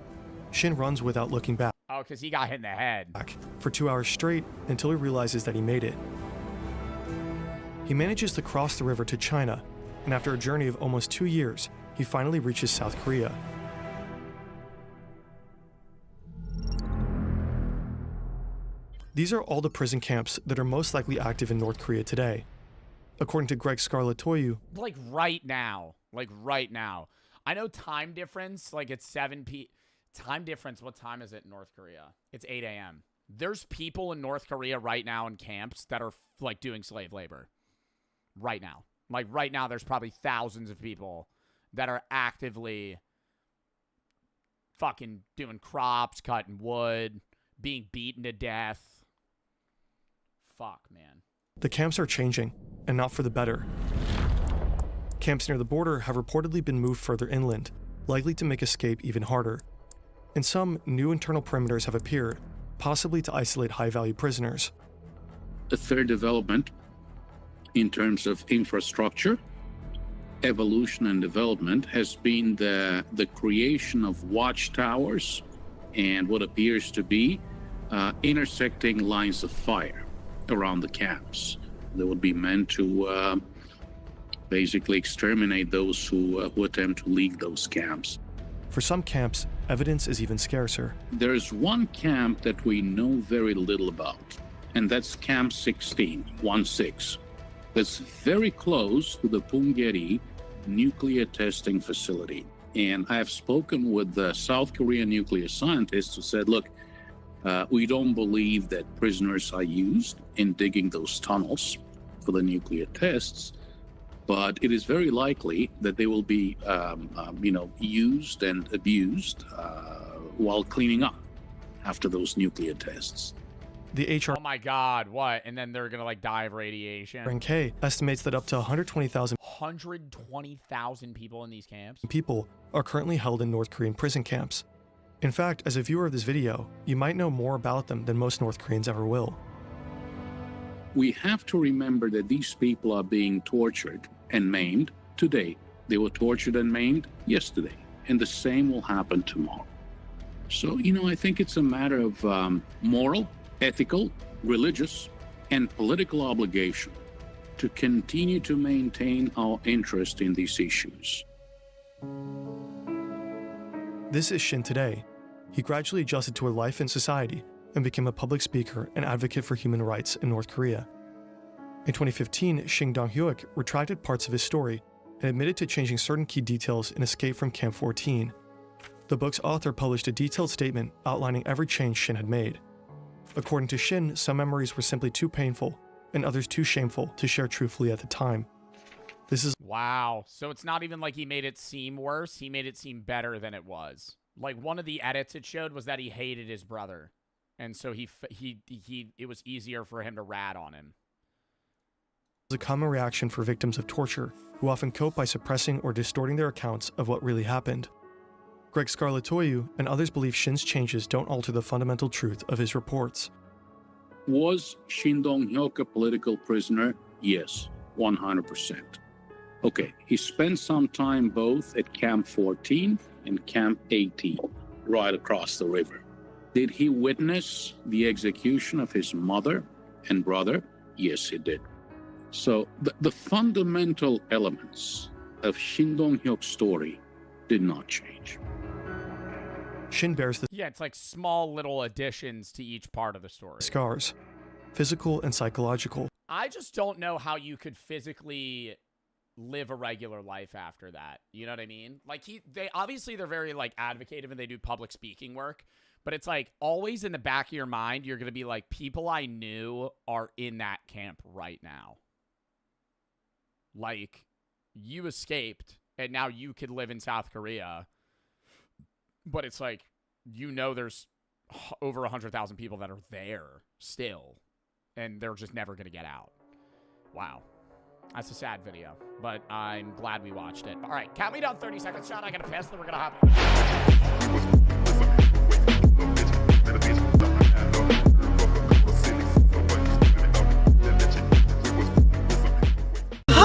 Shin runs without looking back Oh, because he got hit in the head. for 2 hours straight until he realizes that he made it. He manages to cross the river to China, and after a journey of almost 2 years, he finally reaches South Korea. These are all the prison camps that are most likely active in North Korea today. According to Greg Scarlatoiu, Like right now. Like right now. I know time difference, like it's 7 p. Time difference, what time is it in North Korea? It's 8 a.m. There's people in North Korea right now in camps that are like doing slave labor. Right now. Like right now, there's probably thousands of people that are actively fucking doing crops, cutting wood, being beaten to death. Fuck, man. the camps are changing, and not for the better. Camps near the border have reportedly been moved further inland, likely to make escape even harder. And some new internal perimeters have appeared, possibly to isolate high-value prisoners. A third development in terms of infrastructure, evolution and development has been the creation of watchtowers and what appears to be intersecting lines of fire around the camps that would be meant to basically exterminate those who attempt to leave those camps. For some camps, evidence is even scarcer. There's one camp that we know very little about, and that's Camp 16, 1-6. That's very close to the Punggye nuclear testing facility. And I have spoken with the South Korean nuclear scientists who said, look, we don't believe that prisoners are used in digging those tunnels for the nuclear tests, but it is very likely that they will be, used and abused while cleaning up after those nuclear tests. The HR Oh my God, what? And then thing gonna like die of radiation. RNK estimates that up to 120,000 people in these camps. people are currently held in North Korean prison camps. In fact, as a viewer of this video, you might know more about them than most North Koreans ever will. We have to remember that these people are being tortured and maimed today. They were tortured and maimed yesterday, and the same will happen tomorrow. So, I think it's a matter of moral, ethical, religious, and political obligation to continue to maintain our interest in these issues. This is Shin today. He gradually adjusted to a life in society and became a public speaker and advocate for human rights in North Korea. In 2015, Shin Dong-hyuk retracted parts of his story and admitted to changing certain key details in Escape from Camp 14. The book's author published a detailed statement outlining every change Shin had made. According to Shin, some memories were simply too painful and others too shameful to share truthfully at the time. This is Wow. So it's not even like he made it seem worse. He made it seem better than it was. Like one of the edits it showed was that he hated his brother. And so it was easier for him to rat on him. a common reaction for victims of torture, who often cope by suppressing or distorting their accounts of what really happened. Greg Scarlatoiu and others believe Shin's changes don't alter the fundamental truth of his reports. Was Shin Dong-hyuk a political prisoner? Yes, 100%. Okay, he spent some time both at Camp 14 and Camp 18, right across the river. Did he witness the execution of his mother and brother? Yes, he did. So the fundamental elements of Shin Dong-hyuk's story did not change. Shin bears the Yeah, it's like small little additions to each part of the story. scars. physical and psychological. I just don't know how you could physically live a regular life after that. You know what I mean? Like they're very like advocative and they do public speaking work, but it's like always in the back of your mind, you're going to be like, people I knew are in that camp right now. Like you escaped and now you could live in South Korea, but it's like, you know, there's over 100,000 people that are there still, and they're just never going to get out. Wow. That's a sad video, but I'm glad we watched it. All right, count me down 30 seconds, Sean. I got to piss, then we're going to hop.